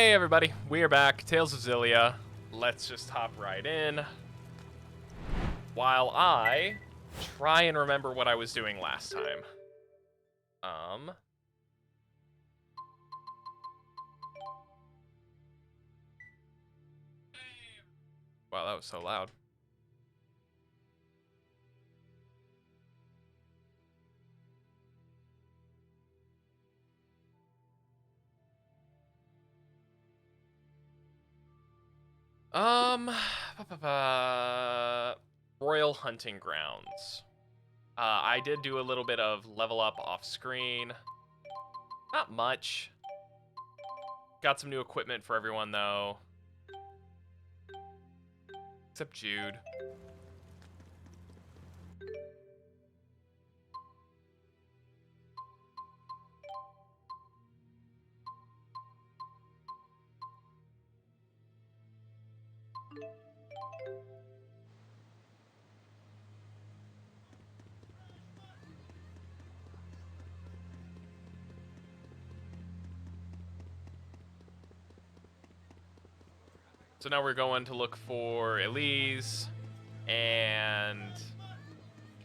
Hey everybody, we are back. Tales of Xillia. Let's just hop right in. While I try and remember what I was doing last time. Wow, that was so loud. Royal Hunting Grounds. I did do a little bit of level up off screen. Not much. Got some new equipment for everyone though. Except Jude. So now we're going to look for Elise and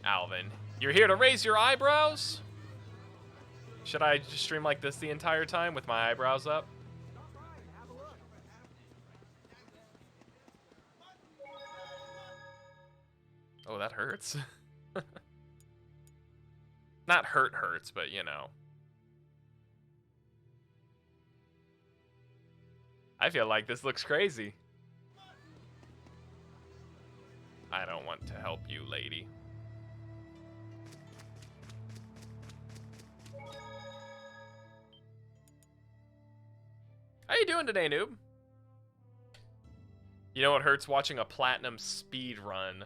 Alvin. You're here to raise your eyebrows? Should I just stream like this the entire time with my eyebrows up? Oh, that hurts. Not hurts, but you know. I feel like this looks crazy. I don't want to help you, lady. How you doing today, noob? You know what hurts? Watching a platinum speed run.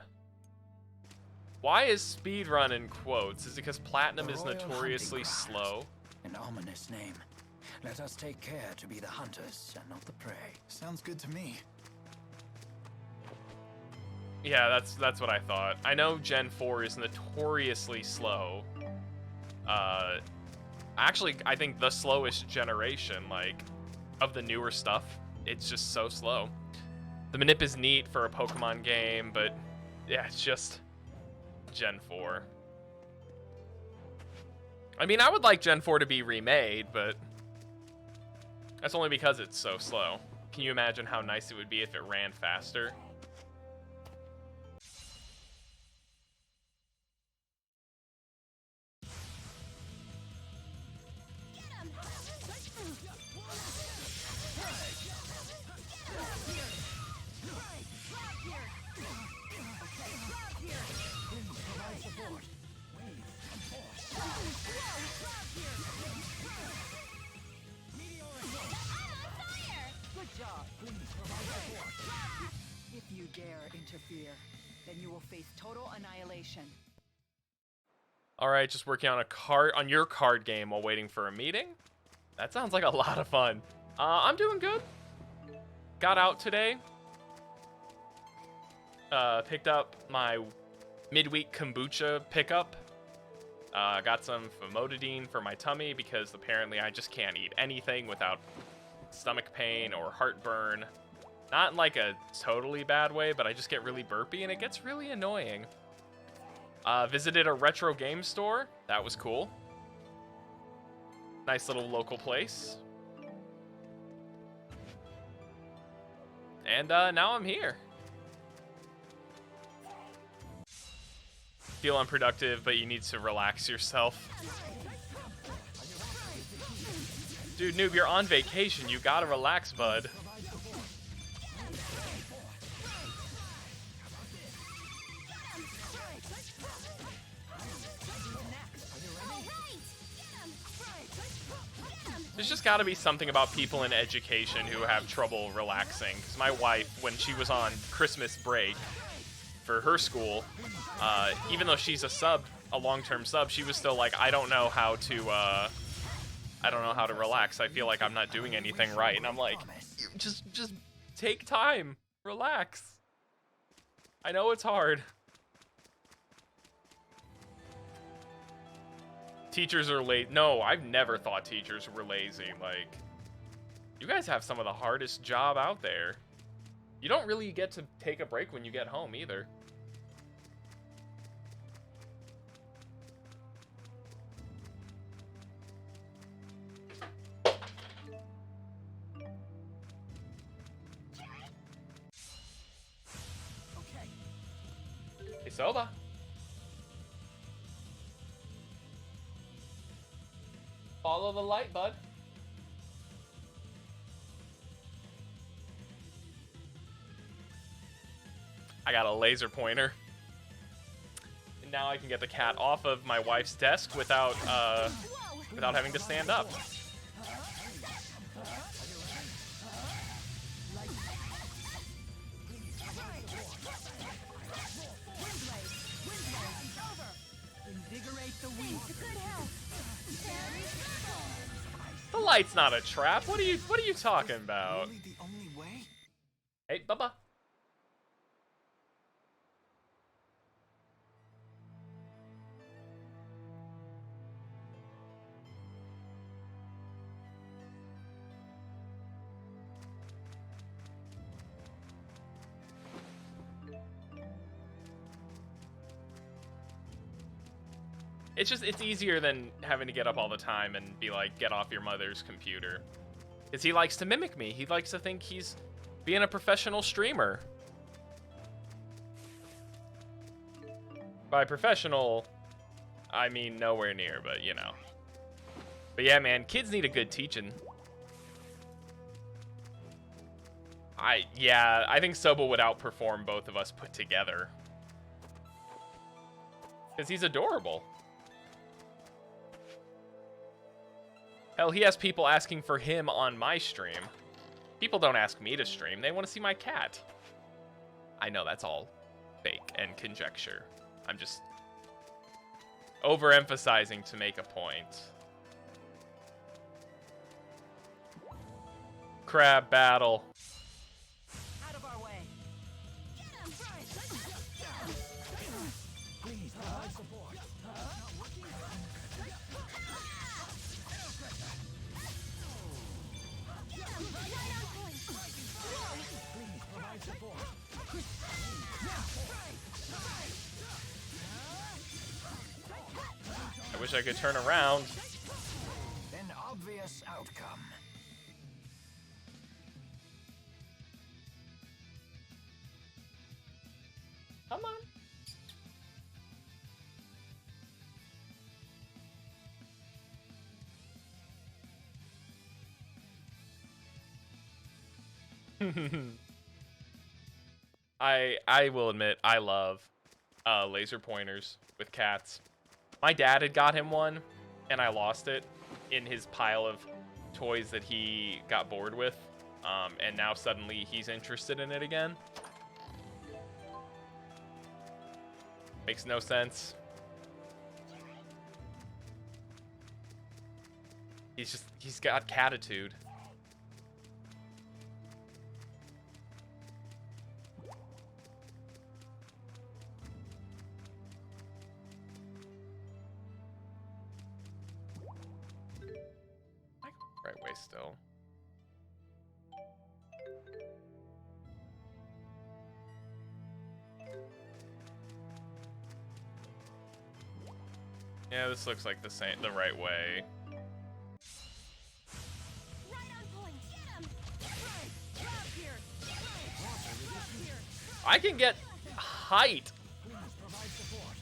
Why is speed run in quotes? Is it because platinum is notoriously slow? An ominous name. Let us take care to be the hunters and not the prey. Sounds good to me. Yeah, that's what I thought. I know Gen 4 is notoriously slow. Actually, I think the slowest generation, like, of the newer stuff. It's just so slow. The manip is neat for a Pokemon game, but yeah, it's just Gen 4. I mean, I would like Gen 4 to be remade, but that's only because it's so slow. Can you imagine how nice it would be if it ran faster? If you dare interfere, then you will face total annihilation. All right, just working on your card game while waiting for a meeting. That sounds like a lot of fun. I'm doing good. Got out today. Picked up my midweek kombucha pickup. Got some famotidine for my tummy because apparently I just can't eat anything without stomach pain or heartburn. Not in like a totally bad way, but I just get really burpy and it gets really annoying. Visited a retro game store. That was cool. Nice little local place. And now I'm here. Feel unproductive, but you need to relax yourself. Dude, noob, you're on vacation. You gotta relax, bud. There's just gotta be something about people in education who have trouble relaxing. Because my wife, when she was on Christmas break for her school, even though she's a long-term sub, she was still like, I don't know how to relax. I feel like I'm not doing anything right. And I'm like, just take time. Relax. I know it's hard. Teachers are late. No, I've never thought teachers were lazy. Like, You guys have some of the hardest job out there. You don't really get to take a break when you get home either. Hey, Soba. Follow the light, bud. I got a laser pointer. And now I can get the cat off of my wife's desk without having to stand up. The light's not a trap. What are you talking about? Really the only way? Hey, Bubba. It's easier than having to get up all the time and be like, get off your mother's computer. Because he likes to mimic me. He likes to think he's being a professional streamer. By professional, I mean nowhere near, but you know. But yeah, man, kids need a good teaching. I think Soba would outperform both of us put together. Because he's adorable. Hell, he has people asking for him on my stream. People don't ask me to stream. They want to see my cat. I know that's all fake and conjecture. I'm just overemphasizing to make a point. Crab battle. Out of our way. Please provide support. Please provide support. I wish I could turn around. An obvious outcome. Come on. I will admit I love laser pointers with cats. My dad had got him one and I lost it in his pile of toys that he got bored with. And now suddenly he's interested in it again. Makes no sense. He's got catitude. Right way still. Yeah, this looks like the right way. Right on point. Get him. Right. Drop here. Drop here. I can get height. Please provide support.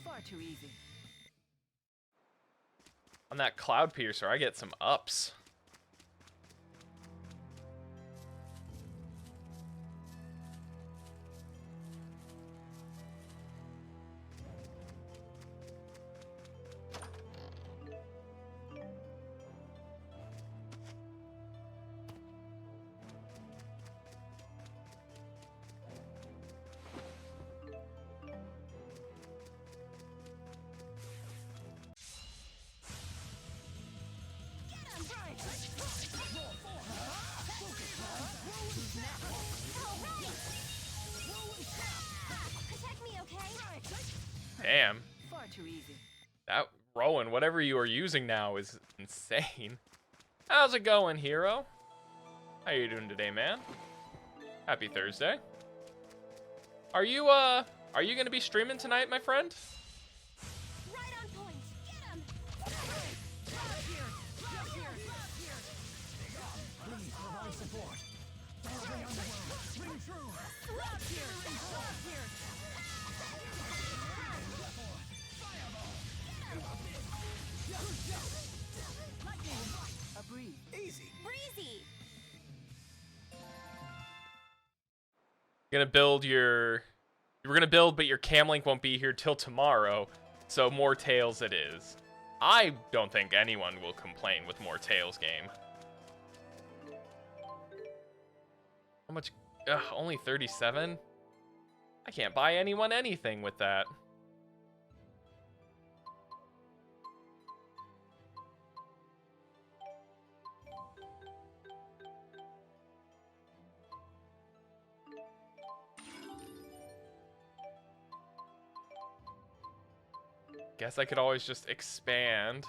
Far too easy. On that cloud piercer, I get some ups. going. Whatever you are using now is insane. How's it going, hero? How you doing today, man? Happy Thursday. Are you gonna be streaming tonight, my friend? Right on point. Get him. Drop here. Drop here. Drop here. Please provide support. Ring true. Drop here. Drop here. Lightning. A breeze. Easy. Breezy. You're gonna build your... You were gonna build, but your cam link won't be here till tomorrow, so more Tails it is. I don't think anyone will complain with more Tails game. How much? Ugh, only 37? I can't buy anyone anything with that. Guess I could always just expand.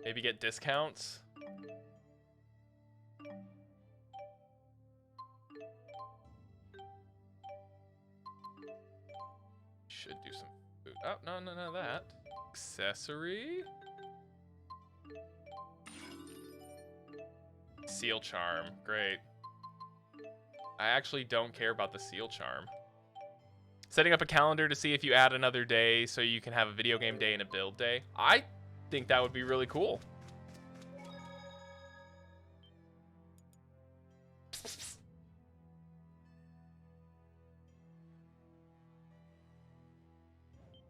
Maybe get discounts. Should do some food. Oh, no, none of that. Accessory. Seal charm. Great. I actually don't care about the seal charm. Setting up a calendar to see if you add another day so you can have a video game day and a build day. I think that would be really cool.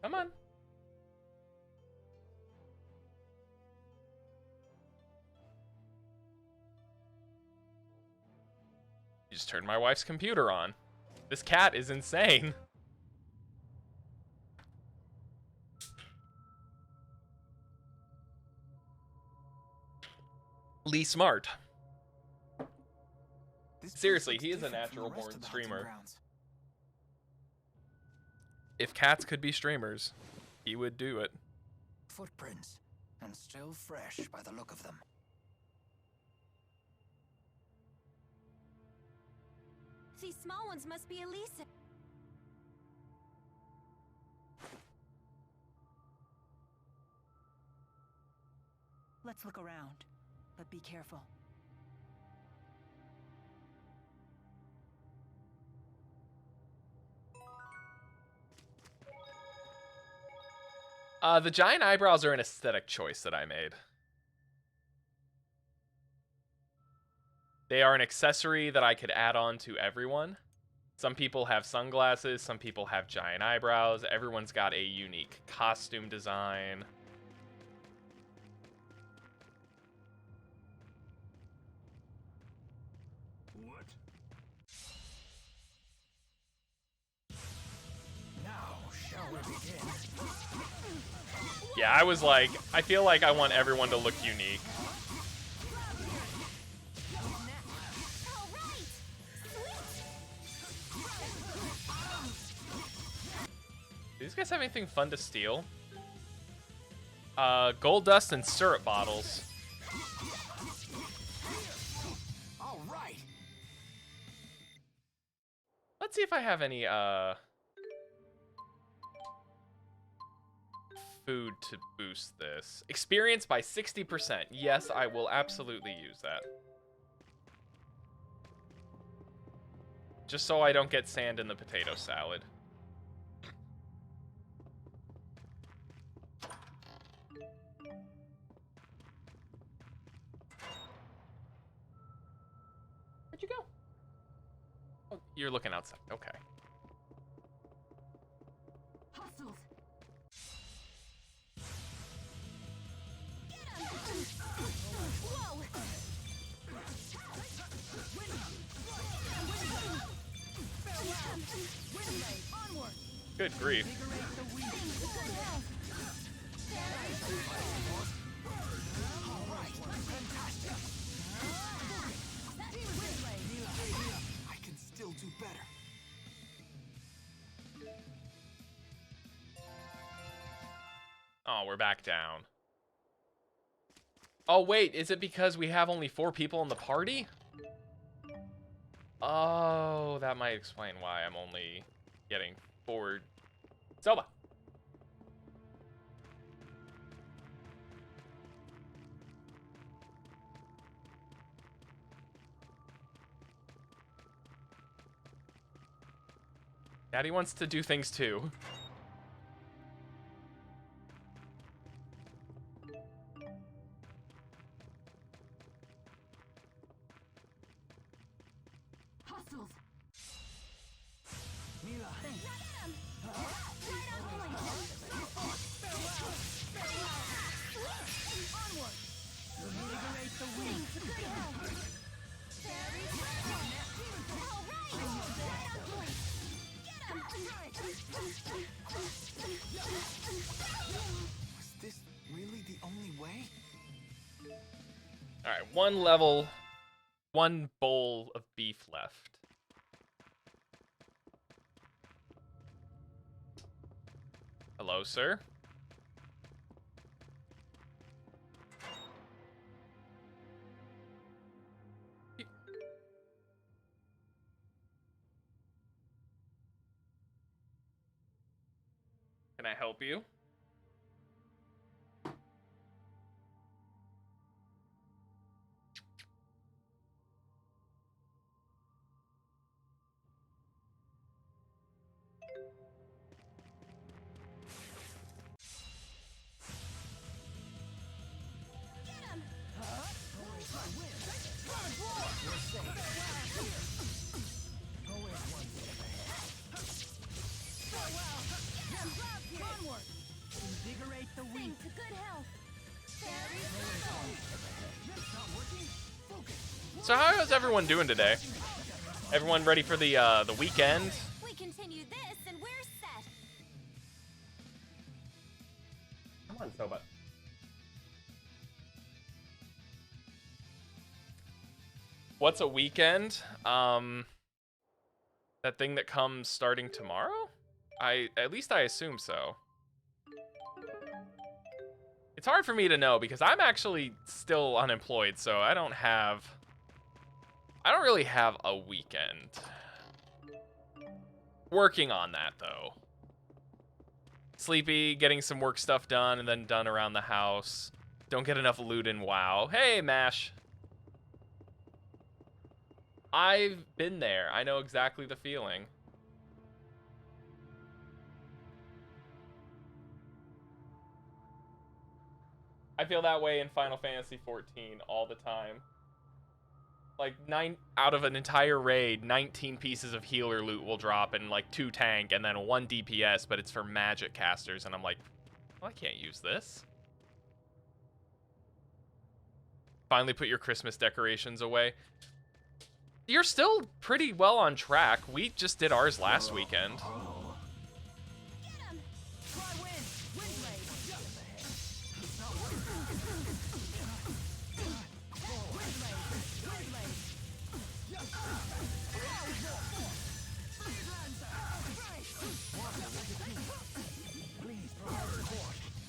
Come on. You just turned my wife's computer on. This cat is insane. Lee Smart. Seriously, he is a natural born streamer. If cats could be streamers, he would do it. Footprints, and still fresh by the look of them. These small ones must be elusive. Let's look around, but be careful. The giant eyebrows are an aesthetic choice that I made. They are an accessory that I could add on to everyone. Some people have sunglasses, some people have giant eyebrows. Everyone's got a unique costume design. What? Now shall we begin? Yeah, I was like, I feel like I want everyone to look unique. All right. Do these guys have anything fun to steal? Gold dust and syrup bottles. All right. Let's see if I have any, food to boost this. Experience by 60%. Yes, I will absolutely use that. Just so I don't get sand in the potato salad. Where'd you go? Oh, you're looking outside. Okay. Hostiles. Whoa! Good grief. I can still do better. Oh, we're back down. Oh, wait, is it because we have only 4 people in the party? Oh, that might explain why I'm only getting 4. Zelda. Daddy wants to do things too. Hostiles. Mila. Was this really the only way? All right, 1 level, 1 bowl of beef left. Hello, sir. Can I help you? Invigorate the weak. To good health. So how is everyone doing today? Everyone ready for the weekend? We continue this and we're set. Come on, Soba. What's a weekend? That thing that comes starting tomorrow? At least I assume so. It's hard for me to know because I'm actually still unemployed, so I don't really have a weekend. Working on that though. Sleepy, getting some work stuff done and then done around the house. Don't get enough loot in WoW. Hey, Mash. I've been there. I know exactly the feeling. I feel that way in Final Fantasy 14 all the time. Like, 9 out of an entire raid, 19 pieces of healer loot will drop and like 2 tank and then 1 DPS, but it's for magic casters, and I'm like, well, I can't use this. Finally put your Christmas decorations away. You're still pretty well on track. We just did ours last weekend.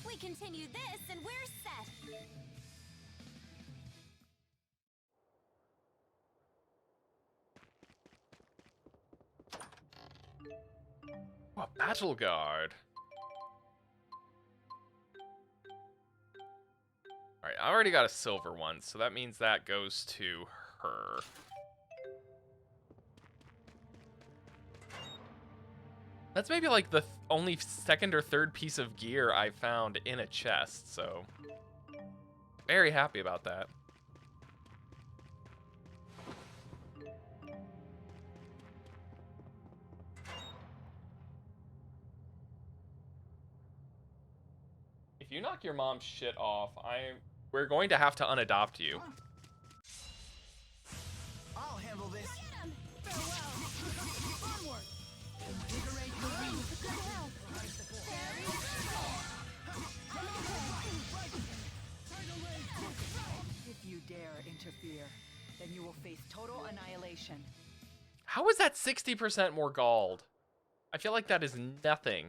We continue this and we're set. Oh, Battle Guard. Alright, I already got a silver one, so that means that goes to her. That's maybe like the only 2nd or 3rd piece of gear I found in a chest, so very happy about that. If you knock your mom's shit off, we're going to have to unadopt you. I'll handle this. If you dare interfere, then you will face total annihilation. How is that 60% more gold? I feel like that is nothing.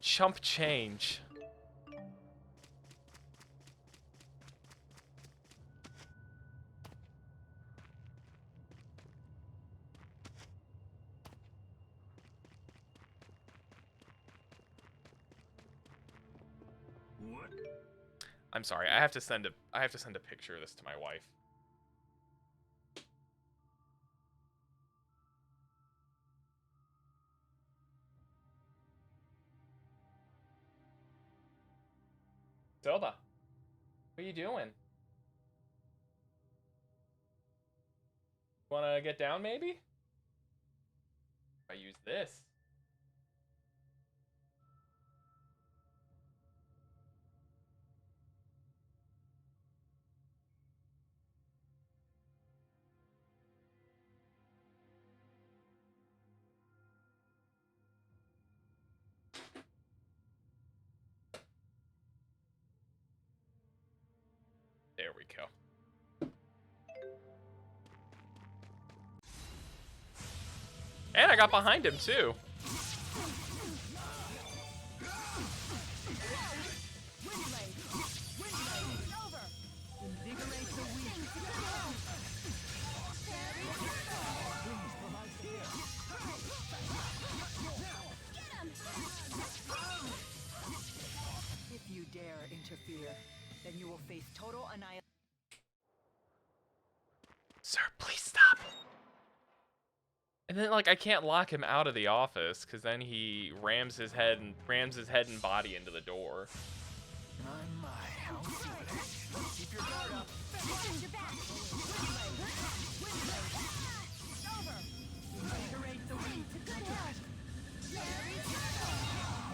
Chump change. I'm sorry. I have to send a picture of this to my wife. Zelda, what are you doing? Wanna get down, maybe? I use this. There we go. And I got behind him, too. If you dare interfere, then you will face total annihilation. Sir, please stop. And then, like, I can't lock him out of the office, because then he rams his head and body into the door. My, how foolish. Keep your guard up. Watch your back. Invigorate the weak. To good health.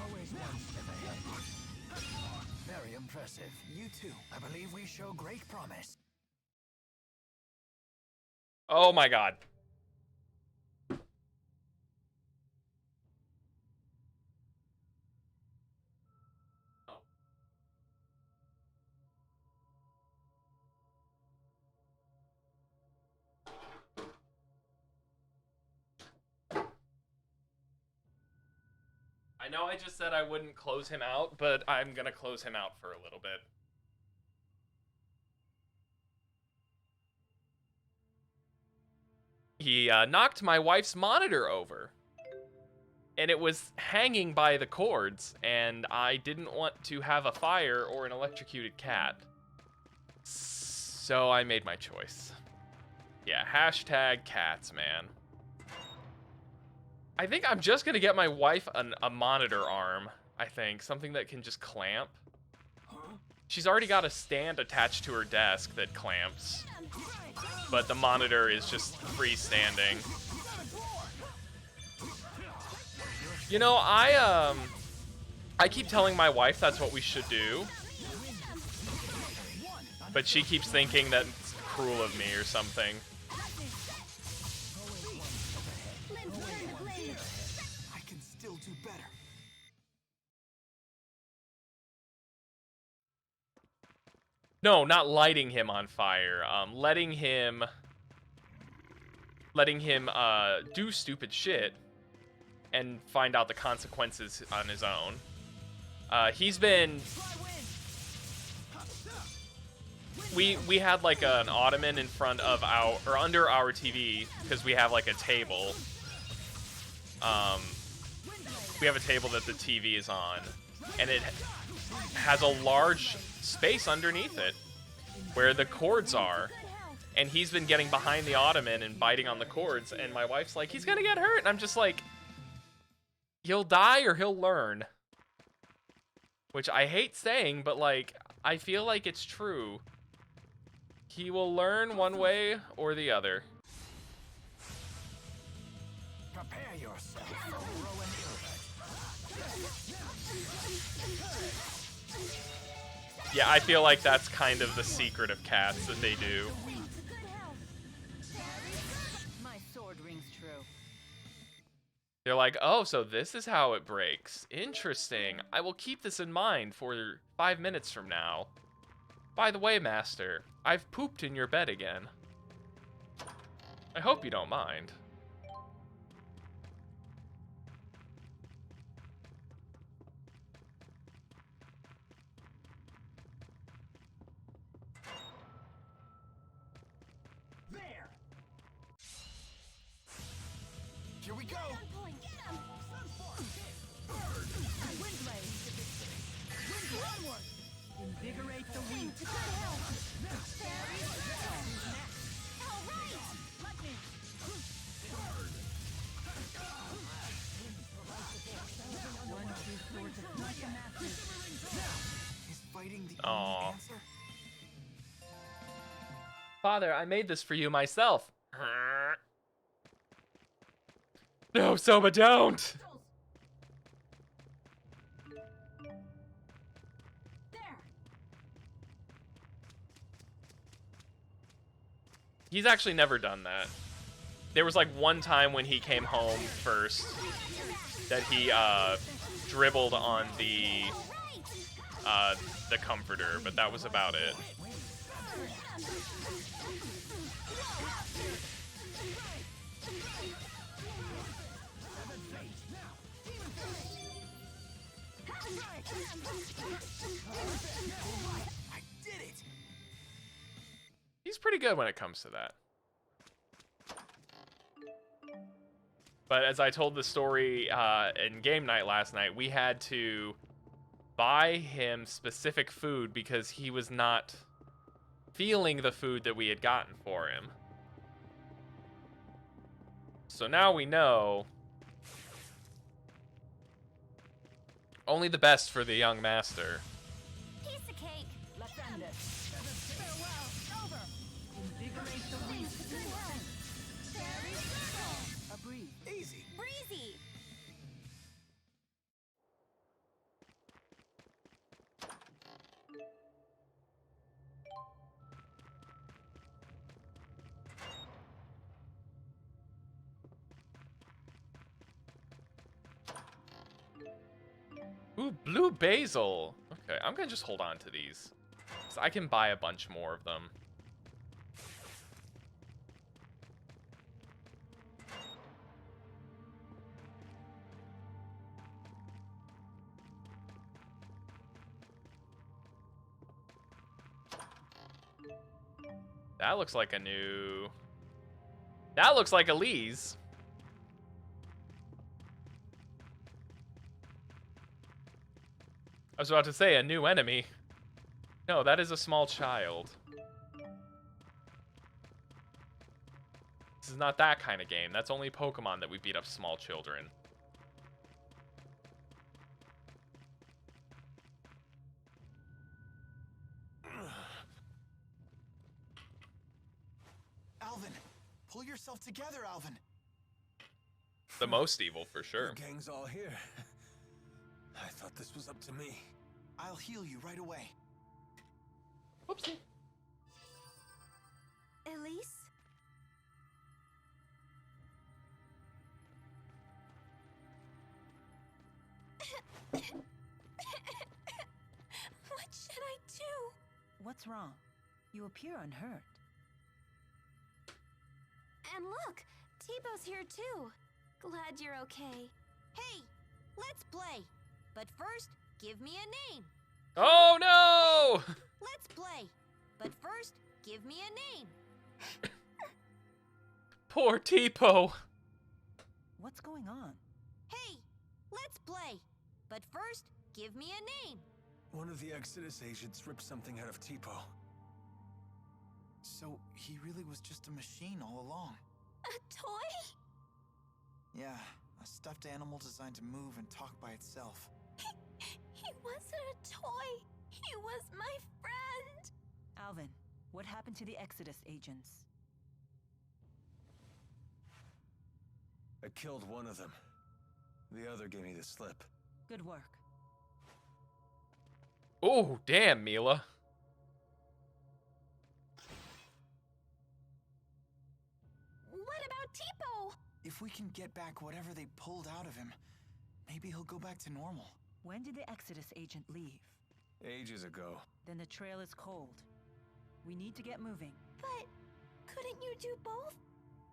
Always one step ahead. Very impressive. You too. I believe we show great promise. Oh my god. I know I just said I wouldn't close him out, but I'm gonna close him out for a little bit. He knocked my wife's monitor over. And it was hanging by the cords, and I didn't want to have a fire or an electrocuted cat. So I made my choice. Yeah, hashtag cats, man. I think I'm just gonna get my wife a monitor arm, I think. Something that can just clamp. She's already got a stand attached to her desk that clamps. But the monitor is just freestanding. You know, I keep telling my wife that's what we should do. But she keeps thinking that it's cruel of me or something. I can still do better. No, not lighting him on fire. Letting him do stupid shit and find out the consequences on his own. He's been... We had like an ottoman in front of or under our TV, because we have like a table. We have a table that the TV is on, and it has a large space underneath it where the cords are. And he's been getting behind the ottoman and biting on the cords, and my wife's like, he's gonna get hurt. And I'm just like, he'll die or he'll learn. Which I hate saying, but like, I feel like it's true. He will learn one way or the other. Prepare yourself for Rowan Gilbert. Yeah, I feel like that's kind of the secret of cats that they do. My sword rings true. They're like, oh, so this is how it breaks. Interesting. I will keep this in mind for 5 minutes from now. By the way, Master, I've pooped in your bed again. I hope you don't mind. There. Here we go. Windblade. Wind onward. Father, I made this for you myself. No, Soma, don't! There. He's actually never done that. There was like one time when he came home first that he dribbled on the comforter, but that was about it. I did it! He's pretty good when it comes to that. But as I told the story in game night last night, we had to buy him specific food because he was not feeling the food that we had gotten for him. So now we know only the best for the young master. Piece of cake. Let's end it. Farewell. Over. Invigorate the weak. Fairy circle. A breeze. Easy. Breezy. Ooh, blue basil. Okay, I'm gonna just hold on to these. So I can buy a bunch more of them. That looks like a new... That looks like Elise. I was about to say, a new enemy. No, that is a small child. This is not that kind of game. That's only Pokemon that we beat up small children. Alvin, pull yourself together, Alvin. The most evil, for sure. The gang's all here. I thought this was up to me. I'll heal you right away. Whoopsie. Elise? What should I do? What's wrong? You appear unhurt. And look, T-Bow's here too. Glad you're okay. Hey, let's play. But first, give me a name. Oh no! Let's play. But first, give me a name. Poor Tipo. What's going on? Hey, let's play. But first, give me a name. One of the Exodus agents ripped something out of Tipo. So he really was just a machine all along. A toy? Yeah, a stuffed animal designed to move and talk by itself. He wasn't a toy. He was my friend. Alvin, what happened to the Exodus agents? I killed one of them. The other gave me the slip. Good work. Oh, damn, Mila. What about Tipo? If we can get back whatever they pulled out of him, maybe he'll go back to normal. When did the Exodus agent leave? Ages ago. Then the trail is cold. We need to get moving. But couldn't you do both?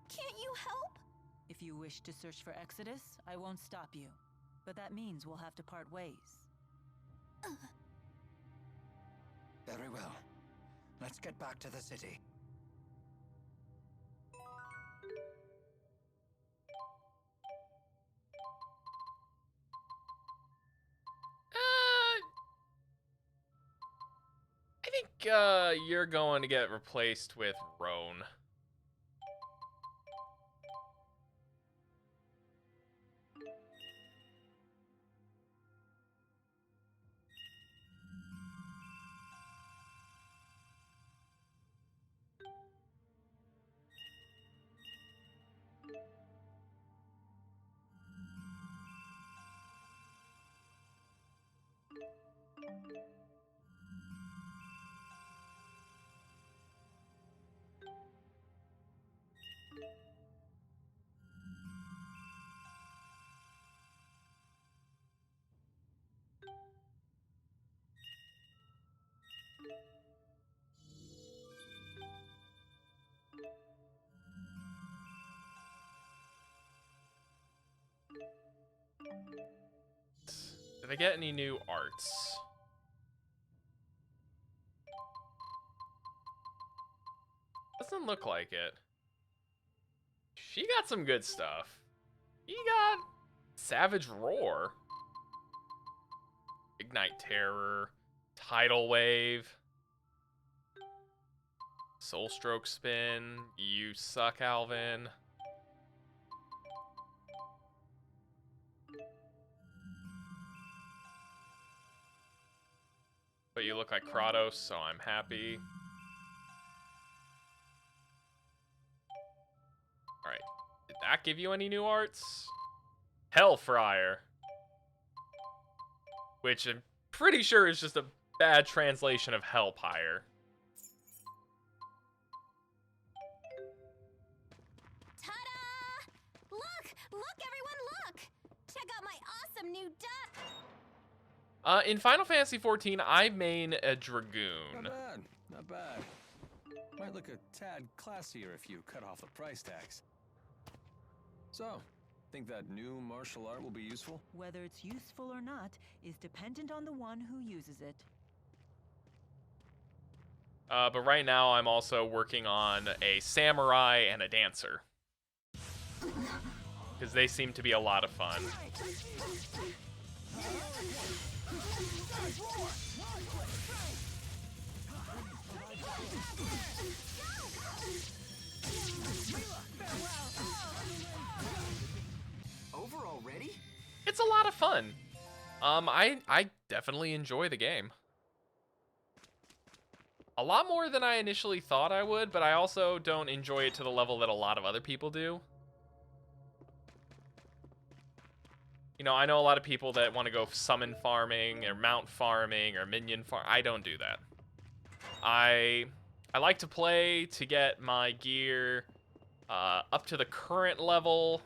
Can't you help? If you wish to search for Exodus, I won't stop you. But that means we'll have to part ways. Very well. Let's get back to the city. I think you're going to get replaced with Roan. Did I get any new arts? Doesn't look like it. She got some good stuff. He got Savage Roar, Ignite Terror, Tidal Wave, Soul Stroke Spin. You suck, Alvin. But you look like Kratos, so I'm happy. Alright. Did that give you any new arts? Hellfire. Which I'm pretty sure is just a bad translation of Hellpire. Ta-da! Look! Look, everyone, look! Check out my awesome new duck! In Final Fantasy XIV, I main a Dragoon. Not bad, not bad. Might look a tad classier if you cut off the price tags. So, think that new martial art will be useful? Whether it's useful or not is dependent on the one who uses it. But right now, I'm also working on a samurai and a dancer. Because they seem to be a lot of fun. Over already? It's a lot of fun. I definitely enjoy the game. A lot more than I initially thought I would, but I also don't enjoy it to the level that a lot of other people do. You know, I know a lot of people that want to go summon farming or mount farming or minion farm. I don't do that. I like to play to get my gear up to the current level.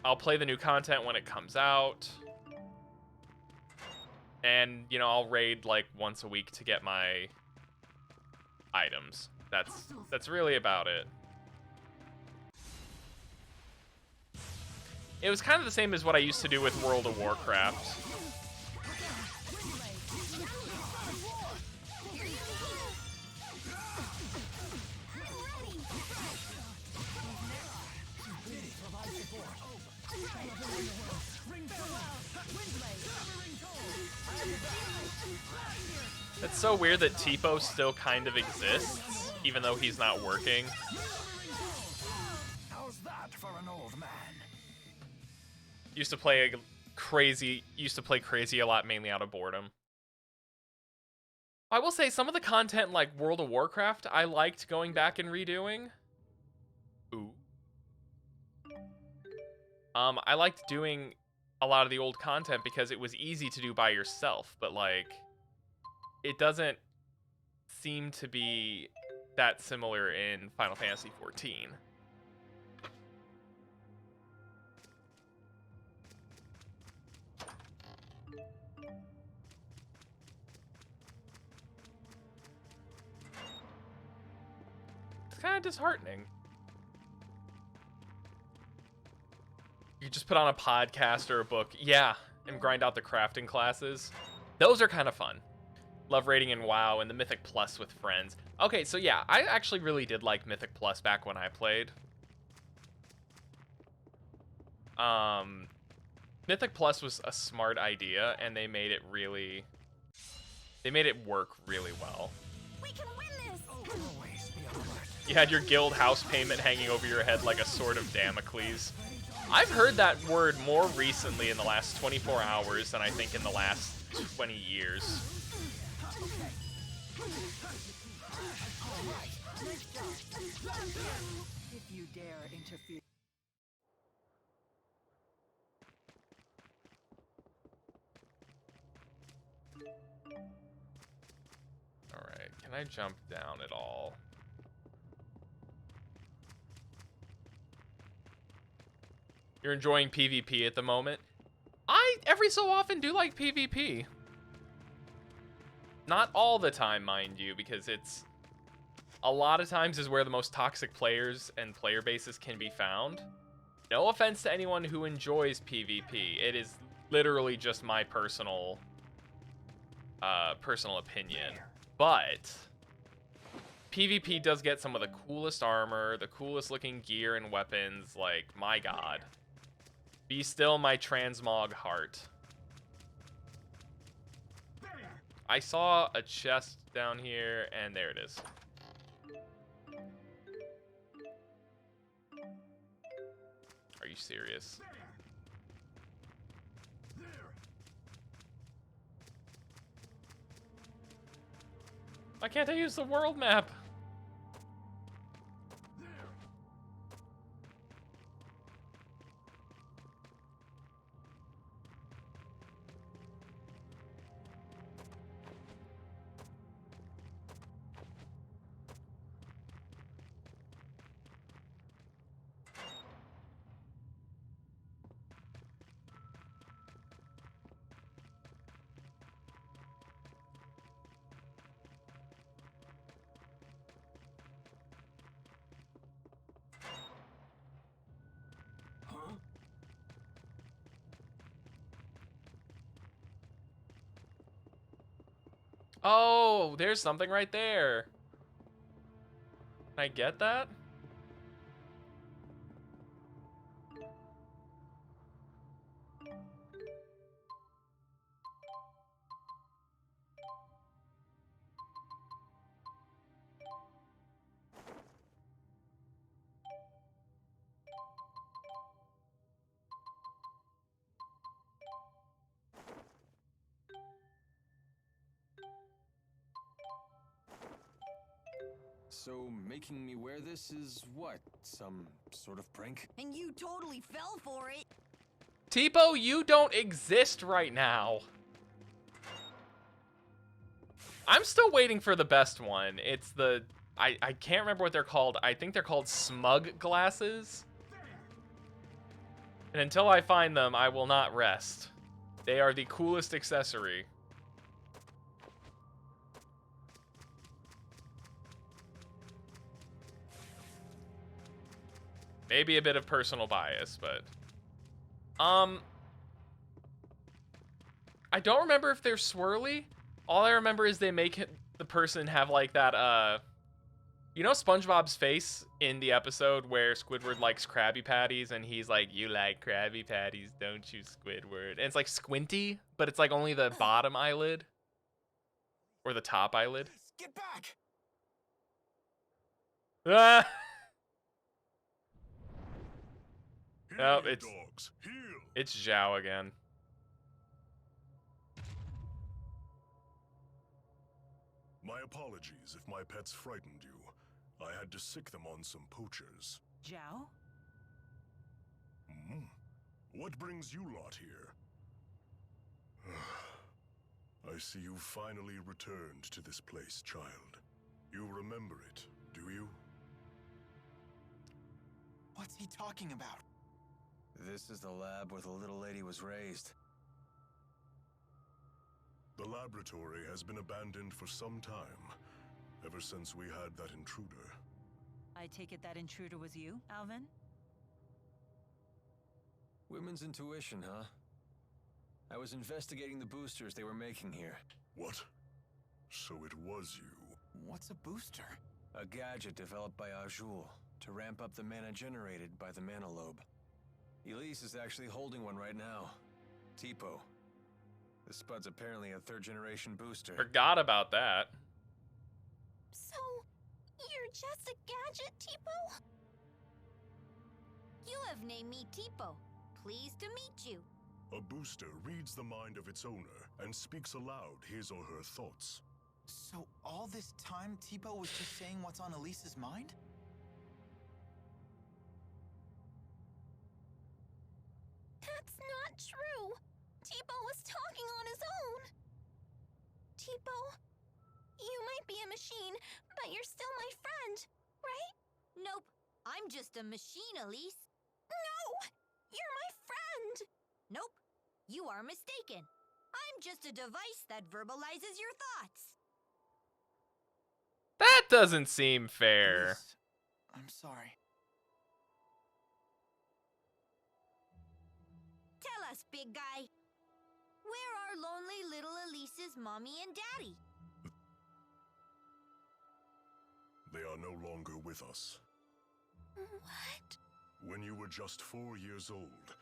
I'll play the new content when it comes out. And, you know, I'll raid like once a week to get my items. That's really about it. It was kind of the same as what I used to do with World of Warcraft. It's so weird that Tipo still kind of exists, even though he's not working. How's that for an old man? Used to play crazy a lot, mainly out of boredom. I will say some of the content like World of Warcraft I liked going back and redoing. Ooh. I liked doing a lot of the old content because it was easy to do by yourself, but like it doesn't seem to be that similar in Final Fantasy XIV. It's kind of disheartening. You could just put on a podcast or a book, yeah, and grind out the crafting classes. Those are kind of fun. Love raiding in WoW and the Mythic Plus with friends. Okay, so yeah, I actually really did like Mythic Plus back when I played. Mythic Plus was a smart idea, and they made it work really well. We can win this! Always be alert. You had your guild house payment hanging over your head like a sword of Damocles. I've heard that word more recently in the last 24 hours than I think in the last 20 years. If you dare interfere. Alright, can I jump down at all? You're enjoying PvP at the moment? I, every so often, do like PvP. Not all the time, mind you, because it's... a lot of times is where the most toxic players and player bases can be found. No offense to anyone who enjoys PvP. It is literally just my personal opinion. But PvP does get some of the coolest armor, the coolest looking gear and weapons. Like, my god. Be still my transmog heart. I saw a chest down here, and there it is. Are you serious? Why can't I use the world map? Oh, there's something right there. Can I get that? So, making me wear this is what? Some sort of prank? And you totally fell for it. Tipo, you don't exist right now. I'm still waiting for the best one. It's the... I can't remember what they're called. I think they're called smug glasses. And until I find them, I will not rest. They are the coolest accessory. Maybe a bit of personal bias, but... I don't remember if they're swirly. All I remember is they make the person have, like, that, you know SpongeBob's face in the episode where Squidward likes Krabby Patties, and he's like, you like Krabby Patties, don't you, Squidward? And it's, like, squinty, but it's, like, only the bottom eyelid. Or the top eyelid. Get back! Ah! Oh, Here, it's dogs. Heel. it's Zhao again. My apologies if my pets frightened you. I had to sick them on some poachers. Zhao? Hmm. What brings you lot here? I see you finally returned to this place, child. You remember it, do you? What's he talking about? This is the lab where the little lady was raised. The laboratory has been abandoned for some time, ever since we had that intruder. I take it that intruder was you, Alvin? Women's intuition, huh? I was investigating the boosters they were making here. What? So it was you. What's a booster? A gadget developed by Azul to ramp up the mana generated by the mana lobe. Elise is actually holding one right now. Tipo. This spud's apparently a third-generation booster. Forgot about that. So, you're just a gadget, Tipo? You have named me Tipo. Pleased to meet you. A booster reads the mind of its owner and speaks aloud his or her thoughts. So all this time, Tipo was just saying what's on Elise's mind? That's not true. Tipo was talking on his own. machine, but you're still my friend, right? Nope. I'm just a machine, Elise. No! You're my friend! Nope. You are mistaken. I'm just a device that verbalizes your thoughts. That doesn't seem fair. Elise, I'm sorry. Tell us, big guy. Where are lonely little Elise's mommy and daddy? They are no longer with us. What? When you were just 4 years old,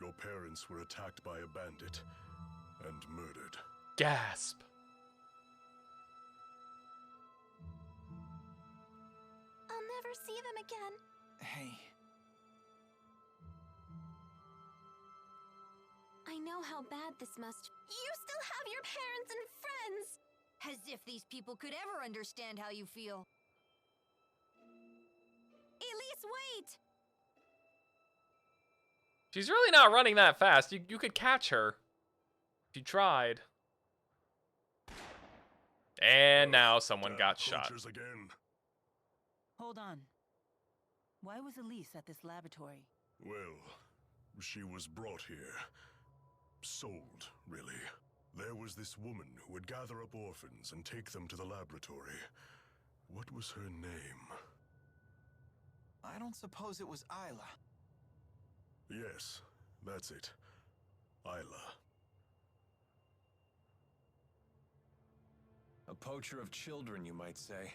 your parents were attacked by a bandit and murdered. Gasp. I'll never see them again. Hey, I know how bad this must. You still have your parents and friends! As if these people could ever understand how you feel. Elise, wait! She's really not running that fast. You could catch her if you tried. And now someone Damn got shot. poachers again. Hold on. Why was Elise at this laboratory? Well, she was brought here. Sold, really. There was this woman who would gather up orphans and take them to the laboratory. What was her name? I don't suppose it was Isla. Yes, that's it. Isla. A poacher of children, you might say.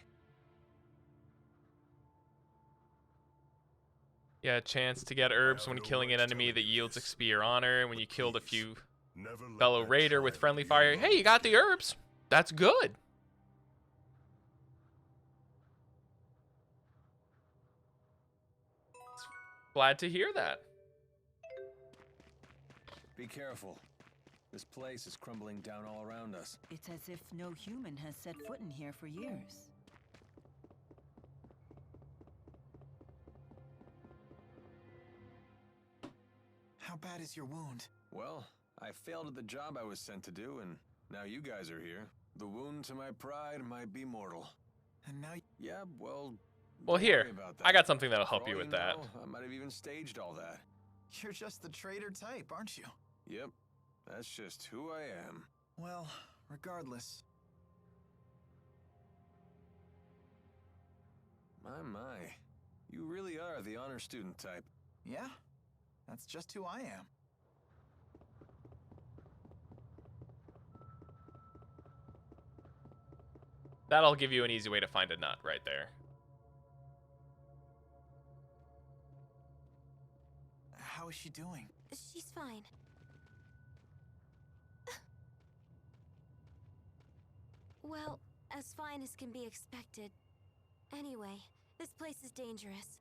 Yeah, a chance to get herbs when killing an enemy that yields XP or honor. When you killed a few Never let fellow that raider with child friendly be fire. alone. Hey, you got the herbs. That's good. Glad to hear that. Be careful. This place is crumbling down all around us. It's as if no human has set foot in here for years. How bad is your wound? Well, I failed at the job I was sent to do, and now you guys are here. The wound to my pride might be mortal. And now Yeah, well... Well, don't here, worry about that. I got something that'll For help all you with that. know, I might have even staged all that. you're just the traitor type, aren't you? Yep, that's just who I am. Well, regardless. My. You really are the honor student type. Yeah, that's just who I am. That'll give you an easy way to find a nut right there. How is she doing? She's fine. Well, as fine as can be expected. Anyway, this place is dangerous.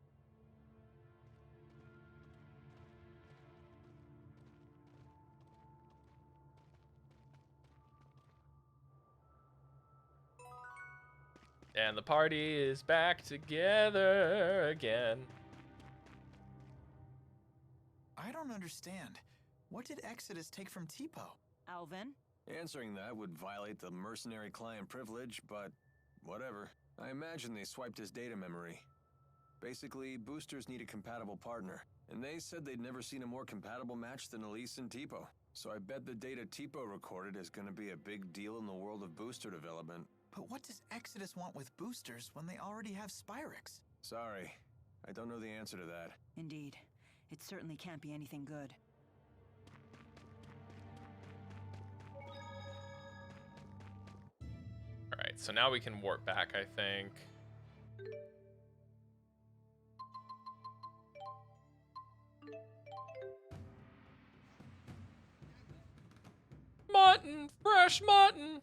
And the party is back together again. I don't understand. What did Exodus take from Tipo? Alvin? Answering that would violate the mercenary client privilege, but whatever. I imagine they swiped his data memory. Basically, boosters need a compatible partner, and they said they'd never seen a more compatible match than Elise and Tipo. So I bet the data Tipo recorded is going to be a big deal in the world of booster development. But what does Exodus want with boosters when they already have Spyrix? Sorry, I don't know the answer to that. Indeed. It certainly can't be anything good. Alright, so now we can warp back, I think. Mutton! Fresh mutton!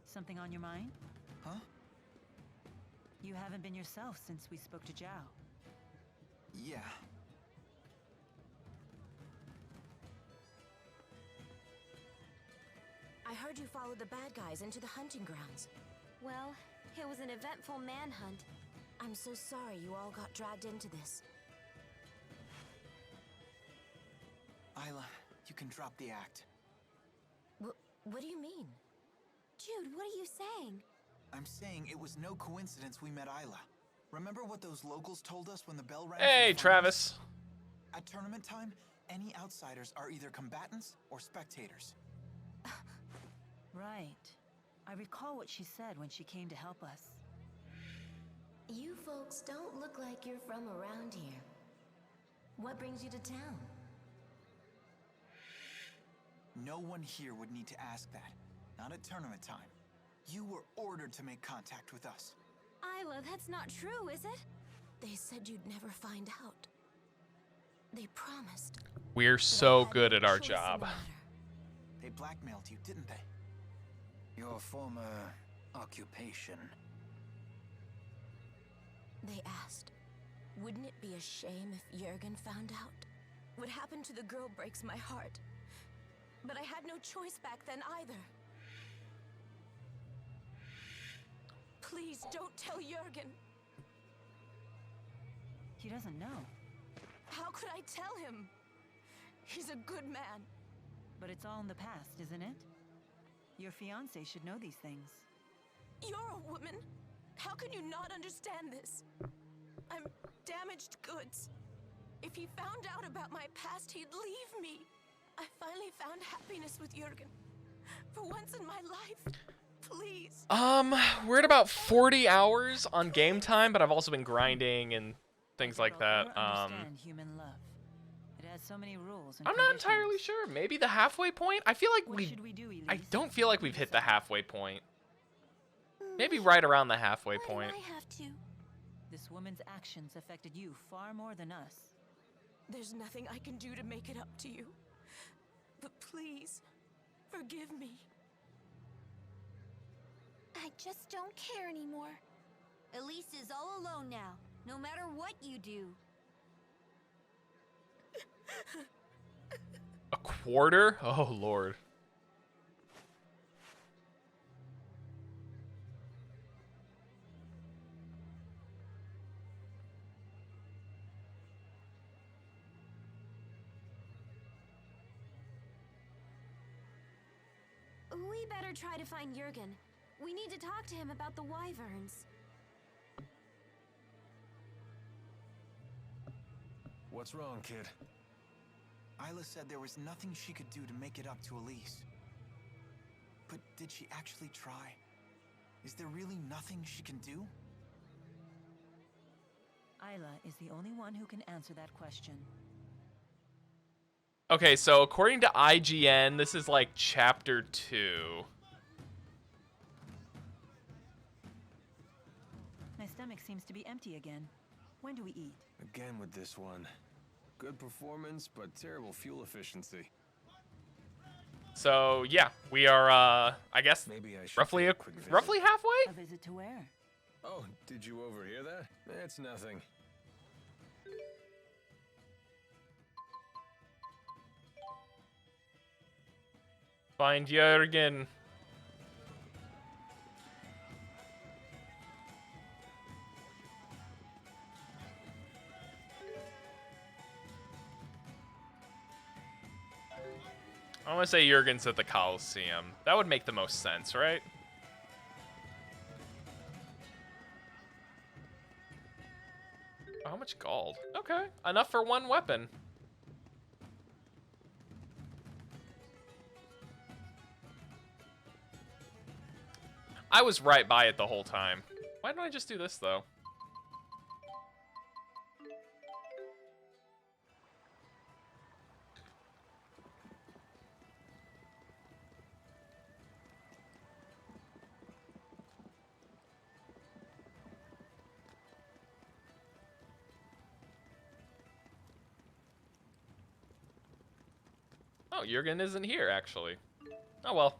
Something on your mind? Huh? You haven't been yourself since we spoke to Zhao. Yeah. I heard you followed the bad guys into the hunting grounds. Well, it was an eventful manhunt. I'm so sorry you all got dragged into this. Isla, you can drop the act. What do you mean? Jude, what are you saying? I'm saying it was no coincidence we met Isla. Remember what those locals told us when the bell rang? Hey, for the finals? Travis. At tournament time, any outsiders are either combatants or spectators. Right. I recall what she said when she came to help us. You folks don't look like you're from around here. What brings you to town? No one here would need to ask that. Not at tournament time. You were ordered to make contact with us. Isla, that's not true, is it? They said you'd never find out. They promised. We're but I so had good no at our choice in the job. matter. They blackmailed you, didn't they? Your former occupation. They asked, wouldn't it be a shame if Jurgen found out? What happened to the girl breaks my heart. But I had no choice back then either. Please don't tell Jurgen. He doesn't know, How could I tell him? He's a good man. but it's all in the past, isn't it? Your fiancé should know these things. You're a woman. How can you not understand this? I'm damaged goods. If he found out about my past, he'd leave me. I finally found happiness with Jurgen. For once in my life. Please. We're at about 40 hours on game time, but I've also been grinding and things like I'll that. never understand human love. It has so many rules and I'm not conditions. entirely sure. Maybe the halfway point? I feel like What should we do, Elise? I don't feel like we've hit the halfway point. Maybe right around the halfway Why point. do I have to? This woman's actions affected you far more than us. There's nothing I can do to make it up to you. But please, forgive me. I just don't care anymore. Elise is all alone now, no matter what you do. A quarter? Oh, Lord. We better try to find Jurgen. We need to talk to him about the wyverns. What's wrong, kid? Isla said there was nothing she could do to make it up to Elise. But did she actually try? Is there really nothing she can do? Isla is the only one who can answer that question. Okay, so according to IGN, this is like chapter 2. My stomach seems to be empty again. When do we eat? Again with this one. Good performance, but terrible fuel efficiency. So, yeah, we are, I guess, Maybe I should roughly take a quick visit. roughly halfway? A visit to where? Oh, did you overhear that? It's nothing. Find Jurgen. I want to say Jurgen's at the Coliseum. That would make the most sense, right? Oh, how much gold? Okay, enough for one weapon. I was right by it the whole time. Why don't I just do this, though? Oh, Jurgen isn't here, actually. Oh, well.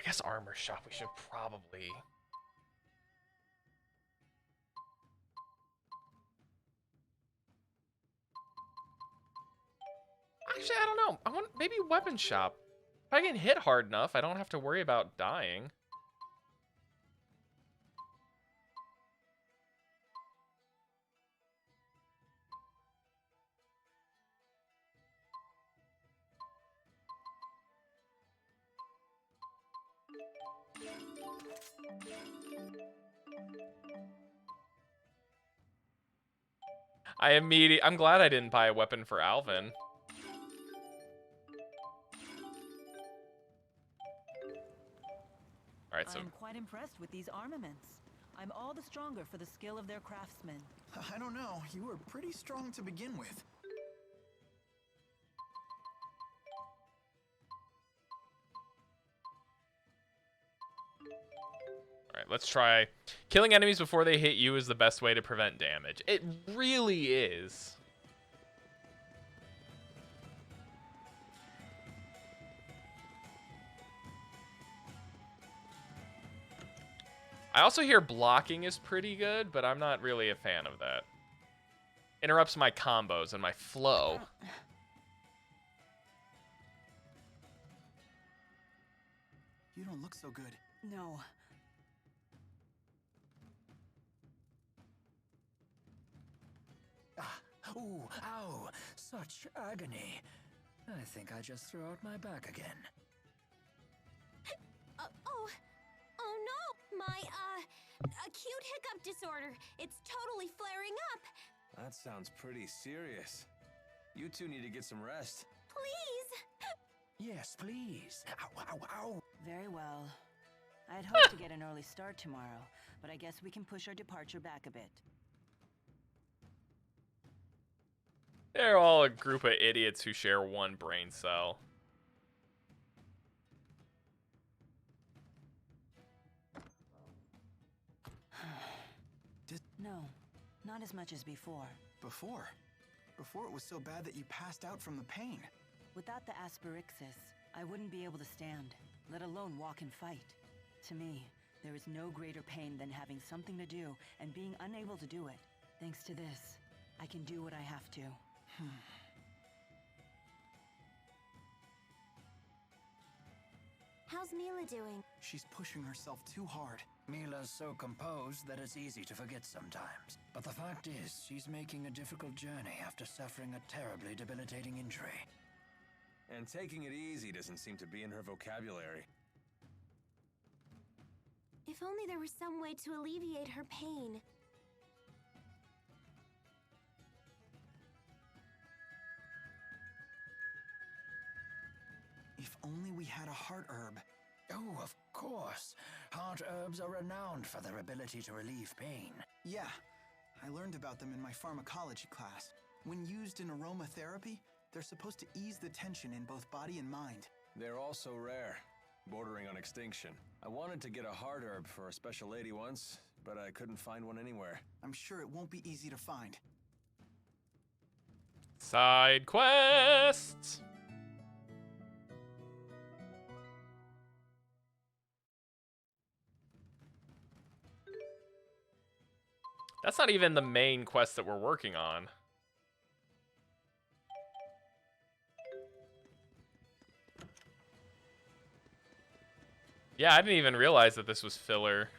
I guess armor shop. We should probably. Actually, I don't know. I want maybe weapon shop. If I can hit hard enough, I don't have to worry about dying. I'm glad I didn't buy a weapon for Alvin. All right, so I'm quite impressed with these armaments. I'm all the stronger for the skill of their craftsmen. I don't know. You were pretty strong to begin with. all right, let's try. Killing enemies before they hit you is the best way to prevent damage. It really is. I also hear blocking is pretty good, but I'm not really a fan of that. Interrupts my combos and my flow. You don't look so good. No. Ooh, ow! Such agony. I think I just threw out my back again. Oh no! My, acute hiccup disorder. It's totally flaring up. That sounds pretty serious. You two need to get some rest. Please! Yes, please. Ow, ow, ow! Very well. I'd hoped to get an early start tomorrow, but I guess we can push our departure back a bit. They're all a group of idiots who share one brain cell. No, not as much as before. Before? Before it was so bad that you passed out from the pain. Without the asperixis, I wouldn't be able to stand, let alone walk and fight. To me, there is no greater pain than having something to do and being unable to do it. Thanks to this, I can do what I have to. How's Mila doing? She's pushing herself too hard. Mila's so composed that it's easy to forget sometimes. But the fact is, she's making a difficult journey after suffering a terribly debilitating injury. And taking it easy doesn't seem to be in her vocabulary. If only there was some way to alleviate her pain. If only we had a heart herb. Oh, of course. Heart herbs are renowned for their ability to relieve pain. Yeah, I learned about them in my pharmacology class. When used in aromatherapy, they're supposed to ease the tension in both body and mind. They're also rare, bordering on extinction. I wanted to get a heart herb for a special lady once, but I couldn't find one anywhere. I'm sure it won't be easy to find. Side quests. That's not even the main quest that we're working on. Yeah, I didn't even realize that this was filler.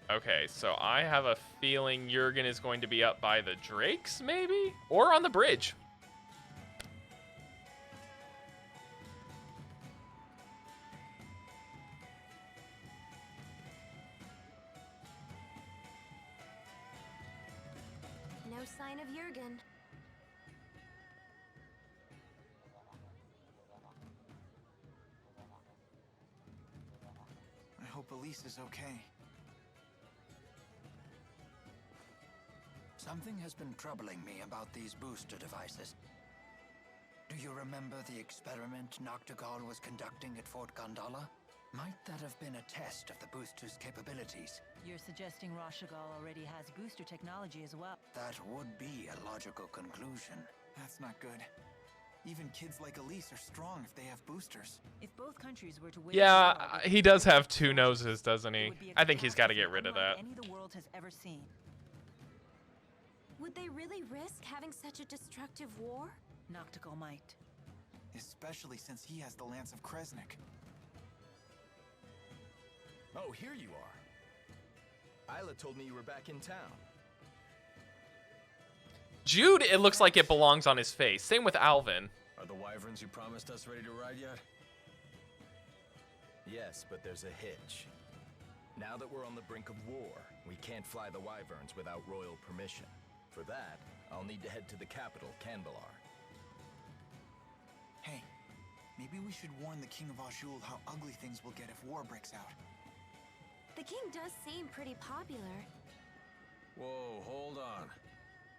Okay, so I have a feeling Jurgen is going to be up by the Drakes, maybe? Or on the bridge. No sign of Jurgen. I hope Elise is okay. Something has been troubling me about these booster devices. Do you remember the experiment Noctigal was conducting at Fort Gondola? Might that have been a test of the booster's capabilities? You're suggesting Rashagal already has booster technology as well. That would be a logical conclusion. That's not good. Even kids like Elise are strong if they have boosters. If both countries were to wage Yeah, war, he does have two noses, it doesn't he? would be a I think he's got to get catastrophe rid of unlike that. any the world has ever seen. Would they really risk having such a destructive war? Noctical might. Especially since he has the Lance of Kresnik. Oh, here you are. Isla told me you were back in town. Jude, it looks like it belongs on his face. Same with Alvin. Are the wyverns you promised us ready to ride yet? Yes, but there's a hitch. Now that we're on the brink of war, we can't fly the wyverns without royal permission. For that, I'll need to head to the capital, Canbelar. Hey, maybe we should warn the King of Azul how ugly things will get if war breaks out. The king does seem pretty popular. Whoa, hold on.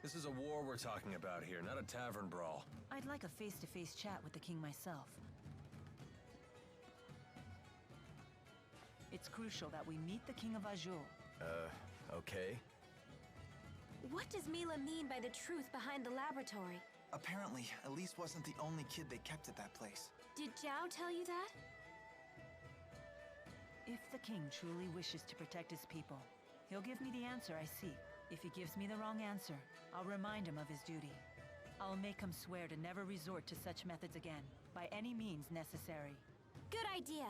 This is a war we're talking about here, not a tavern brawl. I'd like a face-to-face chat with the king myself. It's crucial that we meet the King of Azul. Okay. What does Mila mean by the truth behind the laboratory? Apparently, Elise wasn't the only kid they kept at that place. Did Zhao tell you that? If the king truly wishes to protect his people, he'll give me the answer I seek. If he gives me the wrong answer, I'll remind him of his duty. I'll make him swear to never resort to such methods again, by any means necessary. Good idea.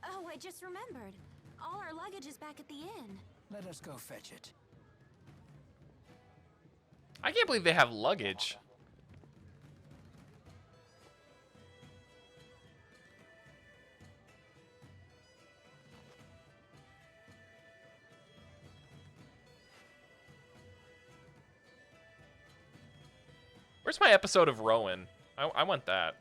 Oh, I just remembered. All our luggage is back at the inn. Let us go fetch it. I can't believe they have luggage. Where's my episode of Rowan? I want that.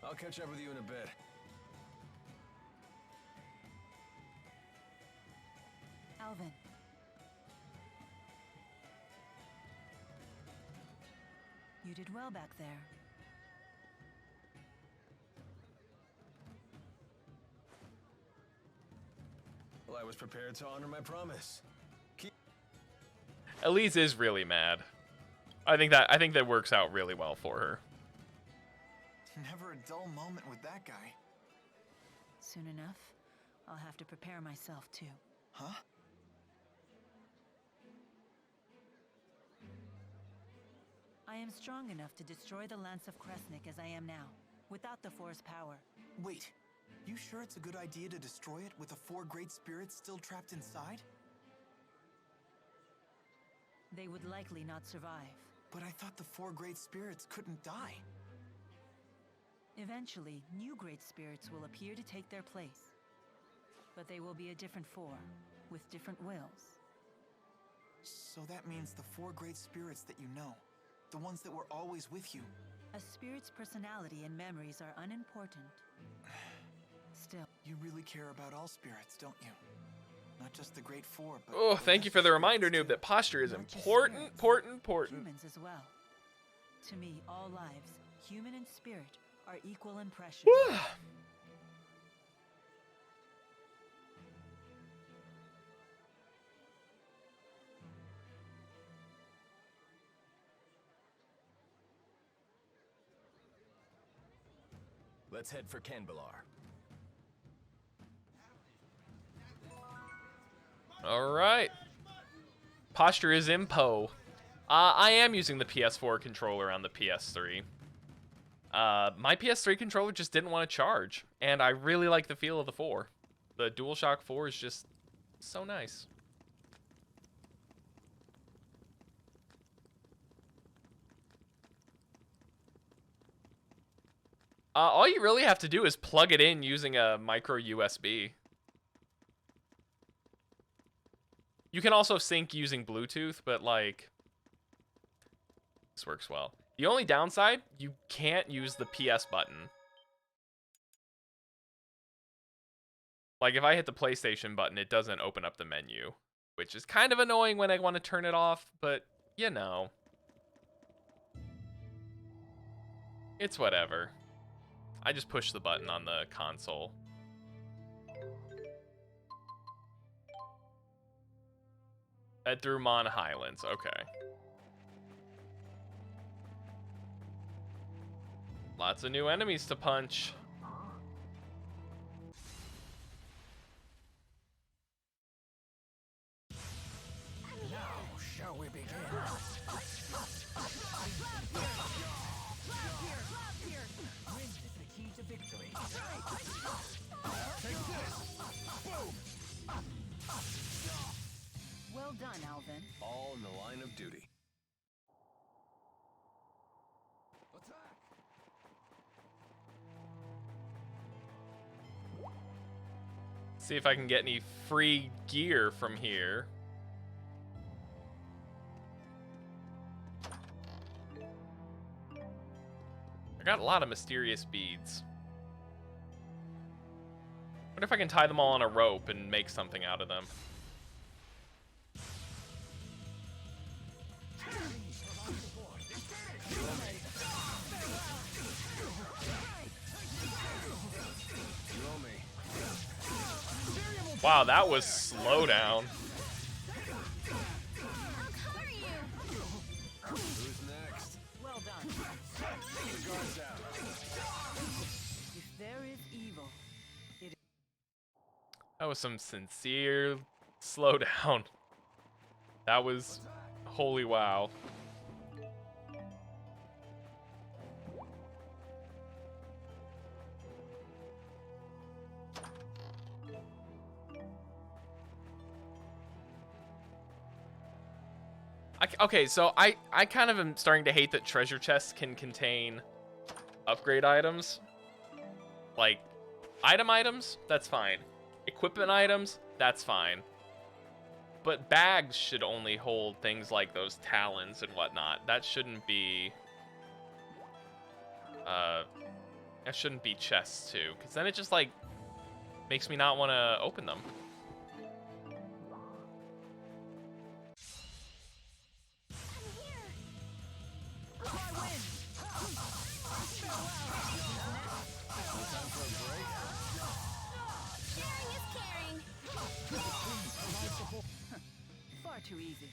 I'll catch up with you in a bit. Alvin. You did well back there. Well, I was prepared to honor my promise. Elise is really mad. I think that works out really well for her. Never a dull moment with that guy. Soon enough, I'll have to prepare myself too. Huh? I am strong enough to destroy the Lance of Kresnik as I am now, without the Force power. Wait, you sure it's a good idea to destroy it with the 4 great spirits still trapped inside? They would likely not survive. But I thought the 4 great spirits couldn't die. Eventually, new great spirits will appear to take their place. But they will be a different 4, with different wills. So that means the 4 great spirits that you know, the ones that were always with you. A spirit's personality and memories are unimportant. Still, You really care about all spirits, don't you? Not just the great 4, but... Oh, the thank you lesser for the reminder, spirits, noob, too. that posture is not just important, spirits, important, important. humans as well. To me, all lives, human and spirit, are equal in precious. Let's head for Canbelar. All right. Posture is impo. I am using the PS4 controller on the PS3. My PS3 controller just didn't want to charge, and I really like the feel of the 4. The DualShock 4 is just so nice. All you really have to do is plug it in using a micro USB. You can also sync using Bluetooth, but like, this works well. The only downside, you can't use the PS button. Like if I hit the PlayStation button, it doesn't open up the menu, which is kind of annoying when I want to turn it off, but You know. It's whatever. I just push the button on the console. Head through Mon Highlands, okay. Lots of new enemies to punch. Now, shall we begin? Wind is the key to victory. Take this! Boom! Well done, Alvin. All in the line of duty. See if I can get any free gear from here. I got a lot of mysterious beads. What if I can tie them all on a rope and make something out of them? Wow, that was slow down. I'll cover you. Who's next? Well done. The guard's down. If there is evil, it is. That was some sincere slowdown. That was holy wow. Okay, so I kind of am starting to hate that treasure chests can contain upgrade items. Like, items, that's fine. Equipment items, that's fine. But bags should only hold things like those talons and whatnot. That shouldn't be... that shouldn't be chests too, because then it just, like, makes me not want to open them. Sharing is caring. Far too easy.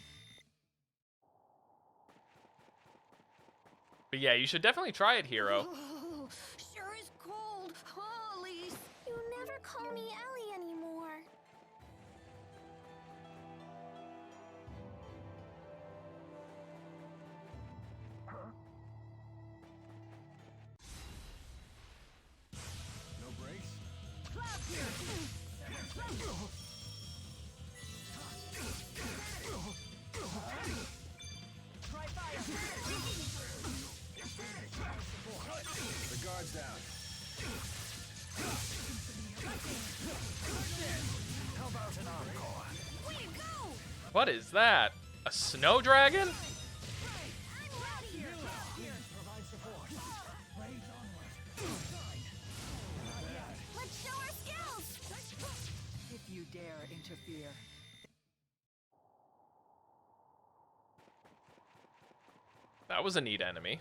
But yeah, you should definitely try it, Hero. Oh, sure is cold. Oh, Elise. You never call me Ellie anymore. No brakes? The guard's down. How about an encore? Way to go! What is that? A snow dragon? I'm out of here. Provide support. Raise onward. Let's show our skills. If you dare interfere. That was a neat enemy.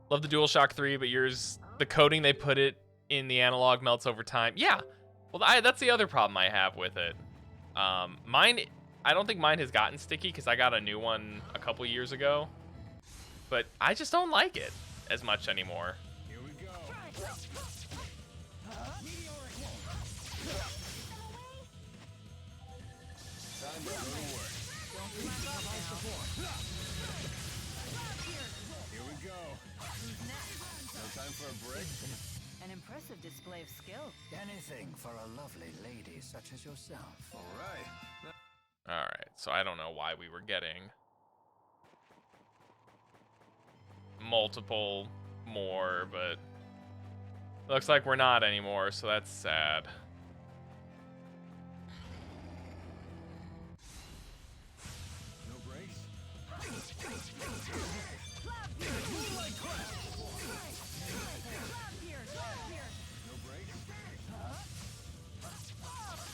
Love the DualShock 3, but yours, the coating they put it in the analog melts over time. Yeah, well, that's the other problem I have with it. Mine, I don't think mine has gotten sticky because I got a new one a couple years ago. But I just don't like it as much anymore. Here we go. Time to go to work. Here we go. No time for a break? An impressive display of skill. Anything for a lovely lady such as yourself. All right. Alright, so I don't know why we were getting multiple more, but looks like we're not anymore, so that's sad. No brakes? No brakes?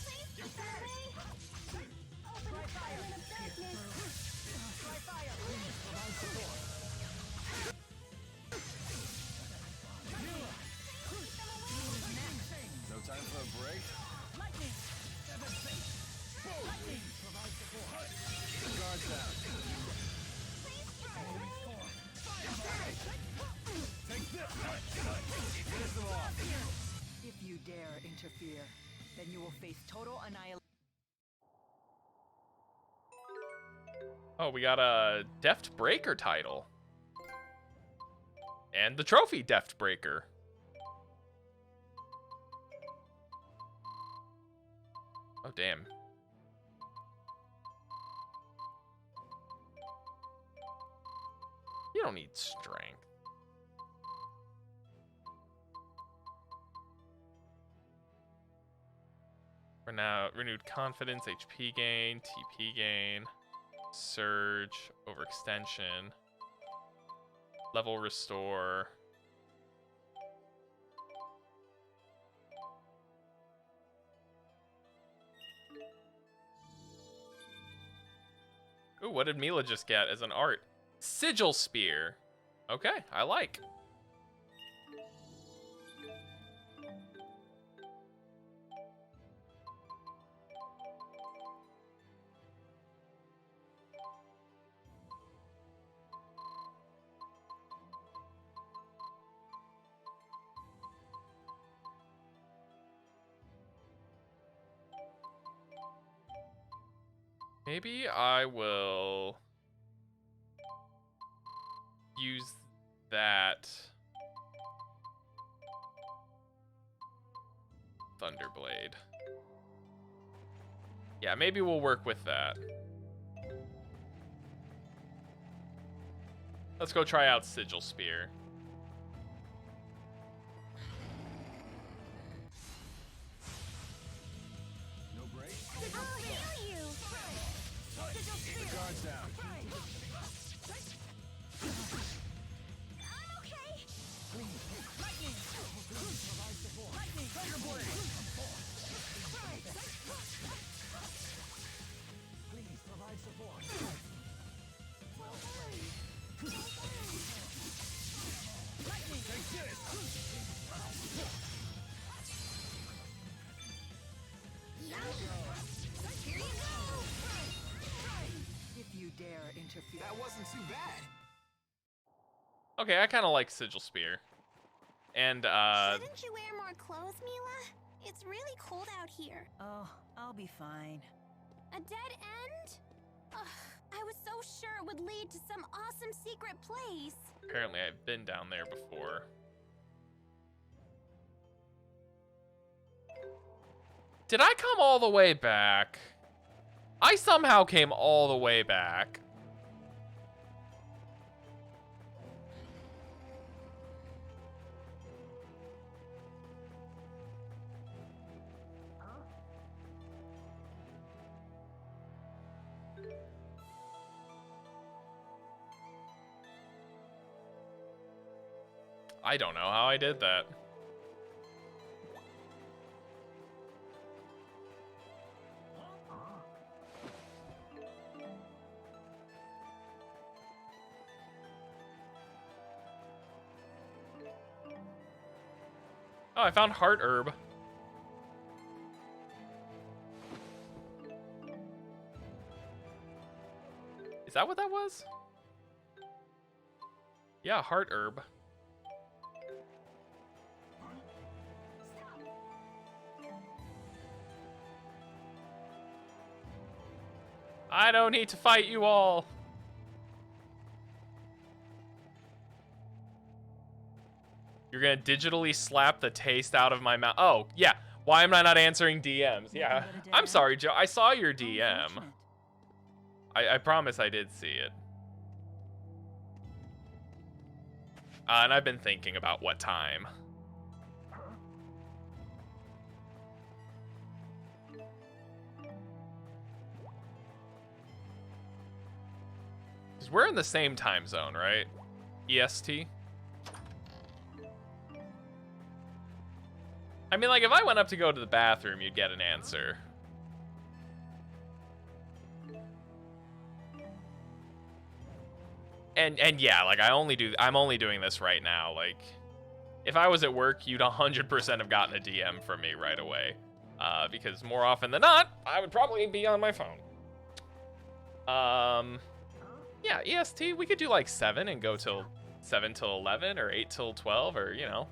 Please get that away. Open the fire in the darkness. Try fire. If you dare interfere, then you will face total annihilation. Oh, we got a Deft Breaker title. And the trophy Deft Breaker. Oh, damn. You don't need strength. For now, renewed confidence, HP gain, TP gain, surge, overextension, level restore. Ooh, what did Mila just get as an art? Sigil Spear. Okay, I like. Maybe I will use that Thunderblade. Yeah, maybe we'll work with that. Let's go try out Sigil Spear. No break? I'll heal you. Keep the guards down. I'm okay. Lightning! Tiger Blade! Please provide support. Take this! Here you go. If you dare interfere. That wasn't too bad. Okay, I kind of like Sigil Spear. And, Shouldn't you wear more clothes, Mila? It's really cold out here. Oh, I'll be fine. A dead end? Ugh, I was so sure it would lead to some awesome secret place. apparently I've been down there before. Did I come all the way back? I somehow came all the way back. I don't know how I did that. Oh, I found Heart Herb. Is that what that was? Yeah, Heart Herb. I don't need to fight you all. You're gonna digitally slap the taste out of my mouth. Oh, yeah. Why am I not answering DMs? Yeah. I'm sorry, Joe. I saw your DM. I promise I did see it. And I've been thinking about what time. We're in the same time zone, right? EST? I mean, like, if I went up to go to the bathroom, you'd get an answer. And yeah, like, I'm only doing this right now. Like, if I was at work, you'd 100% have gotten a DM from me right away. Because more often than not, I would probably be on my phone. Yeah, EST, we could do like 7 and go till 7 till 11 or 8 till 12 or, you know.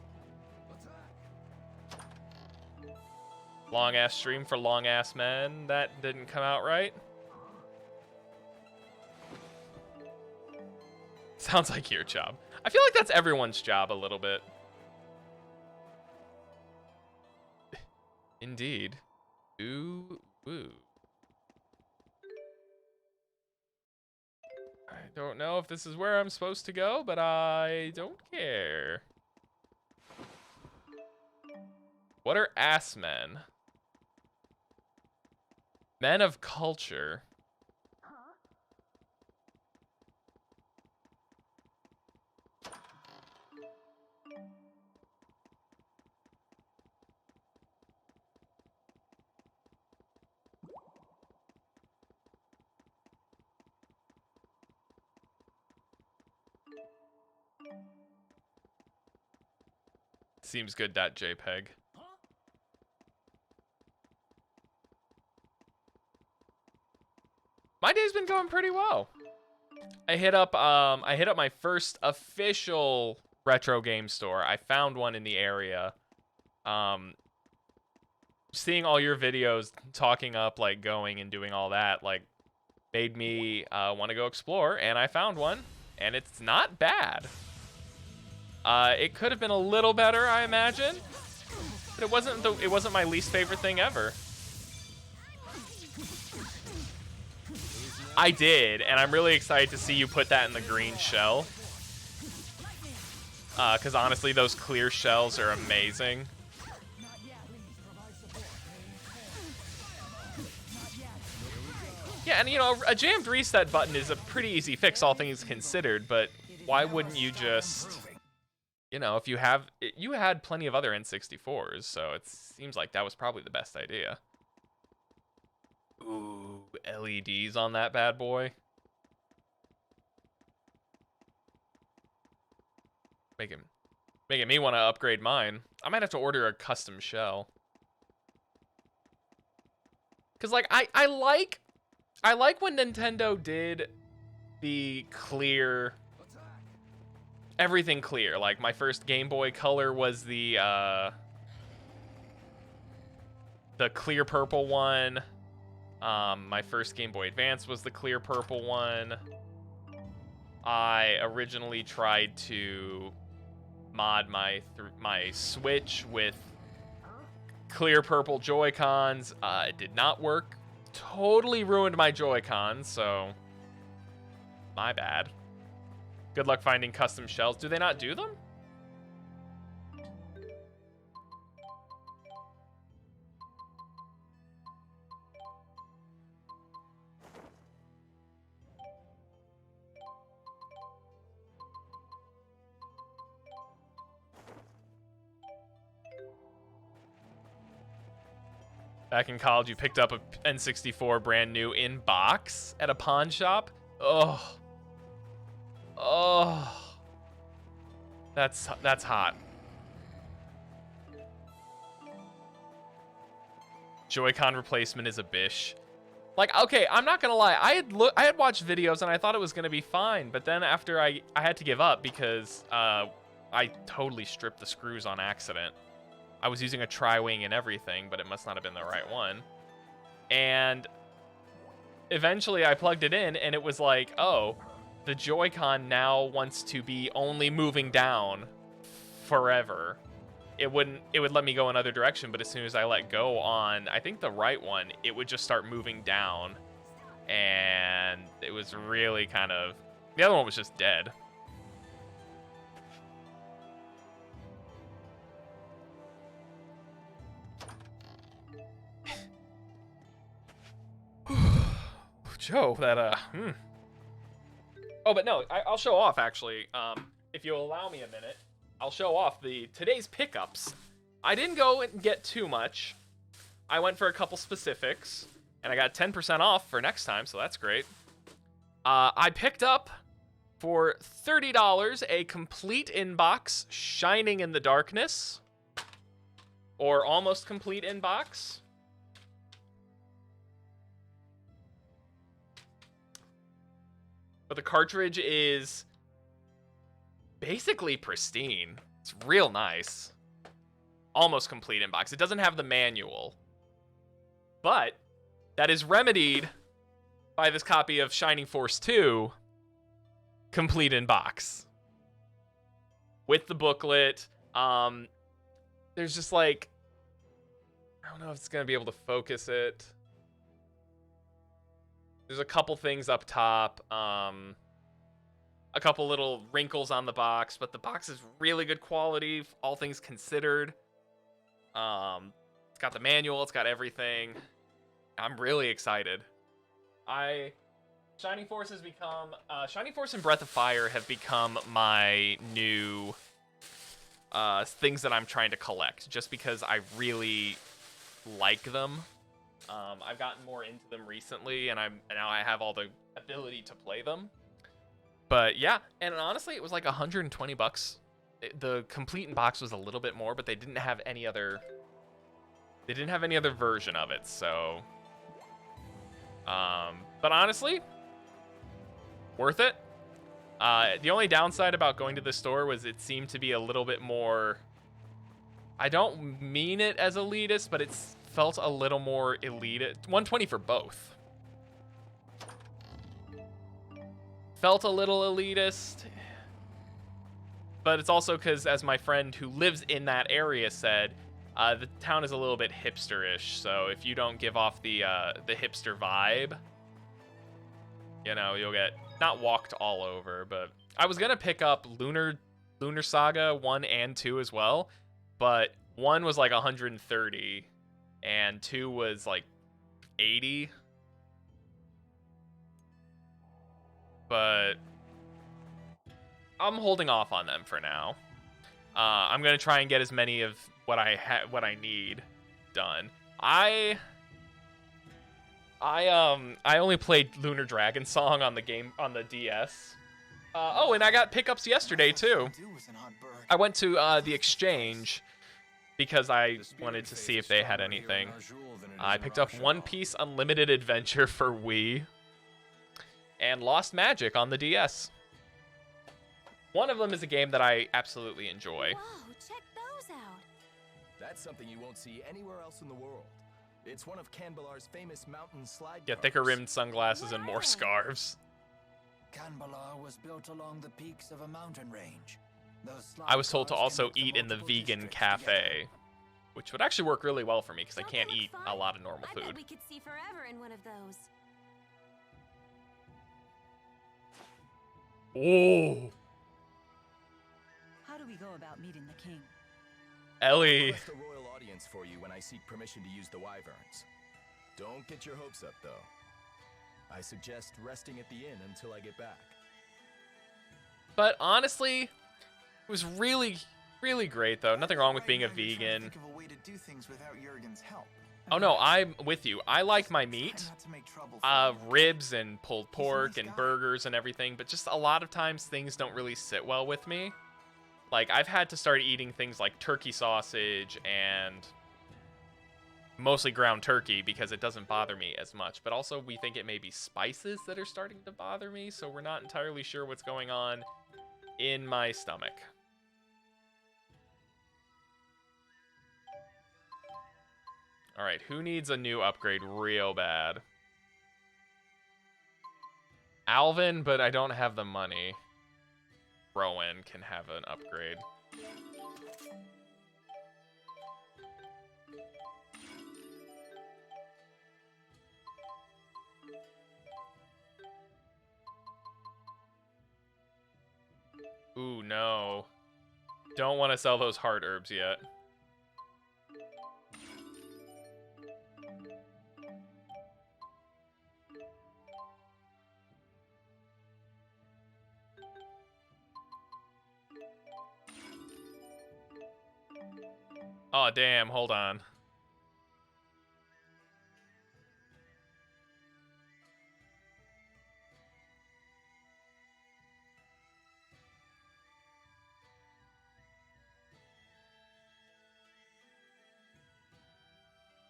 Long ass stream for long ass men. That didn't come out right. Sounds like your job. I feel like that's everyone's job a little bit. Indeed. Ooh, woo. I don't know if this is where I'm supposed to go, but I don't care. What are ass men? Men of culture. Seems good, .jpg. My day's been going pretty well. I hit up my first official retro game store. I found one in the area. Seeing all your videos talking up, like going and doing all that, like made me want to go explore, and I found one, and it's not bad. It could have been a little better, I imagine, but it wasn't my least favorite thing ever. I did, and I'm really excited to see you put that in the green shell. Because honestly, those clear shells are amazing. Yeah, and you know, a jammed reset button is a pretty easy fix, all things considered, but why wouldn't you just, you know, if you had plenty of other N64s, so it seems like that was probably the best idea. Ooh, LEDs on that bad boy. Making me want to upgrade mine. I might have to order a custom shell. Cause like I like when Nintendo did the clear, everything clear. Like my first Game Boy Color was the clear purple one. My first Game Boy Advance was the clear purple one. I originally tried to mod my Switch with clear purple Joy-Cons. It did not work. Totally ruined my Joy-Cons, so my bad. Good luck finding custom shells. Do they not do them? Back in college, you picked up a N64 brand new in box at a pawn shop. Oh. Oh. That's hot. Joy-Con replacement is a bish. Like, okay, I'm not gonna lie. I had watched videos and I thought it was gonna be fine, but then after I had to give up because I totally stripped the screws on accident. I was using a tri-wing and everything, but it must not have been the right one. And eventually I plugged it in and it was like, oh, the Joy-Con now wants to be only moving down forever. It would let me go another direction, but as soon as I let go on, I think the right one, it would just start moving down. And it was really kind of, the other one was just dead. Joe, that Oh, but no, I'll show off actually. If you'll allow me a minute, I'll show off today's pickups. I didn't go and get too much. I went for a couple specifics, and I got 10% off for next time, so that's great. I picked up for $30 a complete inbox, Shining in the Darkness, or almost complete inbox. but the cartridge is basically pristine. It's real nice. Almost complete in box. It doesn't have the manual, but that is remedied by this copy of Shining Force 2, complete in box. With the booklet, there's just like, I don't know if it's going to be able to focus it. There's a couple things up top, a couple little wrinkles on the box, but the box is really good quality, all things considered. It's got the manual, it's got everything. I'm really excited. Shining Force has become, Shining Force and Breath of Fire have become my new things that I'm trying to collect, just because I really like them. I've gotten more into them recently, and now I have all the ability to play them. But yeah, and honestly, it was like $120. The complete in box was a little bit more, but they didn't have any other. They didn't have any other version of it, so. But honestly, worth it. The only downside about going to the store was it seemed to be a little bit more. I don't mean it as elitist, but it felt a little more elitist. $120 for both. Felt a little elitist, but it's also because, as my friend who lives in that area said, the town is a little bit hipster-ish. So if you don't give off the hipster vibe, you know, you'll get not walked all over. But I was gonna pick up Lunar Saga 1 and 2 as well, but 1 was like 130, and 2 was like 80. But I'm holding off on them for now. I'm gonna try and get as many of what I need done. I only played Lunar Dragon Song on the DS. Oh, and I got pickups yesterday too. I went to the exchange because I wanted to see if they had anything. I picked up One Piece Unlimited Adventure for Wii and Lost Magic on the DS. One of them is a game that I absolutely enjoy. Whoa, check those out. That's something you won't see anywhere else in the world. It's one of Canbalar's famous mountain slide Get thicker rimmed sunglasses and more scarves. Canbalar was built along the peaks of a mountain range. I was told to also eat in the vegan cafe, which would actually work really well for me because I can't eat a lot of normal I food. bet we could see forever in one of those. Oh, How do we go about meeting the king? Ellie. I'll request a royal audience for you when I seek permission to use the wyverns. Don't get your hopes up, though. I suggest resting at the inn until I get back. But honestly, it was really, really great, though. Nothing wrong with being a vegan. Think of a way to do things without Jurgen's help. Oh no, I'm with you. I like my meat, ribs and pulled pork and burgers and everything, but just a lot of times things don't really sit well with me. Like, I've had to start eating things like turkey sausage and mostly ground turkey because it doesn't bother me as much. But also, we think it may be spices that are starting to bother me, so we're not entirely sure what's going on in my stomach. Alright, who needs a new upgrade real bad? Alvin, but I don't have the money. Rowan can have an upgrade. Ooh, no. Don't want to sell those heart herbs yet. Oh, damn, hold on.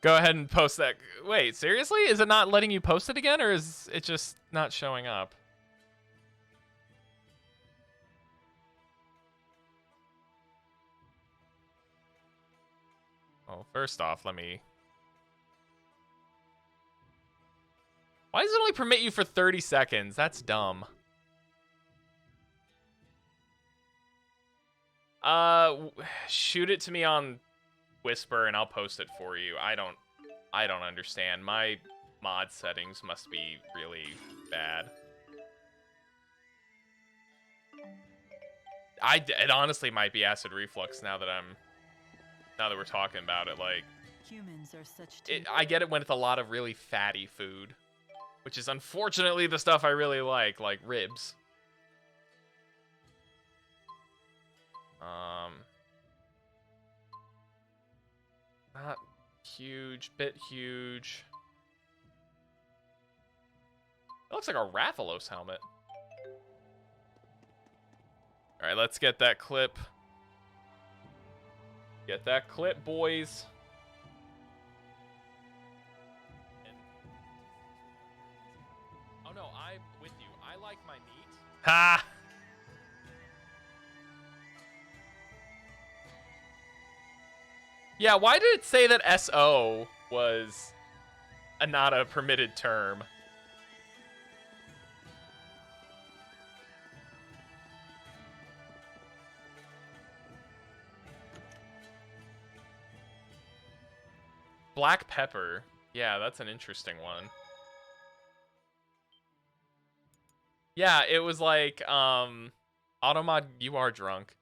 Go ahead and post that. Wait, seriously? Is it not letting you post it again, or is it just not showing up? Well, first off, let me... Why does it only permit you for 30 seconds? That's dumb. Shoot it to me on Whisper and I'll post it for you. I don't understand. My mod settings must be really bad. It honestly might be acid reflux now that we're talking about it. Like, Humans are such I get it when it's a lot of really fatty food, which is unfortunately the stuff I really like ribs. Not huge, bit huge. That looks like a Rathalos helmet. All right, let's get that clip. Get that clip, boys. Oh no, I'm with you. I like my meat. Ha! Yeah, why did it say that SO was not a permitted term? Black pepper. Yeah, that's an interesting one. Yeah, it was like, Automod, you are drunk.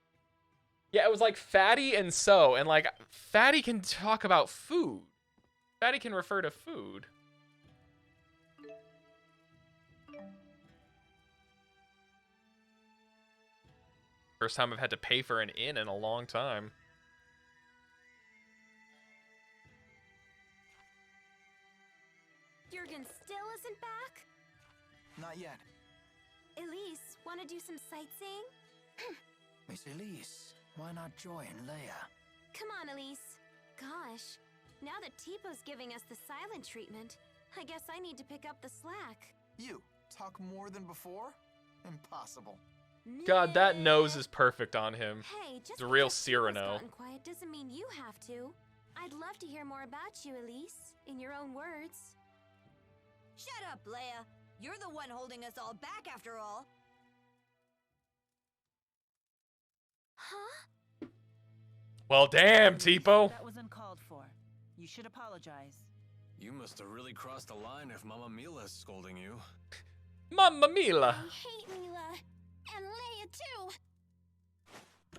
Yeah, it was like fatty and so, and like, fatty can talk about food. Fatty can refer to food. First time I've had to pay for an inn in a long time. Jurgen still isn't back? Not yet. Elise, want to do some sightseeing? Miss Elise, why not join Leia? Come on, Elise. Gosh, now that Tipo's giving us the silent treatment, I guess I need to pick up the slack. You talk more than before? Impossible. God, that nose is perfect on him. Hey, just It's a real because Tipo's Cyrano. gotten quiet doesn't mean you have to. I'd love to hear more about you, Elise, in your own words. Shut up, Leia. You're the one holding us all back after all. Huh? Well, damn, Tipo. That was uncalled for. You should apologize. You must have really crossed the line if Mama Mila's scolding you. Mamma Mila. I hate Mila. And Leia, too.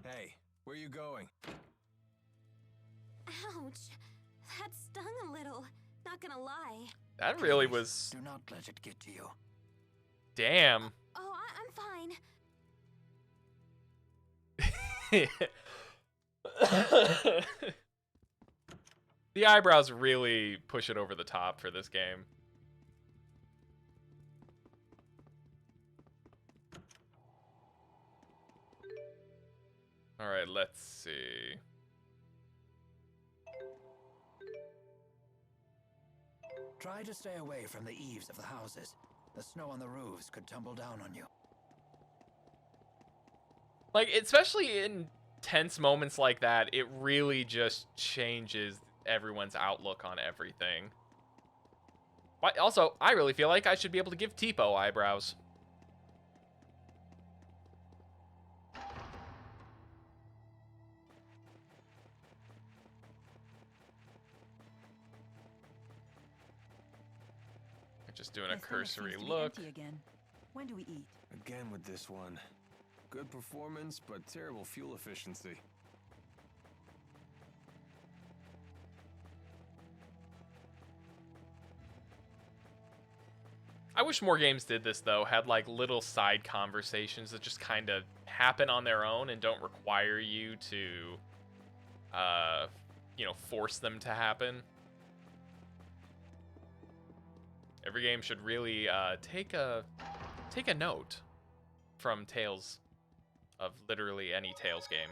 Hey, where you going? Ouch. That stung a little. Not gonna lie. That really was... Do not let it get to you. Damn. Oh, I'm fine. The eyebrows really push it over the top for this game. All right, let's see. Try to stay away from the eaves of the houses. The snow on the roofs could tumble down on you. Like, especially in tense moments like that, it really just changes everyone's outlook on everything. But also, I really feel like I should be able to give Tipo eyebrows. Just doing a My stomach cursory seems to be look. empty again. When do we eat? Again with this one. Good performance, but terrible fuel efficiency. I wish more games did this, though, had like little side conversations that just kind of happen on their own and don't require you to, force them to happen. Every game should really take a note from Tales of literally any Tales game.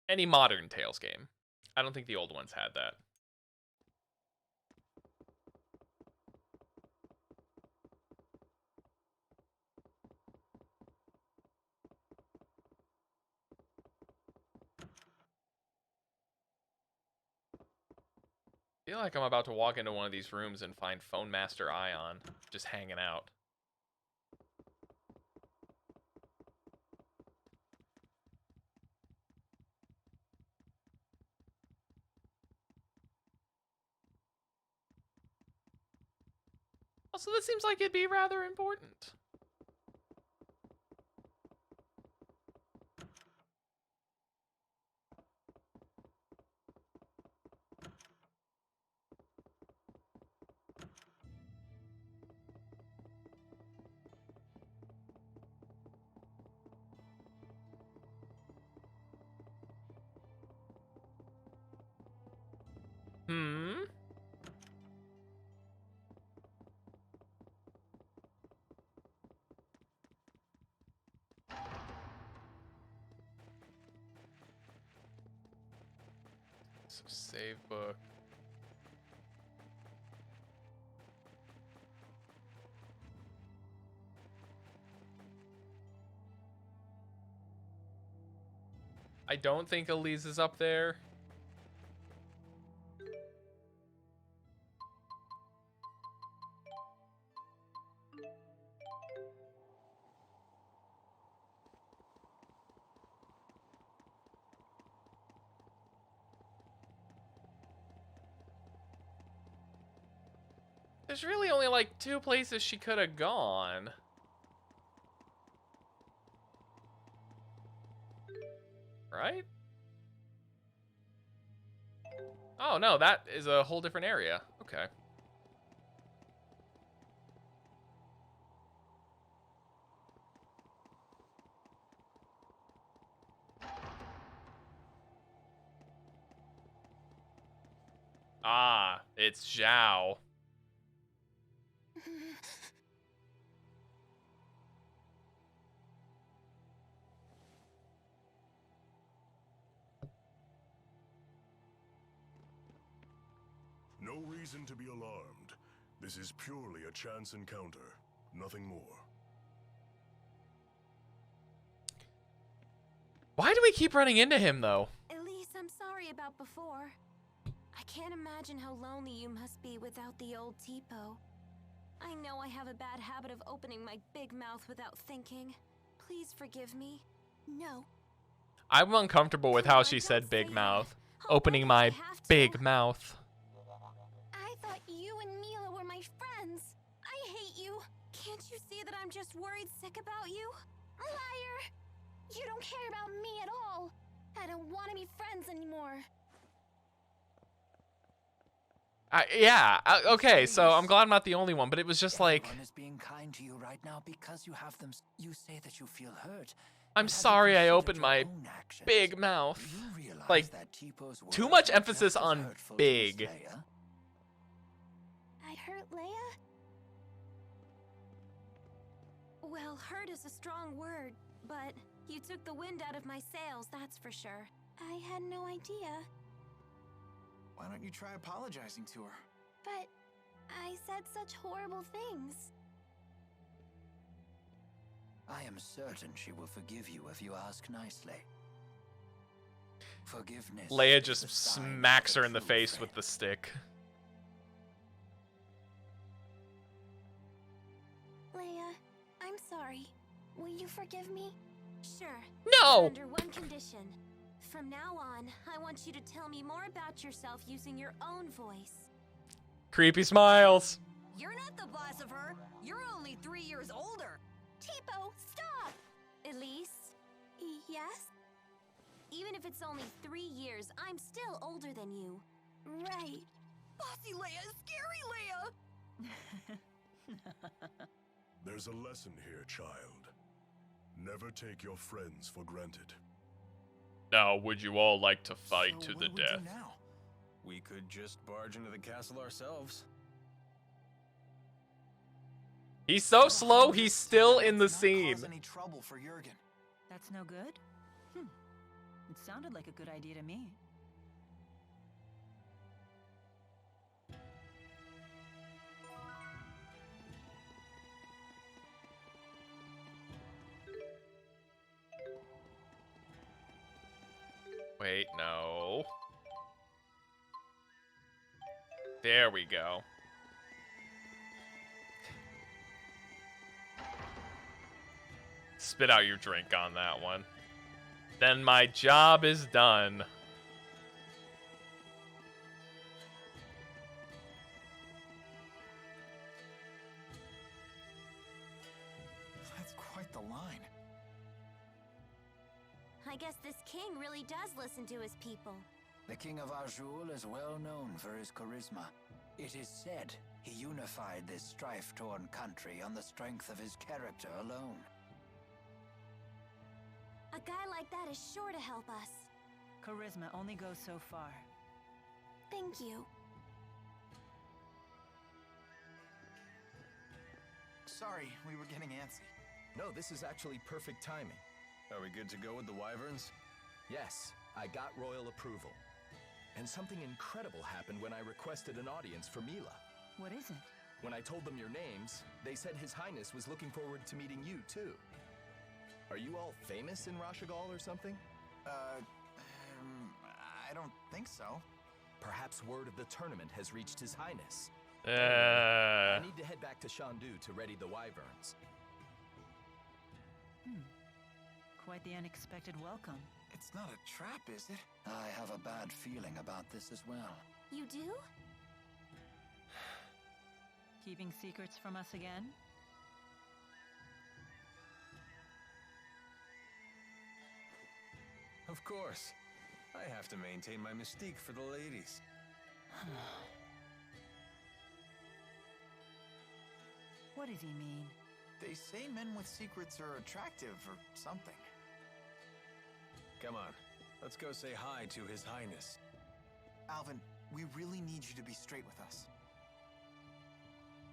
Any modern Tales game. I don't think the old ones had that. I feel like I'm about to walk into one of these rooms and find Phone Master Ion just hanging out. Also, this seems like it'd be rather important. Hmm? So save book. I don't think Elise is up there. There's really only like 2 places she could have gone. Right? Oh no, that is a whole different area. Okay. Ah, it's Zhao. No reason to be alarmed. This is purely a chance encounter, nothing more. Why do we keep running into him, though? Elise, I'm sorry about before. I can't imagine how lonely you must be without the old Tipo. I know I have a bad habit of opening my big mouth without thinking. Please forgive me. No. I'm uncomfortable with how she said big mouth. Opening my big mouth. I thought you and Mila were my friends. I hate you. Can't you see that I'm just worried sick about you? Liar! You don't care about me at all. I don't want to be friends anymore. Okay, so I'm glad I'm not the only one, but it was just like... Everyone is being kind to you right now because you have them. You say that you feel hurt. I'm But have you sorry I considered opened your my own actions? big mouth. Do you realize Like, that Tipo's too words much were emphasis just as on hurtful to big. Miss Leia? I hurt Leia? Well, hurt is a strong word, but you took the wind out of my sails, that's for sure. I had no idea. Why don't you try apologizing to her? But I said such horrible things. I am certain she will forgive you if you ask nicely. Forgiveness. Leia is just the sign of smacks a her in the true face friend. with the stick. Leia, I'm sorry. Will you forgive me? Sure. No! But under one condition. From now on, I want you to tell me more about yourself using your own voice. Creepy smiles. You're not the boss of her. You're only 3 years older. Tipo, stop! Elise? Yes? Even if it's only 3 years, I'm still older than you. Right. Bossy Leia, scary Leia. There's a lesson here, child. Never take your friends for granted. Now, would you all like to fight So to what the do we do death? now? We could just barge into the castle ourselves. He's so slow, he's still in the Let's not scene. cause any trouble for Jurgen. That's no good? It sounded like a good idea to me. Wait, no. There we go. Spit out your drink on that one. Then my job is done. That's quite the line. I guess this king really does listen to his people. The King of Azul is well known for his charisma. It is said he unified this strife-torn country on the strength of his character alone. A guy like that is sure to help us. Charisma only goes so far. Thank you. Sorry, we were getting antsy. No, this is actually perfect timing. Are we good to go with the wyverns? Yes, I got royal approval. And something incredible happened when I requested an audience for Mila. What is it? When I told them your names, they said His Highness was looking forward to meeting you, too. Are you all famous in Rashagal or something? I don't think so. Perhaps word of the tournament has reached His Highness. Uh, I need to head back to Shandu to ready the wyverns. Quite the unexpected welcome. It's not a trap, is it? I have a bad feeling about this as well. You do? Keeping secrets from us again? Of course. I have to maintain my mystique for the ladies. What does he mean? They say men with secrets are attractive or something. Come on, let's go say hi to His Highness. Alvin, we really need you to be straight with us.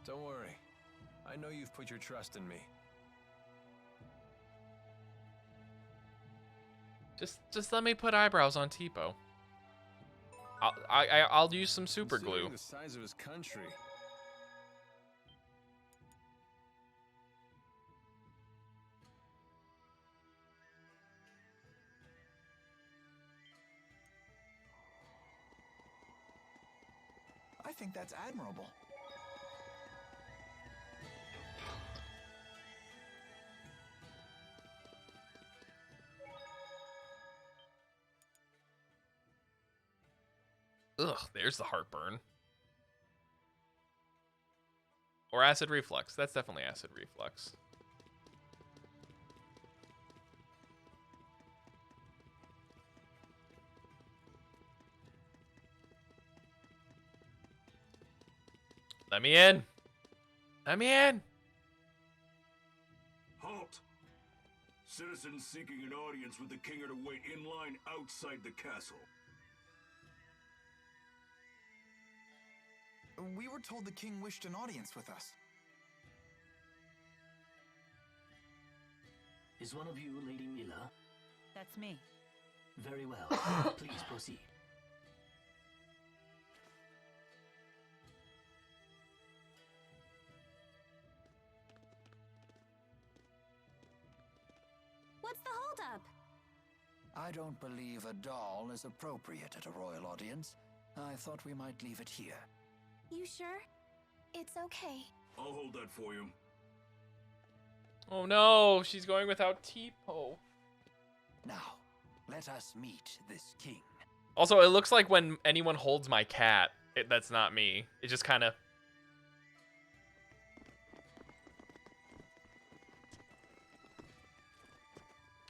Don't worry. I know you've put your trust in me. just let me put eyebrows on Tipo. I'll use some super glue. Considering the size of his country. I think that's admirable. Ugh, there's the heartburn. Or acid reflux. That's definitely acid reflux. Let me in. Let me in. Halt! Citizens seeking an audience with the king are to wait in line outside the castle. We were told the king wished an audience with us. Is one of you Lady Mila? That's me. Very well. Please proceed. What's the holdup? I don't believe a doll is appropriate at a royal audience. I thought we might leave it here. You sure? It's okay. I'll hold that for you. Oh no, she's going without Tipo. Now, let us meet this king. Also, it looks like when anyone holds my cat, that's not me. It just kind of...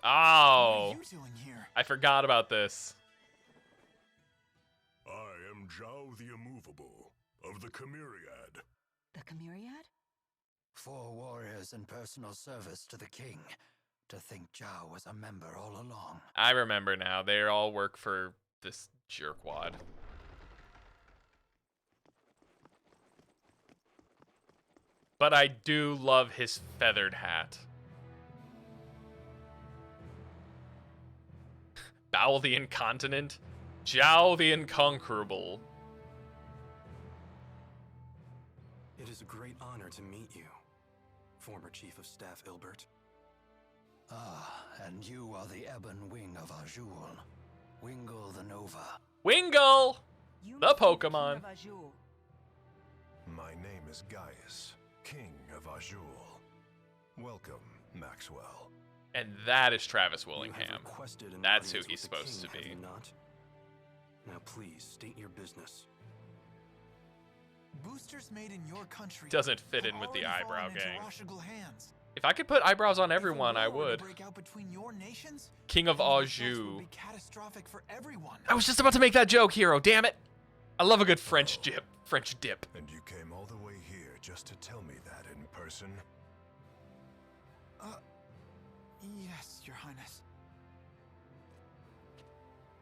Oh. What are you doing here? I forgot about this. I am Zhao the Immovable, of the Chimeriad. The Chimeriad? 4 warriors in personal service to the king. To think Zhao was a member all along. I remember now. They all work for this jerkwad. But I do love his feathered hat. Bao the Incontinent, Zhao the Inconquerable. It is a great honor to meet you, former Chief of Staff Ilbert. Ah, and you are the ebon wing of Azul. Wingle the Nova. Wingle! You The must be Pokemon. King of Azul. as Gaius, King of Azul. Welcome, Maxwell. And that is Travis You have Willingham. requested an That's who audience he's with the supposed to king, be. have you not? Now please, state your business. Boosters made in your country Doesn't fit have in with the already Eyebrow fallen into gang. Rashigal hands. If I could put eyebrows on everyone, If a I war were to would. break out between your nations, King of then the results Anjou. would be catastrophic for everyone. I was just about to make that joke, Hero. Damn it! I love a good French dip. French dip. And you came all the way here just to tell me that in person? Yes, Your Highness.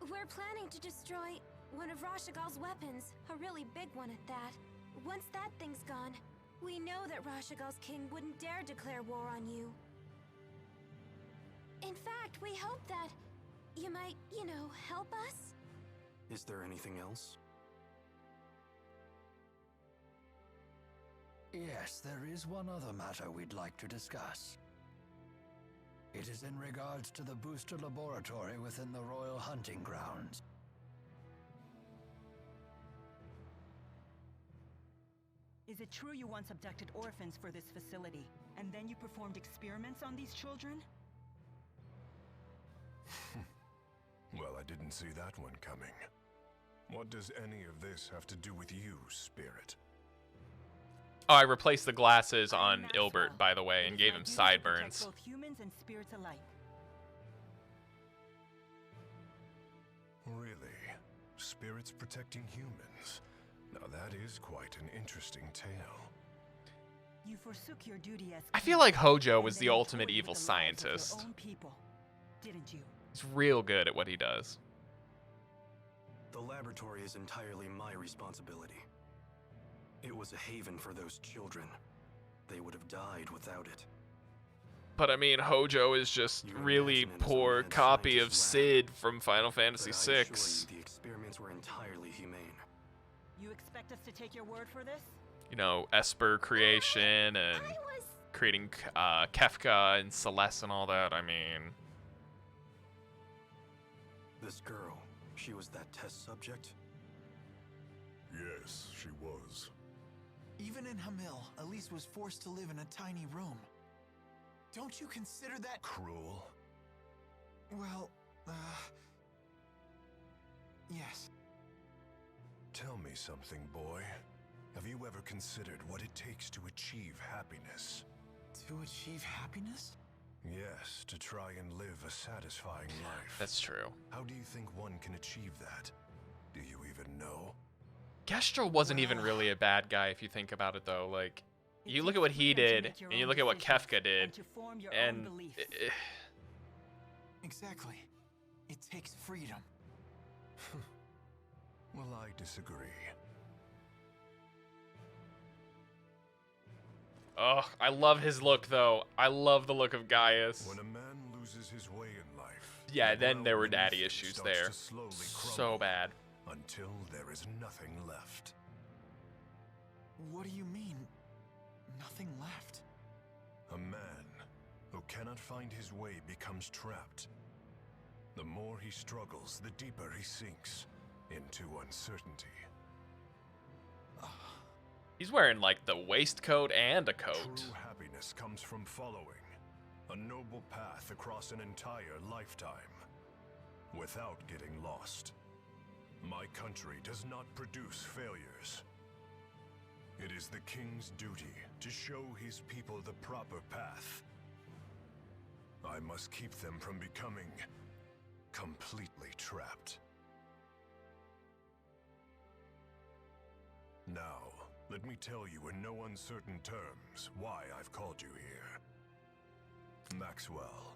We're planning to destroy one of Rashigal's weapons, a really big one at that. Once that thing's gone, we know that Rashigal's king wouldn't dare declare war on you. In fact, we hope that you might, help us? Is there anything else? Yes, there is one other matter we'd like to discuss. It is in regards to the booster laboratory within the Royal Hunting Grounds. Is it true you once abducted orphans for this facility, and then you performed experiments on these children? Well, I didn't see that one coming. What does any of this have to do with you, Spirit? Oh, I replaced the glasses on Maxwell. Ilbert, by the way, and It is gave my him duty to protect sideburns. both humans and spirits alike. Really? Spirits protecting humans? Now that is quite an interesting tale. You forsook your duty as I feel king, like Hojo and was then the you ultimate toyed evil with the lives of your scientist. own people, didn't you? He's real good at what he does. The laboratory is entirely my responsibility. It was a haven for those children. They would have died without it. But I mean, Hojo is just You really imagine it as a poor mad copy of scientist's lab. Sid from Final Fantasy But I assure VI. you, the experiments were entirely humane. You expect us to take your word for this? You know, Esper creation and I was... creating Kefka and Celeste and all that. I mean, This girl, she was that test subject? Yes, she was. Even in Hamil, Elise was forced to live in a tiny room. Don't you consider that... Cruel? Well, yes. Tell me something, boy. Have you ever considered what it takes to achieve happiness? To achieve happiness? Yes, to try and live a satisfying life. that's true. How do you think one can achieve that? Do you even know? Gestro wasn't even really a bad guy if you think about it, though. Like, It you look takes at what he freedom to did, make your and you own look at what decisions Kefka did, and to form your and own beliefs. Exactly. It takes freedom. Well, I disagree. oh, I love his look, though. I love the look of Gaius. When a man loses his way in life, Yeah, the then world there were beneath daddy him issues starts there. to slowly So crumble bad. until there is nothing left. What do you mean? Nothing left. A man who cannot find his way becomes trapped. The more he struggles, the deeper he sinks into uncertainty. He's wearing, like, the waistcoat and a coat. True happiness comes from following a noble path across an entire lifetime without getting lost. My country does not produce failures. It is the king's duty to show his people the proper path. I must keep them from becoming completely trapped. Now, let me tell you in no uncertain terms why I've called you here. Maxwell,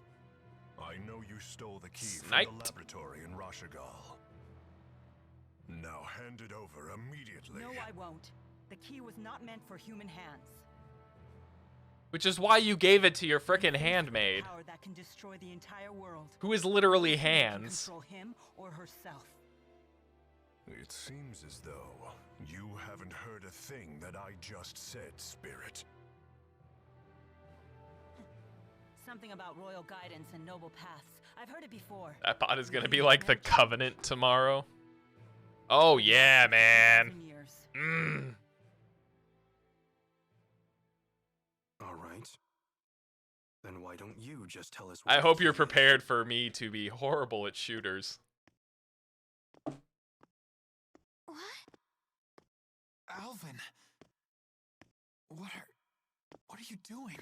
I know you stole the key Sniped. from the laboratory in Rashigal. Now hand it over immediately. No, I won't. The key was not meant for human hands. Which is why you gave it to your frickin' handmaid, Power that can destroy the entire world. who is literally She can hands. control him or herself. It seems as though you haven't heard a thing that I just said, Spirit. Something about royal guidance and noble paths. I've heard it before. That bot is gonna be like the Covenant tomorrow. Oh yeah, man. Years. Mm. just tell us? I where hope the you're key is? prepared for me to be horrible at shooters. What? Alvin. What are you doing?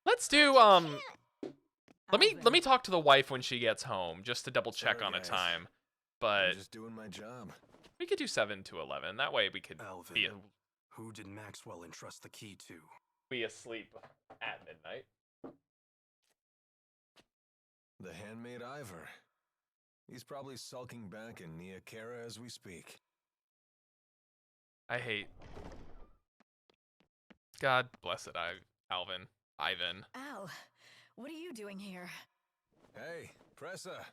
Let's do let me talk to the wife when she gets home just to double check Sorry, on a guys. time. I'm But just doing my job. we could do 7 to 11. That way we could Alvin, be who did Maxwell entrust the key to? asleep at midnight. The handmaid Ivor. He's probably sulking back in Nia Kara as we speak. I hate. God bless it, Alvin. Ivan. Al, what are you doing here? Hey, Pressa.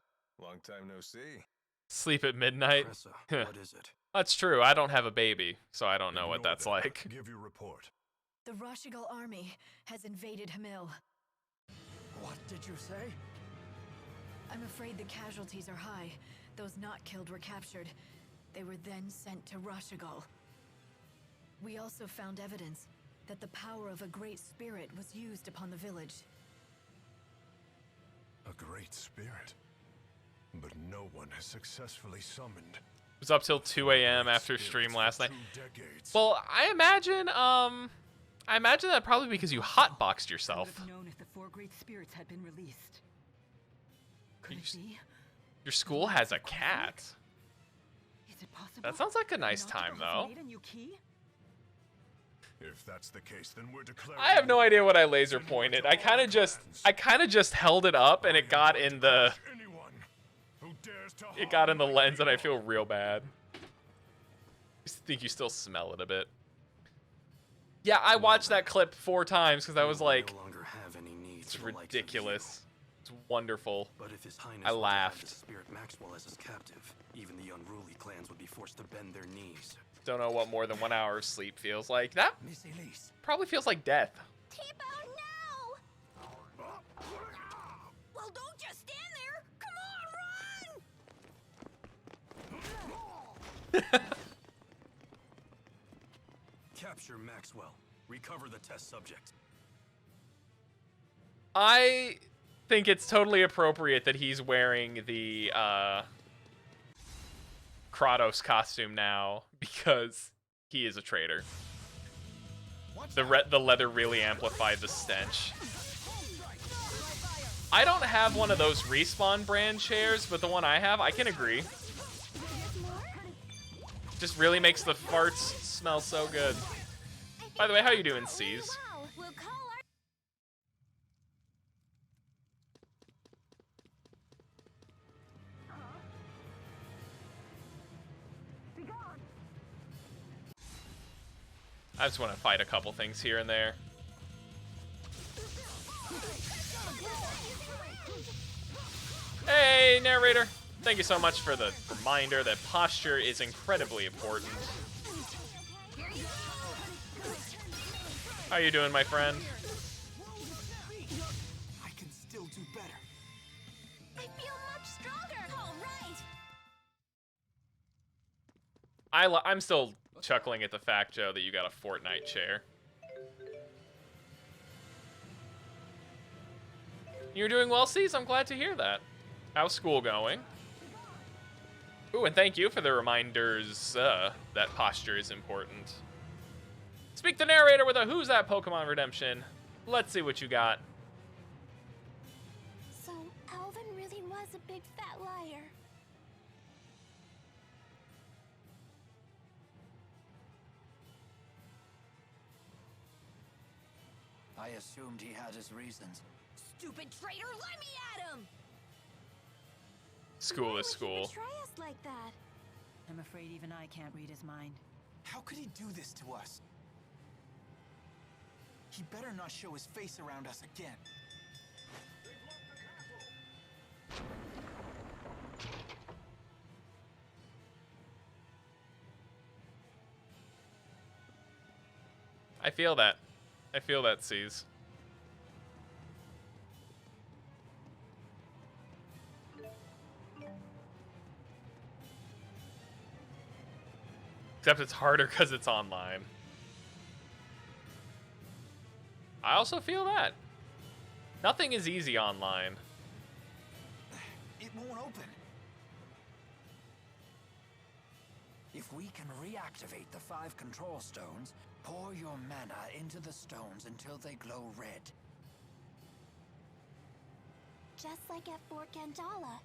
Long time no see. Sleep at midnight. Pressa, what is it? That's true. I don't have a baby, so I don't know what Ignore that's them. like. Give your report. The Rashigal army has invaded Hamil. What did you say? I'm afraid the casualties are high. Those not killed were captured. They were then sent to Rashigal. We also found evidence that the power of a great spirit was used upon the village. A great spirit. But no one has successfully summoned. It was up till 2 a.m. after stream last night. 2 decades. Well, I imagine that probably because you hotboxed I yourself. would have known if the 4 great spirits had been released. Could it be? Your school has a cat. Is it possible? That sounds like a nice Nautical time, has though. made a new key? If that's the case, then we're declaring. I have no idea what I laser pointed. I kind of just held it up and it got in the lens and I feel real bad. I think you still smell it a bit. Yeah, I watched that clip 4 times because I was like, no longer have any needs it's for the likes of ridiculous. It's wonderful. But if His Highness I wanted to have laughed. the spirit Maxwell as his captive, even the unruly clans would be forced to bend their knees. Don't know what more than 1 hour of sleep feels like. That Miss Elise. probably feels like death. T-Bone, no! Well, don't just stand there! Come on, run! Capture Maxwell. Recover the test subject. I think it's totally appropriate that he's wearing the Kratos costume now because he is a traitor. The leather really amplified the stench. I don't have one of those Respawn brand chairs, but the one I have, I can agree. Just really makes the farts smell so good. By the way, how you doing, C's? Wow, we'll call our... I just want to fight a couple things here and there. Hey, narrator. Thank you so much for the reminder that posture is incredibly important. How you doing, my friend? I can still do better. I feel much stronger! All right! I'm still chuckling at the fact, Joe, that you got a Fortnite chair. You're doing well, C's. I'm glad to hear that. How's school going? Ooh, and thank you for the reminders that posture is important. Speak the narrator with a Who's That Pokemon Redemption. Let's see what you got. So, Alvin really was a big fat liar. I assumed he had his reasons. Stupid traitor, let me at him! School is Why school. would he betray us like that? I'm afraid even I can't read his mind. How could he do this to us? He better not show his face around us again. I feel that. I feel that, C's. Except it's harder because it's online. I also feel that. Nothing is easy online. It won't open. If we can reactivate the 5 control stones, pour your mana into the stones until they glow red. Just like at Fort Gandala.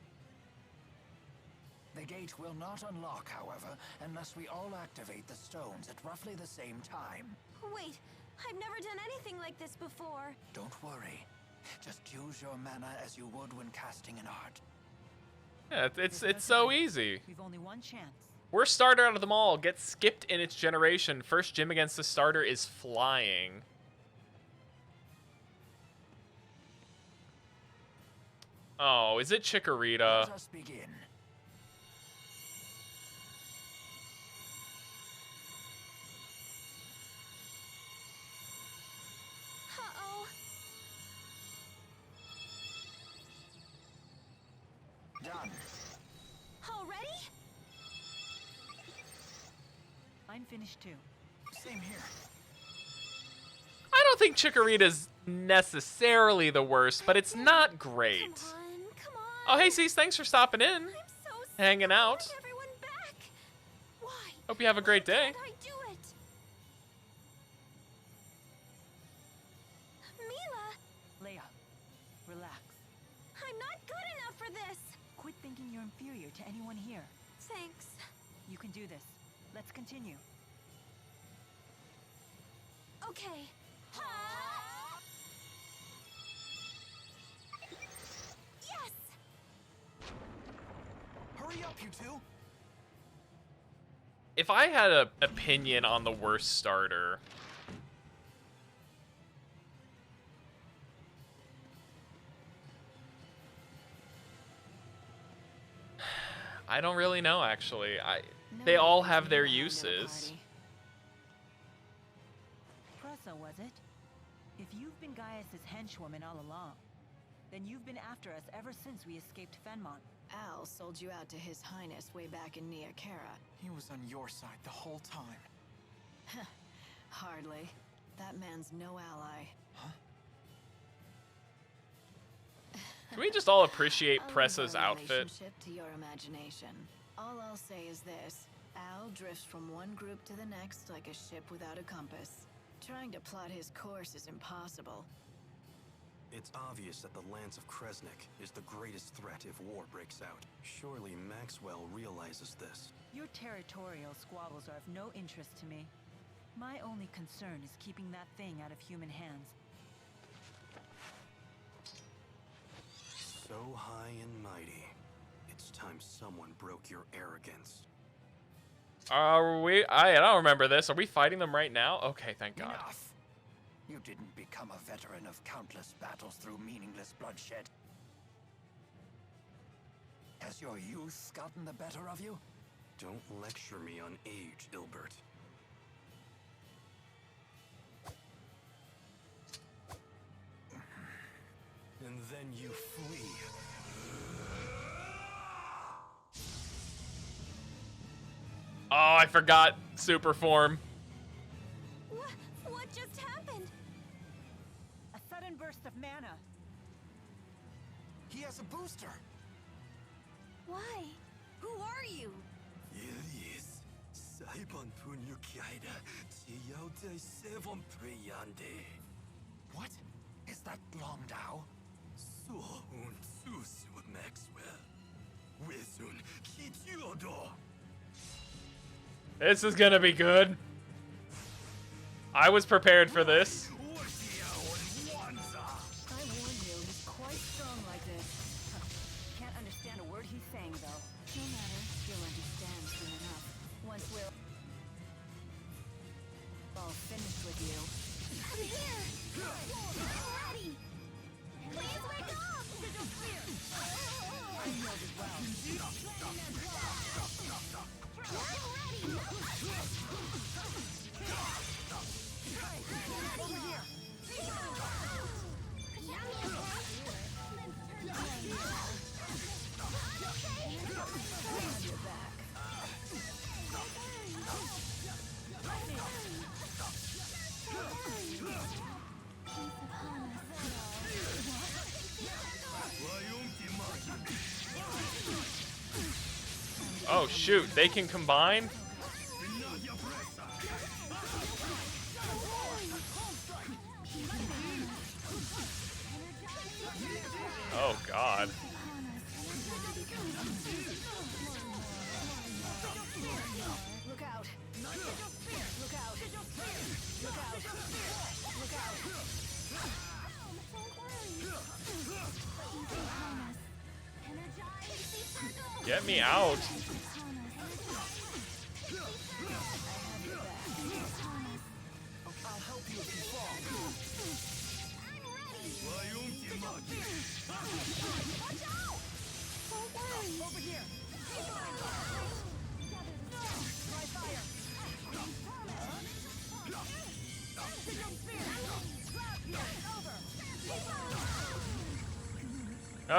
The gate will not unlock, however, unless we all activate the stones at roughly the same time. Wait, I've never done anything like this before. Don't worry. Just use your mana as you would when casting an art. Yeah, it's so easy. We've only one chance. Worst starter out of them all gets skipped in its generation. First gym against the starter is flying. Oh, is it Chikorita? Let us begin. Uh-oh. Done. Already? I'm finished too. Same here. I don't think Chikorita's necessarily the worst, but it's not great. Come on. Oh, hey, Cease, thanks for stopping in. I'm so Hanging out. Bring everyone back. Why? Hope you have a great day. Can't I do it? Mila, Leia, relax. I'm not good enough for this. Quit thinking you're inferior to anyone here. Thanks. You can do this. Let's continue. Okay. Yes! Hurry up, you two. If I had an opinion on the worst starter, I don't really know, actually. They all have their uses. Pressa, was it? If you've been Gaius's henchwoman all along, then you've been after us ever since we escaped Fenmont. Al sold you out to His Highness way back in Nia Khera. He was on your side the whole time. Hardly. That man's no ally. Huh? Can we just all appreciate I'll leave Pressa's our outfit? relationship to your imagination. All I'll say is this. Al drifts from one group to the next like a ship without a compass. Trying to plot his course is impossible. It's obvious that the Lance of Kresnik is the greatest threat if war breaks out. Surely Maxwell realizes this. Your territorial squabbles are of no interest to me. My only concern is keeping that thing out of human hands. So high and mighty. It's time someone broke your arrogance. Are we? I don't remember this. Are we fighting them right now? Okay, thank God. Enough. You didn't become a veteran of countless battles through meaningless bloodshed. Has your youth gotten the better of you? Don't lecture me on age, Ilbert. And then you flee. Oh, I forgot super form. What just happened? A sudden burst of mana. He has a booster. Why? Who are you? Elias, Saibon Punyukaida, Tiyaude Sevon Preyande. What? Is that Longdao? So un sus with Maxwell. Wizun Kitiodo. This is gonna be good. I was prepared for this. I warned you, he's quite strong like this. Can't understand a word he's saying, though. No matter, you'll understand soon enough. Once we're all finished with you. I'm here! I'm ready! Please wake up! Don't fear! I know as well. I'm ready! Over here. Oh shoot, they can combine? Oh god. Look out! Look out! Look out! Look out! Get me out. I'll help you if you fall. Over here! Try fire!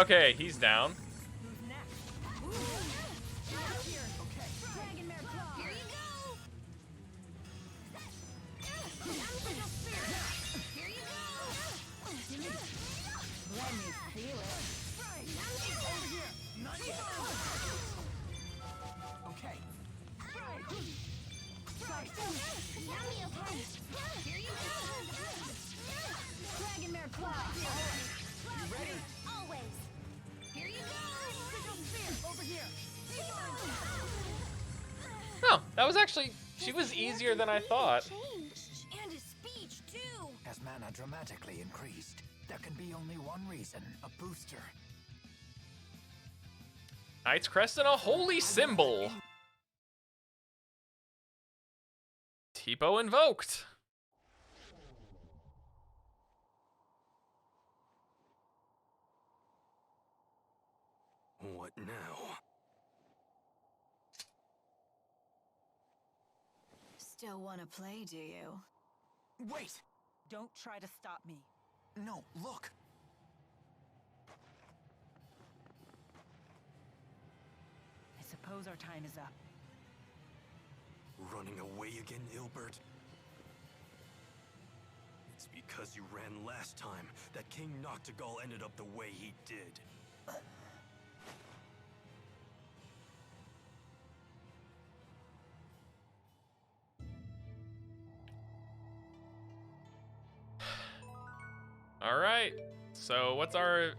Okay, he's down. Oh, that was actually, she was easier than I thought. And his speech, too. As mana dramatically increased, there can be only one reason, a booster. Knight's Crest and a holy symbol. Tipo invoked. What now? Still want to play, do you? Wait! Don't try to stop me. No, look! I suppose our time is up. Running away again, Ilbert? It's because you ran last time that King Noctigal ended up the way he did. Alright, so what's our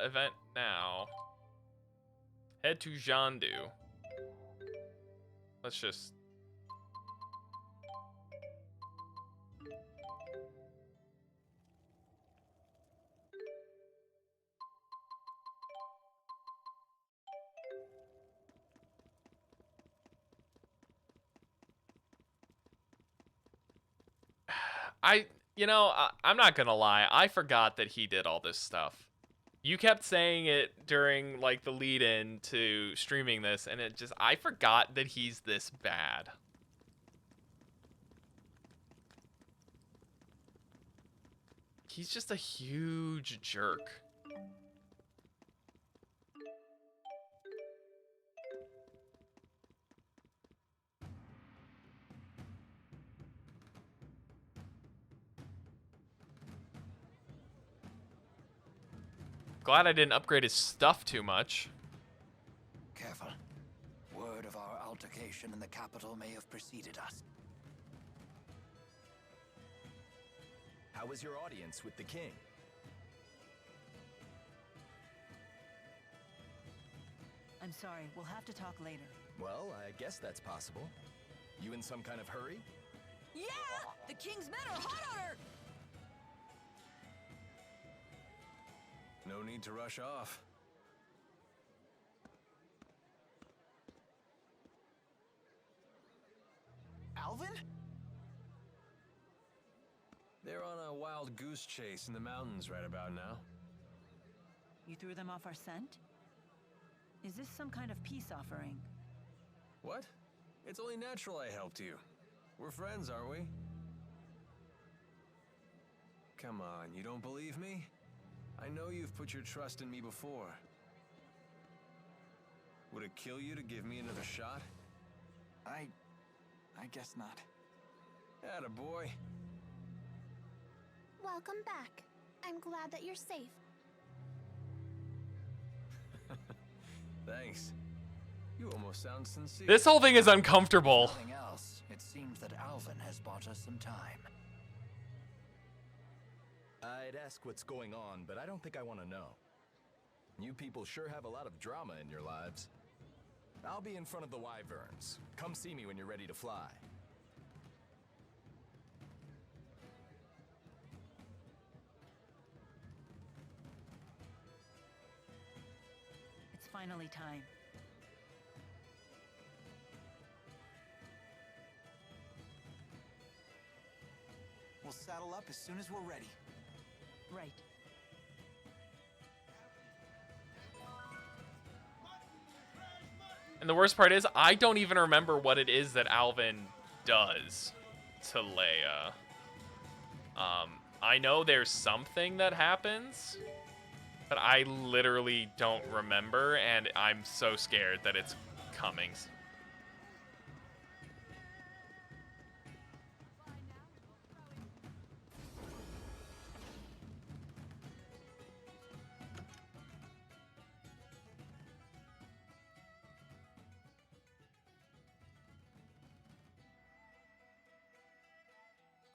event now? Head to Jandu. Let's just... I'm not gonna lie, I forgot that he did all this stuff. You kept saying it during, like, the lead-in to streaming this, and I forgot that he's this bad. He's just a huge jerk. Glad I didn't upgrade his stuff too much. Careful. Word of our altercation in the capital may have preceded us. How was your audience with the king? I'm sorry, we'll have to talk later. Well, I guess that's possible. You in some kind of hurry? Yeah! The king's men are hot on her! No need to rush off. Alvin? They're on a wild goose chase in the mountains right about now. You threw them off our scent? Is this some kind of peace offering? What? It's only natural I helped you. We're friends, aren't we? Come on, you don't believe me? I know you've put your trust in me before. Would it kill you to give me another shot? I guess not. Attaboy. Welcome back. I'm glad that you're safe. Thanks. You almost sound sincere. This whole thing is uncomfortable. Nothing else. It seems that Alvin has bought us some time. I'd ask what's going on, but I don't think I want to know. You people sure have a lot of drama in your lives. I'll be in front of the Wyverns. Come see me when you're ready to fly. It's finally time. We'll saddle up as soon as we're ready. Right. And the worst part is, I don't even remember what it is that Alvin does to Leia. I know there's something that happens, but I literally don't remember, and I'm so scared that it's coming.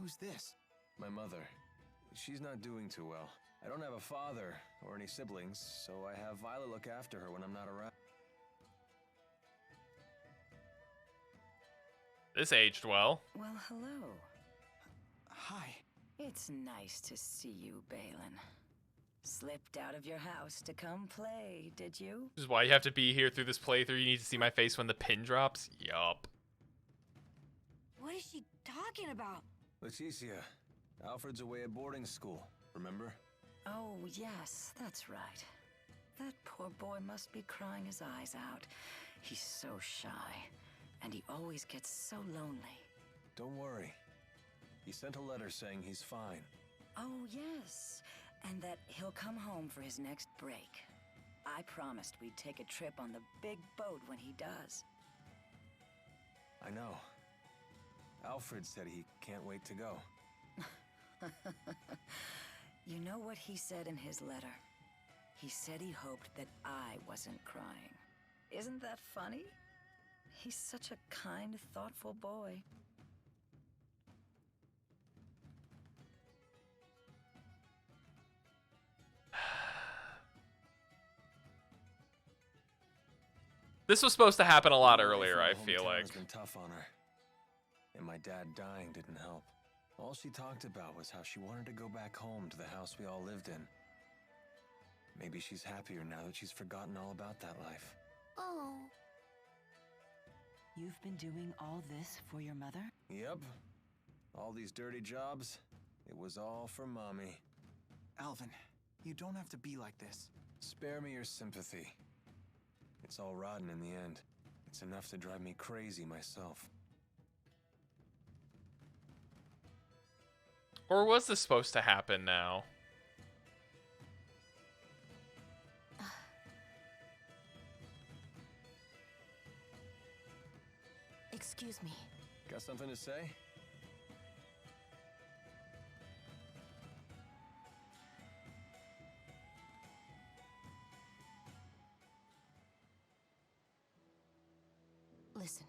Who's this? My mother. She's not doing too well. I don't have a father or any siblings, so I have Violet look after her when I'm not around. This aged well. Well, hello. Hi. It's nice to see you, Balin. Slipped out of your house to come play, did you? This is why you have to be here through this playthrough. You need to see my face when the pin drops. Yup. What is she talking about? Leticia, Alfred's away at boarding school, remember? Oh, yes, that's right. That poor boy must be crying his eyes out. He's so shy, and he always gets so lonely. Don't worry. He sent a letter saying he's fine. Oh, yes, and that he'll come home for his next break. I promised we'd take a trip on the big boat when he does. I know. Alfred said he can't wait to go. You know what he said in his letter? He said he hoped that I wasn't crying. Isn't that funny? He's such a kind, thoughtful boy. This was supposed to happen a lot earlier, Life I in the feel hometown like. has been tough on her. And my dad dying didn't help. All she talked about was how she wanted to go back home to the house we all lived in. Maybe she's happier now that she's forgotten all about that life. Oh. You've been doing all this for your mother? Yep. All these dirty jobs, it was all for Mommy. Alvin, you don't have to be like this. Spare me your sympathy. It's all rotten in the end. It's enough to drive me crazy myself. Or was this supposed to happen now? Excuse me. Got something to say? Listen.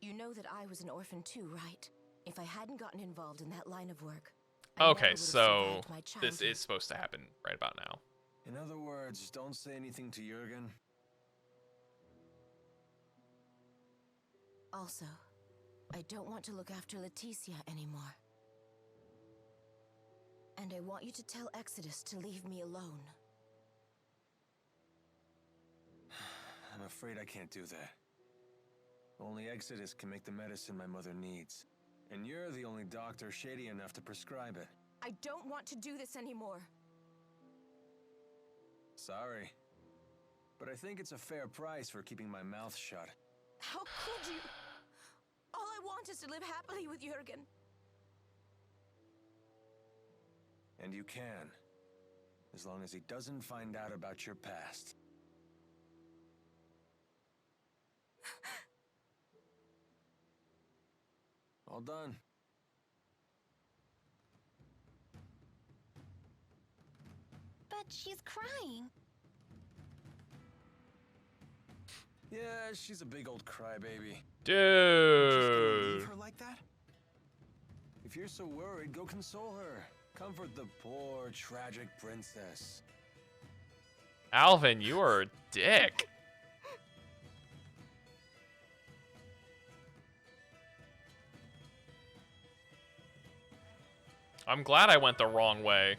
You know that I was an orphan too, right? If I hadn't gotten involved in that line of work, I never Okay, would have so survived my this childhood. is supposed to happen right about now. In other words, don't say anything to Jurgen. Also, I don't want to look after Leticia anymore. And I want you to tell Exodus to leave me alone. I'm afraid I can't do that. Only Exodus can make the medicine my mother needs. And you're the only doctor shady enough to prescribe it. I don't want to do this anymore. Sorry. But I think it's a fair price for keeping my mouth shut. How could you? All I want is to live happily with Jurgen. And you can. As long as he doesn't find out about your past. All done. But she's crying. Yeah, she's a big old crybaby. Dude. Leave her like that? If you're so worried, go console her. Comfort the poor, tragic princess. Alvin, you are a dick. I'm glad I went the wrong way.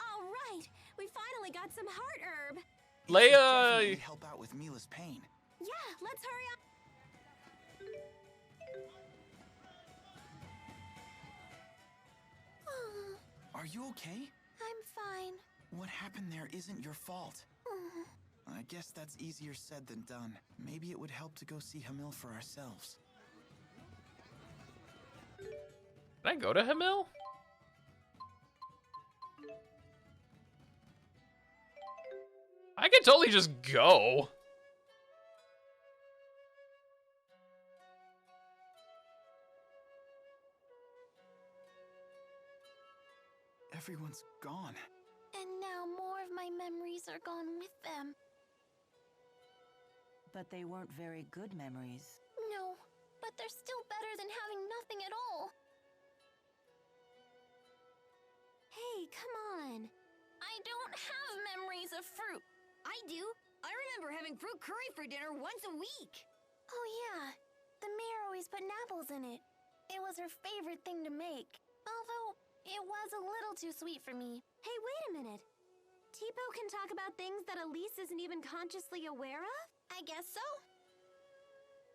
All right, we finally got some heart herb. Leia! Help out with Mila's pain. Yeah, let's hurry up. Are you okay? I'm fine. What happened there isn't your fault. I guess that's easier said than done. Maybe it would help to go see Hamil for ourselves. Can I go to Hamil? I could totally just go. Everyone's gone. And now more of my memories are gone with them. But they weren't very good memories. No, but they're still better than having nothing at all. Hey, come on. I don't have memories of fruit. I do. I remember having fruit curry for dinner once a week. Oh yeah, the mayor always put apples in it. It was her favorite thing to make. Although, it was a little too sweet for me. Hey, wait a minute. Tipo can talk about things that Elise isn't even consciously aware of? I guess so.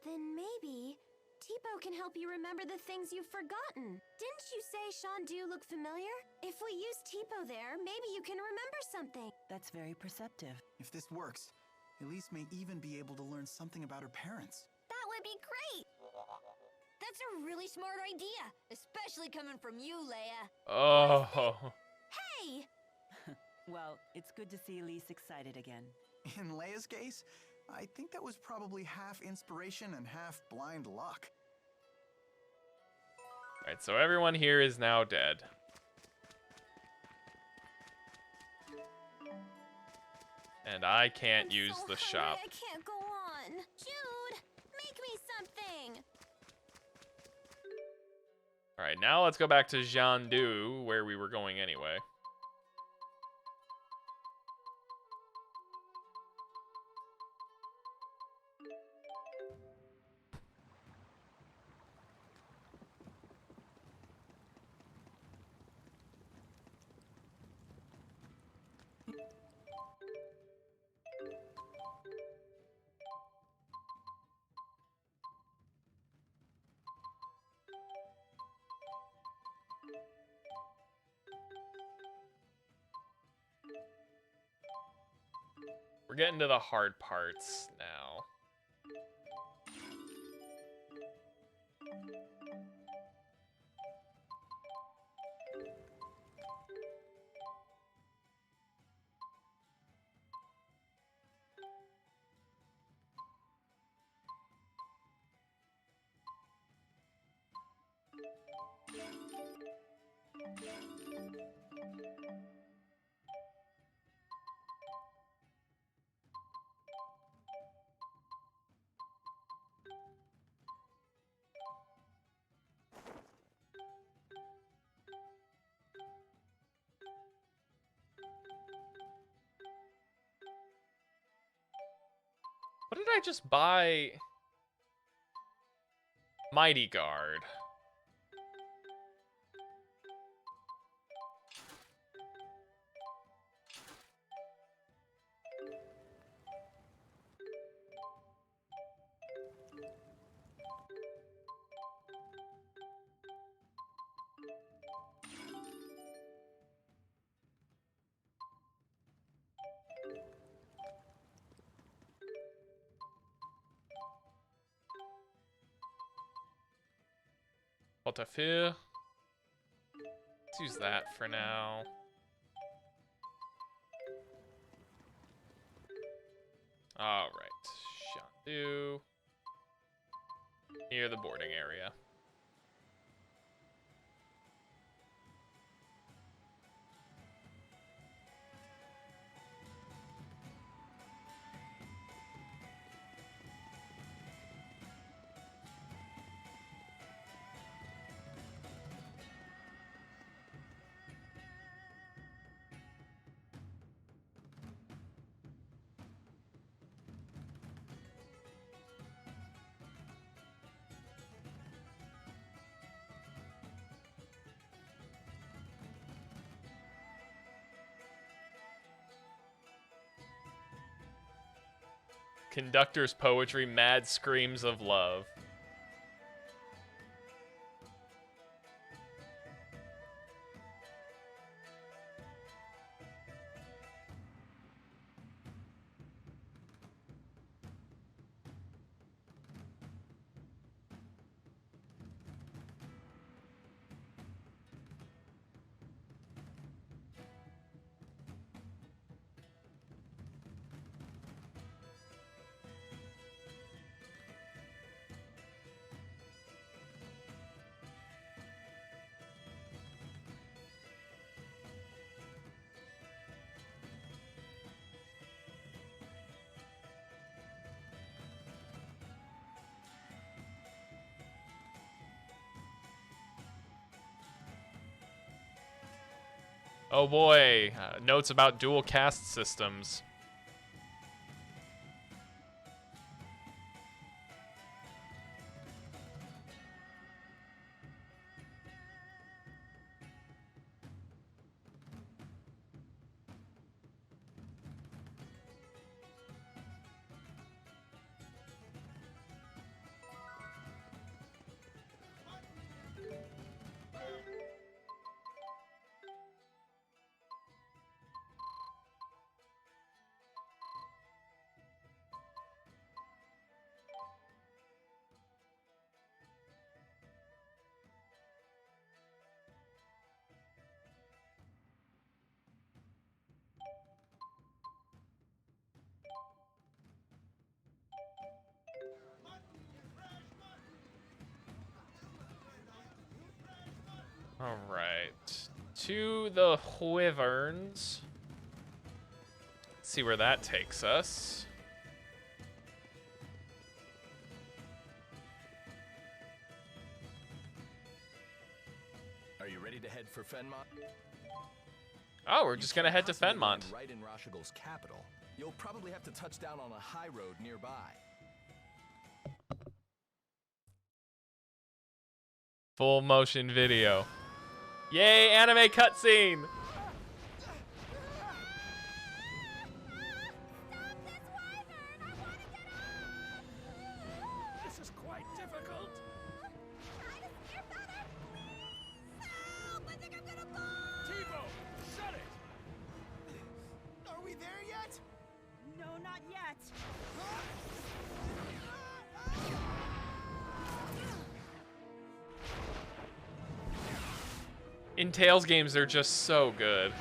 Then maybe Tipo can help you remember the things you've forgotten. Didn't you say Shandu looked familiar? If we use Tipo there, maybe you can remember something. That's very perceptive. If this works, Elise may even be able to learn something about her parents. That would be great. That's a really smart idea, especially coming from you, Leia. Oh. Hey! Well, it's good to see Elise excited again. In Leia's case, I think that was probably half inspiration and half blind luck. Alright, so everyone here is now dead. And I can't use the shop. I can't go on. Jude, make me something. Alright, now let's go back to Jiandu, where we were going anyway. We're getting to the hard parts now. What did I just buy? Mighty Guard. What a fear. Let's use that for now. Alright. Shandu. Near the boarding area. Conductor's poetry, mad screams of love. Oh boy, notes about dual cast systems. All right, to the Wyverns. Let's see where that takes us. Are you ready to head for Fenmont? Oh, we're just gonna head to Fenmont. Right in Rashigul's capital. You'll probably have to touch down on a high road nearby. Full motion video. Yay, anime cutscene! This is quite difficult. Tivo, shut it! Are we there yet? No, not yet. In Tales games, they're just so good.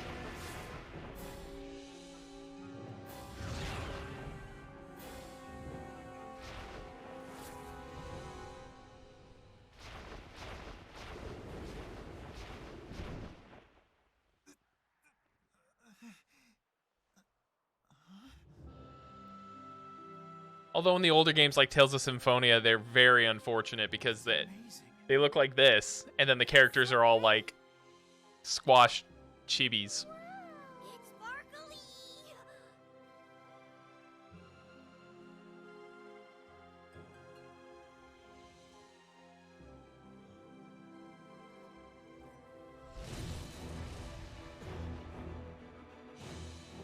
Although in the older games like Tales of Symphonia, they're very unfortunate because they look like this, and then the characters are all like squash chibis. What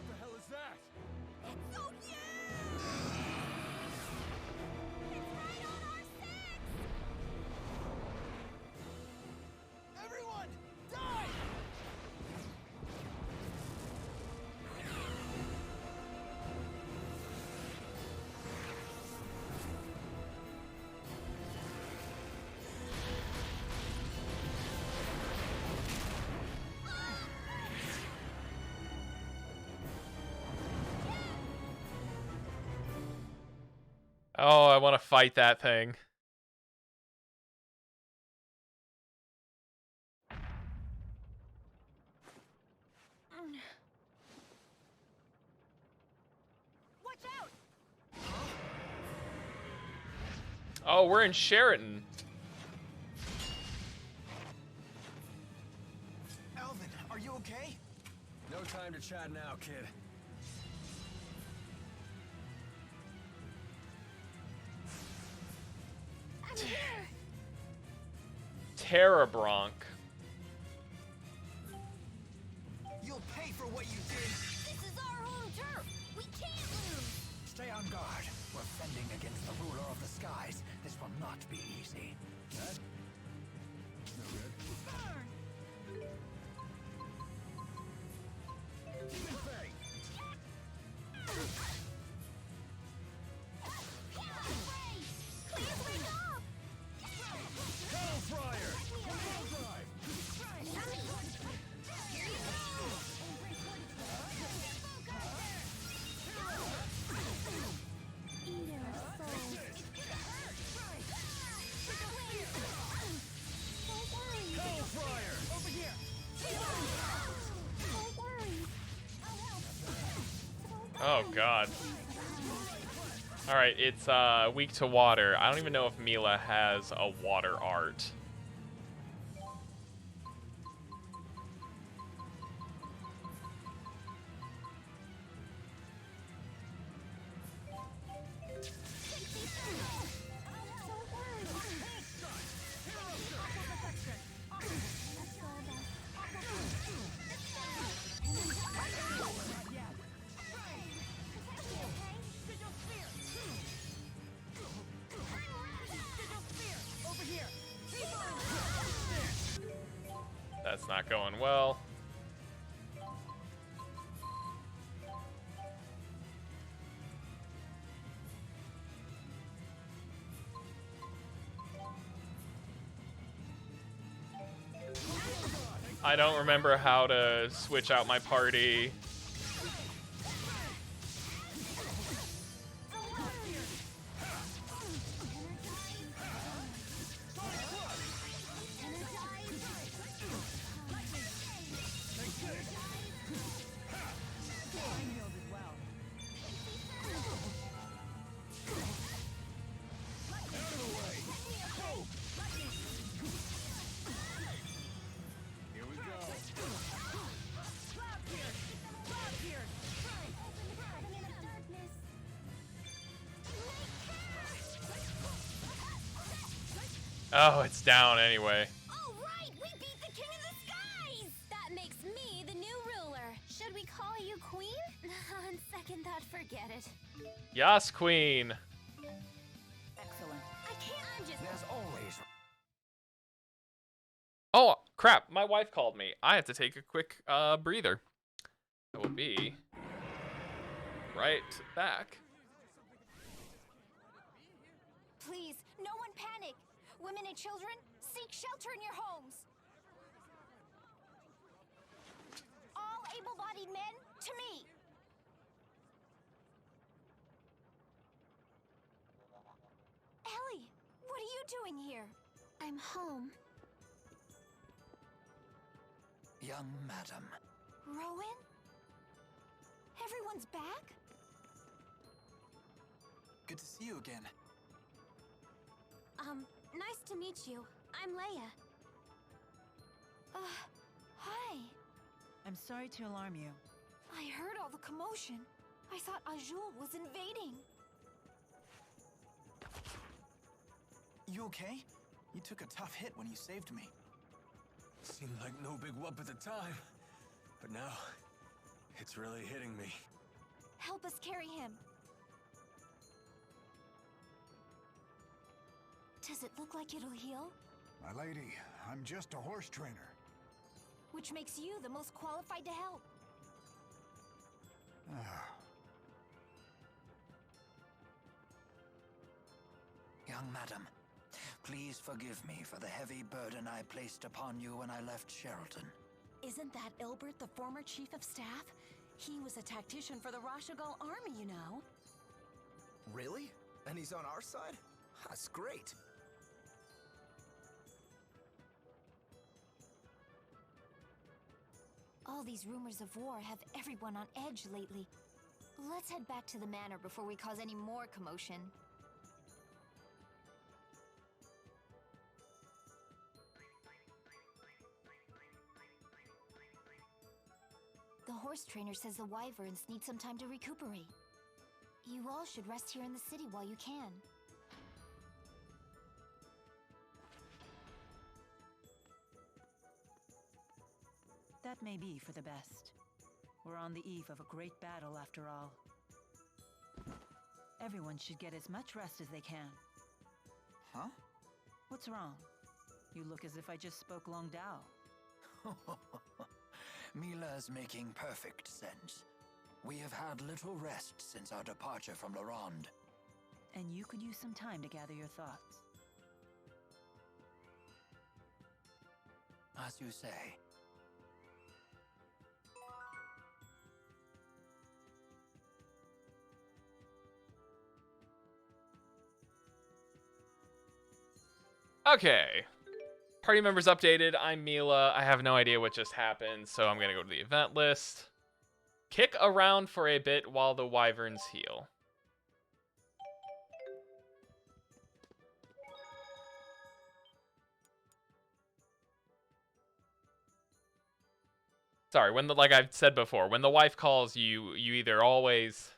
the hell is that? It's so huge! It's right on our six! Everyone, die! Oh, I want to fight that thing. Watch out! Oh, we're in Sheraton. Alvin, are you okay? No time to chat now, kid. I'm here! Terrabronk. You'll pay for what you did. This is our home turf! We can't lose! Stay on guard. We're Defending against the ruler of the skies, this will not be easy. Oh god. Alright, it's weak to water. I don't even know if Mila has a water art. That's not going well. I don't remember how to switch out my party. Oh, it's down anyway. All right, we beat the King of the Skies! That makes me the new ruler. Should we call you Queen? On second thought, forget it. Yas, Queen. Excellent. I can't. I'm just. There's always. Oh, crap. My wife called me. I have to take a quick breather. That will be right back. Please, no one panic. Women and children, seek shelter in your homes. All able-bodied men, to me. Ellie, what are you doing here? I'm home. Young madam. Rowan? Everyone's back? Good to see you again. Nice to meet you. I'm Leia. Hi. I'm sorry to alarm you. I heard all the commotion. I thought Azul was invading. You okay? You took a tough hit when you saved me. Seemed like no big whoop at the time, but now it's really hitting me. Help us carry him. Does it look like it'll heal? My lady, I'm just a horse trainer. Which makes you the most qualified to help. Young madam, please forgive me for the heavy burden I placed upon you when I left Sheralton. Isn't that Ilbert, the former chief of staff? He was a tactician for the Rashagal army, you know. Really? And he's on our side? That's great. All these rumors of war have everyone on edge lately. Let's head back to the manor before we cause any more commotion. The horse trainer says the wyverns need some time to recuperate. You all should rest here in the city while you can. That may be for the best. We're on the eve of a great battle after all. Everyone should get as much rest as they can. Huh? What's wrong? You look as if I just spoke Long Dao. Mila's making perfect sense. We have had little rest since our departure from La Ronde. And you could use some time to gather your thoughts. As you say. Okay. Party members updated. I'm Mila. I have no idea what just happened, so I'm going to go to the event list. Kick around for a bit while the wyverns heal. Sorry, like I've said before, when the wife calls you, you either always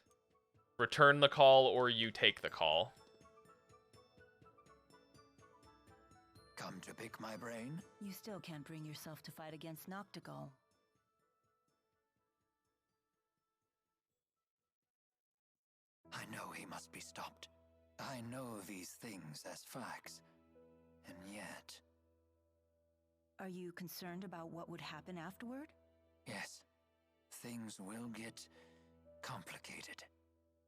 return the call or you take the call. Come to pick my brain? You still can't bring yourself to fight against Noctigal. I know he must be stopped. I know these things as facts. And yet... Are you concerned about what would happen afterward? Yes. Things will get complicated.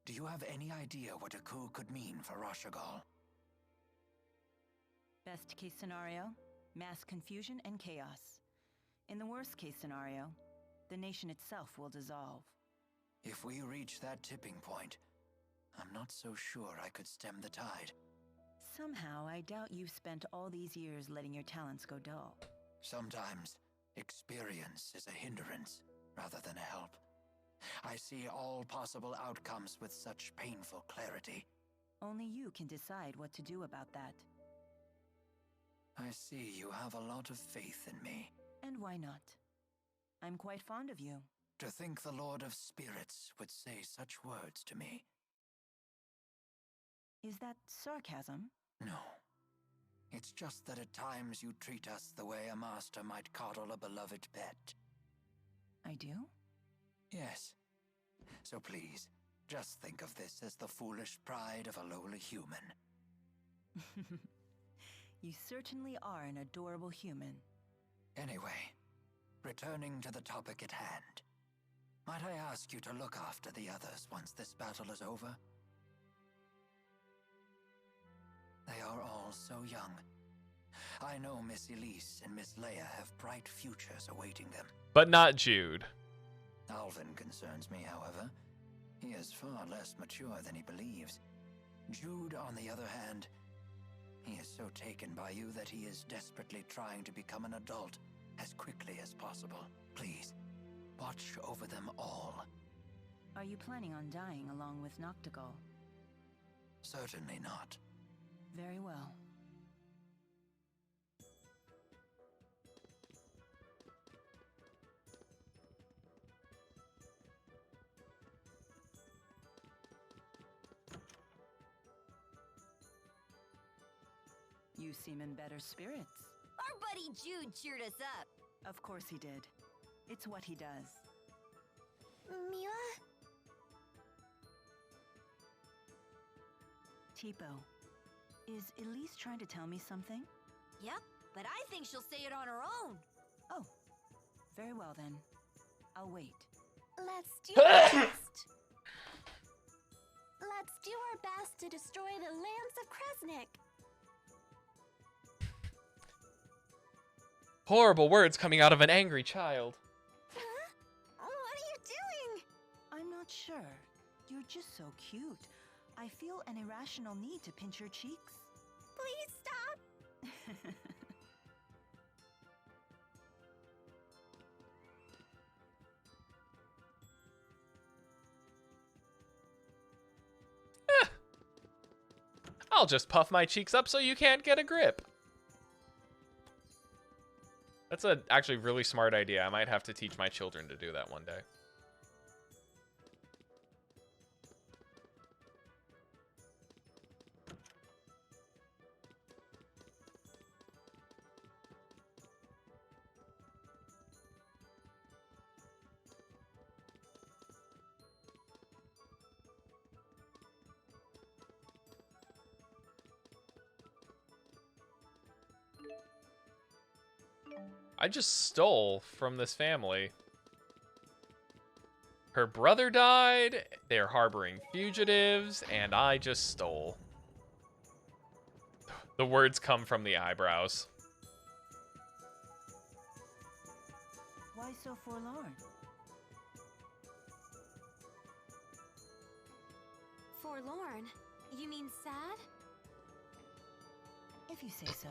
Do you have any idea what a coup could mean for Rashagal? Best case scenario, mass confusion and chaos. In the worst case scenario, the nation itself will dissolve. If we reach that tipping point, I'm not so sure I could stem the tide. Somehow, I doubt you've spent all these years letting your talents go dull. Sometimes, experience is a hindrance rather than a help. I see all possible outcomes with such painful clarity. Only you can decide what to do about that. I see you have a lot of faith in me. And why not? I'm quite fond of you. To think the Lord of Spirits would say such words to me. Is that sarcasm? No. It's just that at times you treat us the way a master might coddle a beloved pet. I do? Yes. So please, just think of this as the foolish pride of a lowly human. You certainly are an adorable human. Anyway, returning to the topic at hand. Might I ask you to look after the others once this battle is over? They are all so young. I know Miss Elise and Miss Leia have bright futures awaiting them. But not Jude. Alvin concerns me, however. He is far less mature than he believes. Jude, on the other hand, he is so taken by you that he is desperately trying to become an adult as quickly as possible. Please, watch over them all. Are you planning on dying along with Noctigal? Certainly not. Very well. You seem in better spirits. Our buddy Jude cheered us up. Of course he did. It's what he does. Mila? Tipo, is Elise trying to tell me something? Yep, but I think she'll say it on her own. Oh, very well then. I'll wait. Let's do our best. Let's do our best to destroy the lands of Kresnik. Horrible words coming out of an angry child. Huh? What are you doing? I'm not sure. You're just so cute. I feel an irrational need to pinch your cheeks. Please stop. I'll just puff my cheeks up so you can't get a grip. That's a actually really smart idea. I might have to teach my children to do that one day. I just stole from this family. Her brother died, they're harboring fugitives, and I just stole. The words come from the eyebrows. Why so forlorn? Forlorn? You mean sad? If you say so.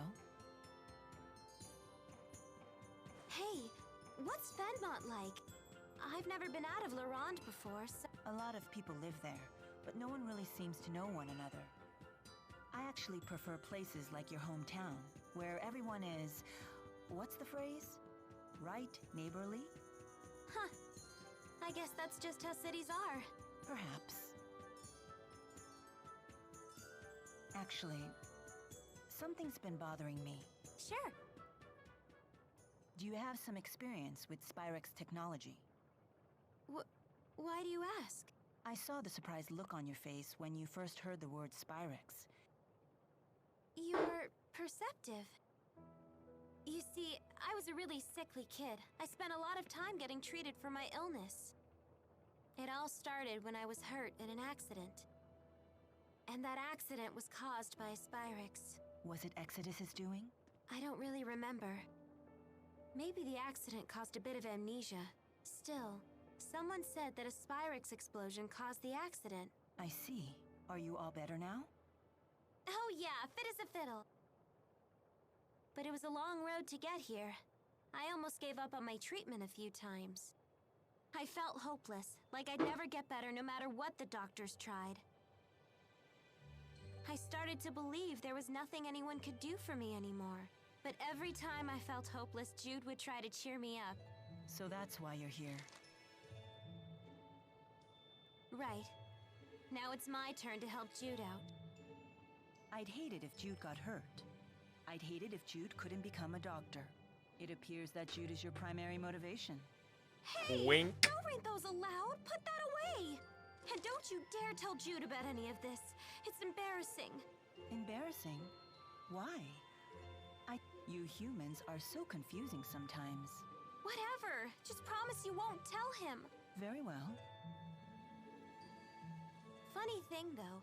Hey, what's Fenmont like? I've never been out of Laurent before, so... A lot of people live there, but no one really seems to know one another. I actually prefer places like your hometown, where everyone is... What's the phrase? Right, neighborly? Huh. I guess that's just how cities are. Perhaps. Actually, something's been bothering me. Sure. Do you have some experience with Spyrex technology? Why do you ask? I saw the surprised look on your face when you first heard the word Spyrex. You're perceptive. You see, I was a really sickly kid. I spent a lot of time getting treated for my illness. It all started when I was hurt in an accident. And that accident was caused by a Spyrex. Was it Exodus's doing? I don't really remember. Maybe the accident caused a bit of amnesia. Still, someone said that a Spyrex explosion caused the accident. I see. Are you all better now? Oh yeah, fit as a fiddle. But it was a long road to get here. I almost gave up on my treatment a few times. I felt hopeless, like I'd never get better no matter what the doctors tried. I started to believe there was nothing anyone could do for me anymore. But every time I felt hopeless, Jude would try to cheer me up. So that's why you're here. Right. Now it's my turn to help Jude out. I'd hate it if Jude got hurt. I'd hate it if Jude couldn't become a doctor. It appears that Jude is your primary motivation. Hey! Wink. Don't read those aloud! Put that away! And don't you dare tell Jude about any of this. It's embarrassing. Embarrassing? Why? You humans are so confusing sometimes. Whatever. Just promise you won't tell him. Very well. Funny thing, though.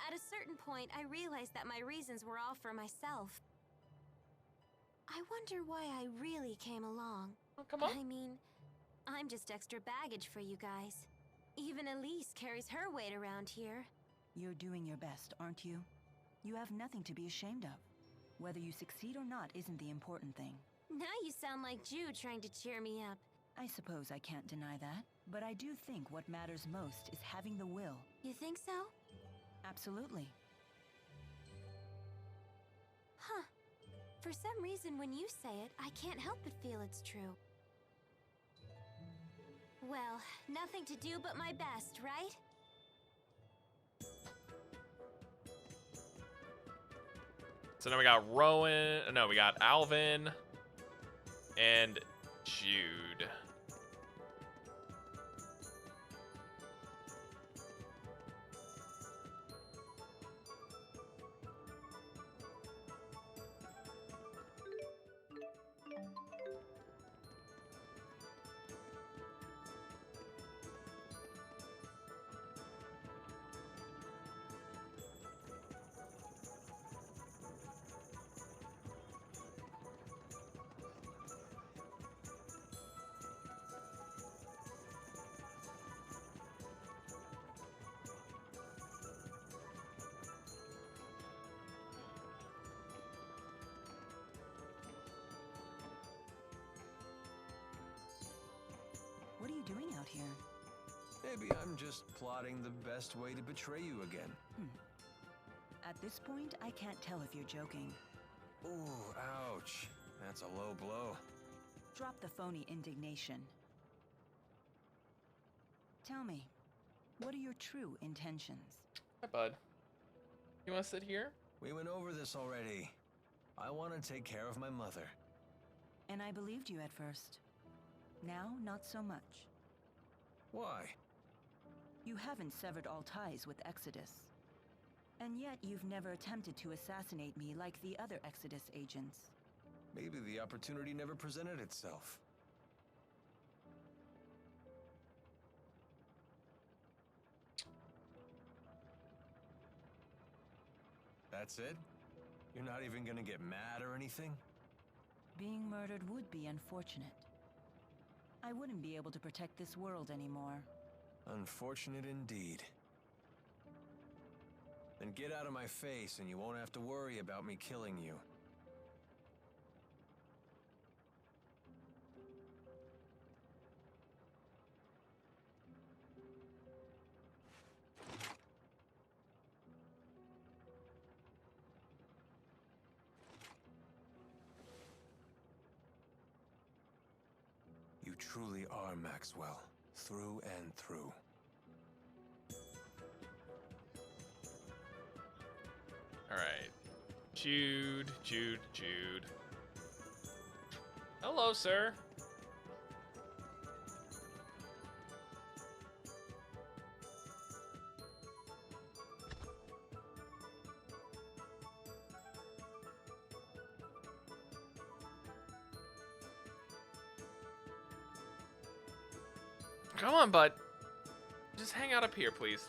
At a certain point, I realized that my reasons were all for myself. I wonder why I really came along. Oh, come on. I mean, I'm just extra baggage for you guys. Even Elise carries her weight around here. You're doing your best, aren't you? You have nothing to be ashamed of. Whether you succeed or not isn't the important thing. Now you sound like Jude trying to cheer me up. I suppose I can't deny that, but I do think what matters most is having the will. You think so? Absolutely. Huh. For some reason, when you say it, I can't help but feel it's true. Well, nothing to do but my best, right? So now we got Rowan. No, we got Alvin and Jude. What are you doing out here? Maybe I'm just plotting the best way to betray you again. At this point, I can't tell if you're joking. Ooh, ouch. That's a low blow. Drop the phony indignation. Tell me, what are your true intentions? Hi, bud. You want to sit here? We went over this already. I want to take care of my mother. And I believed you at first. Now, not so much. Why? You haven't severed all ties with Exodus. And yet you've never attempted to assassinate me like the other Exodus agents. Maybe the opportunity never presented itself. That's it? You're not even gonna get mad or anything? Being murdered would be unfortunate. I wouldn't be able to protect this world anymore. Unfortunate indeed. Then get out of my face and you won't have to worry about me killing you. You truly are Maxwell, through and through. Alright. Jude. Hello, sir. Come on, bud. Just hang out up here, please.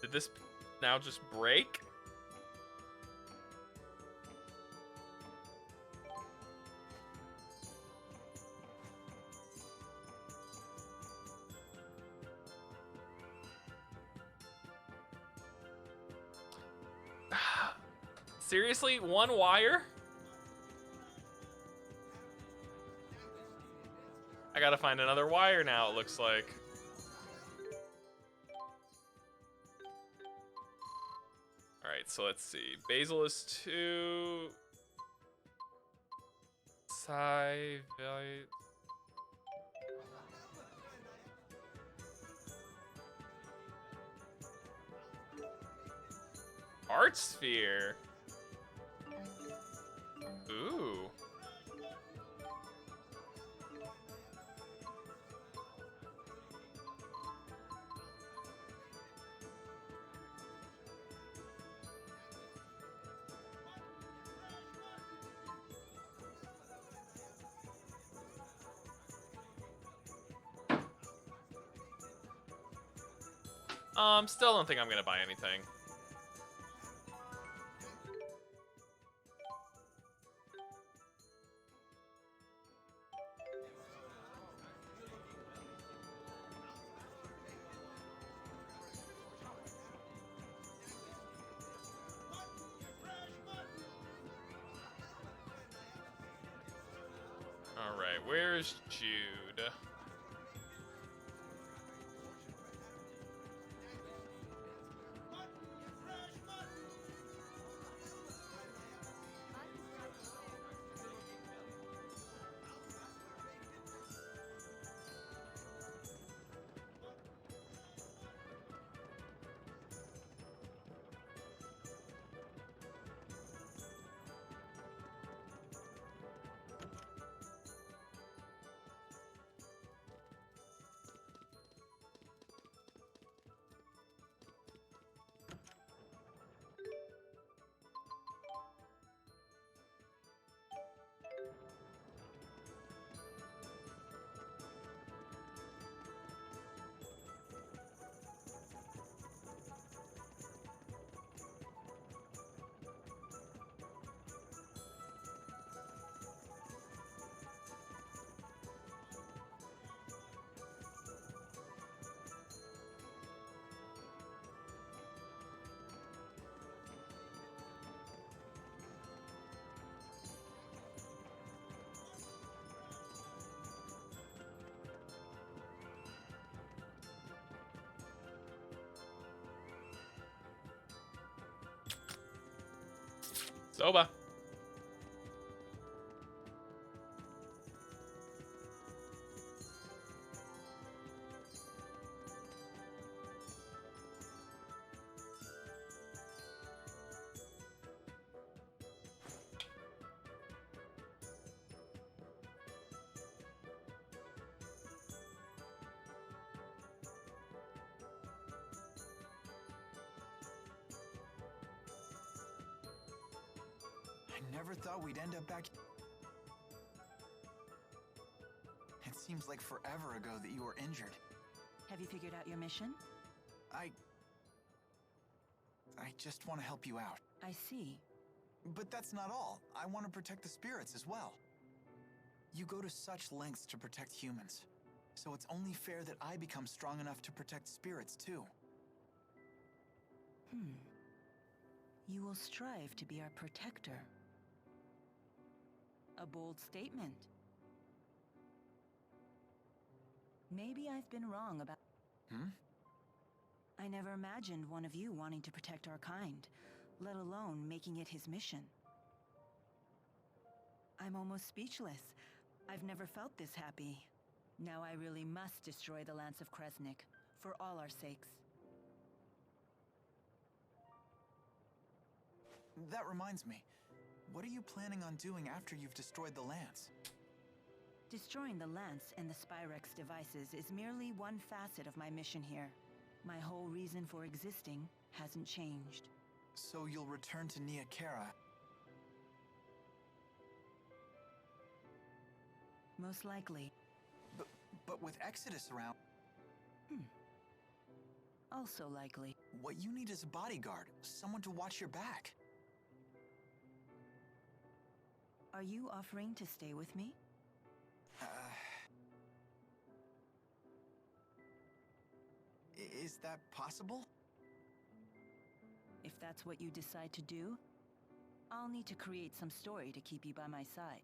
Did this now just break? Seriously? One wire? I gotta find another wire now, it looks like. Alright, so let's see. Basil is 2. Art sphere. Ooh. Still don't think I'm gonna buy anything. Alright, where's Jude? Soba. Never thought we'd end up back. It seems like forever ago that you were injured. Have you figured out your mission? I just want to help you out. I see. But that's not all. I want to protect the spirits as well. You go to such lengths to protect humans, so it's only fair that I become strong enough to protect spirits too. You will strive to be our protector. A bold statement. Maybe I've been wrong about... I never imagined one of you wanting to protect our kind, let alone making it his mission. I'm almost speechless. I've never felt this happy. Now I really must destroy the Lance of Kresnik, for all our sakes. That reminds me. What are you planning on doing after you've destroyed the Lance? Destroying the Lance and the Spyrex devices is merely one facet of my mission here. My whole reason for existing hasn't changed. So you'll return to Nia Khera? Most likely. But with Exodus around... Also likely. What you need is a bodyguard, someone to watch your back. Are you offering to stay with me? Is that possible? If that's what you decide to do, I'll need to create some story to keep you by my side.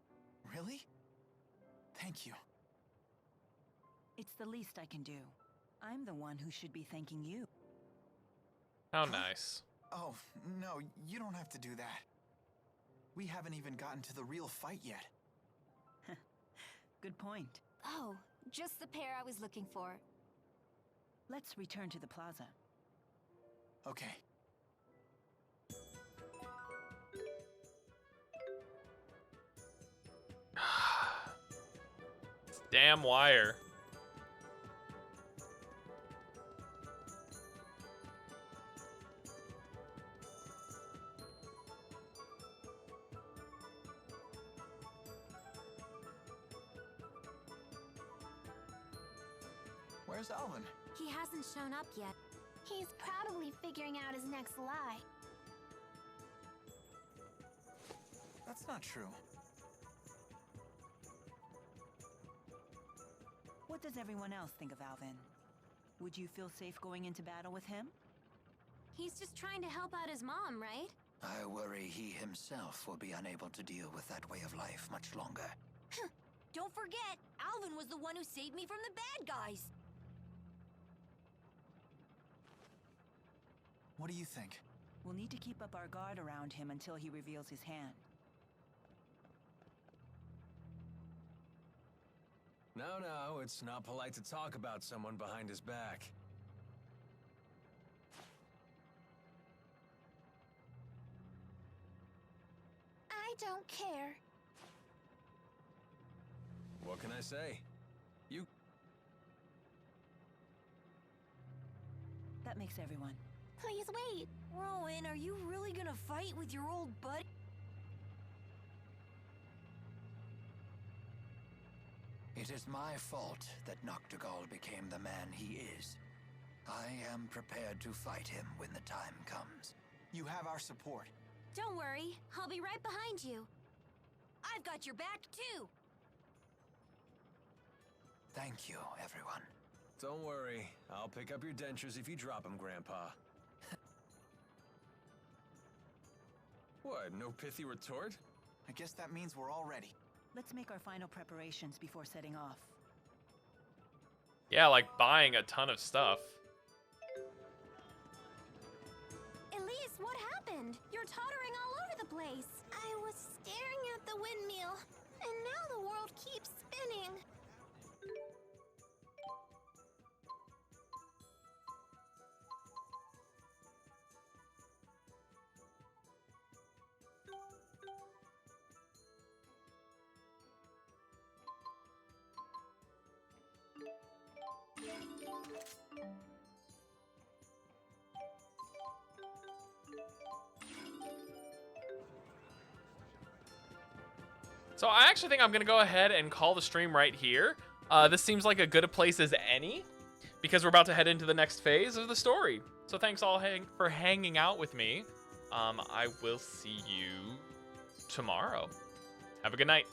Really? Thank you. It's the least I can do. I'm the one who should be thanking you. How nice. Oh, no, you don't have to do that. We haven't even gotten to the real fight yet. Good point. Oh, just the pair I was looking for. Let's return to the plaza. Okay. Damn wire. Where's Alvin? He hasn't shown up yet. He's probably figuring out his next lie. That's not true. What does everyone else think of Alvin? Would you feel safe going into battle with him? He's just trying to help out his mom, right? I worry he himself will be unable to deal with that way of life much longer. Don't forget, Alvin was the one who saved me from the bad guys. What do you think? We'll need to keep up our guard around him until he reveals his hand. No, it's not polite to talk about someone behind his back. I don't care. What can I say? You... That makes everyone. Please wait. Rowan, are you really gonna fight with your old buddy? It is my fault that Noctigal became the man he is. I am prepared to fight him when the time comes. You have our support. Don't worry, I'll be right behind you. I've got your back, too. Thank you, everyone. Don't worry. I'll pick up your dentures if you drop them, Grandpa. What, no pithy retort? I guess that means we're all ready. Let's make our final preparations before setting off. Yeah, like buying a ton of stuff. Elise, what happened? You're tottering all over the place. I was staring at the windmill, and now the world keeps spinning. So I actually think I'm going to go ahead and call the stream right here. This seems like a good a place as any, because we're about to head into the next phase of the story. So thanks all for hanging out with me. I will see you tomorrow. Have a good night.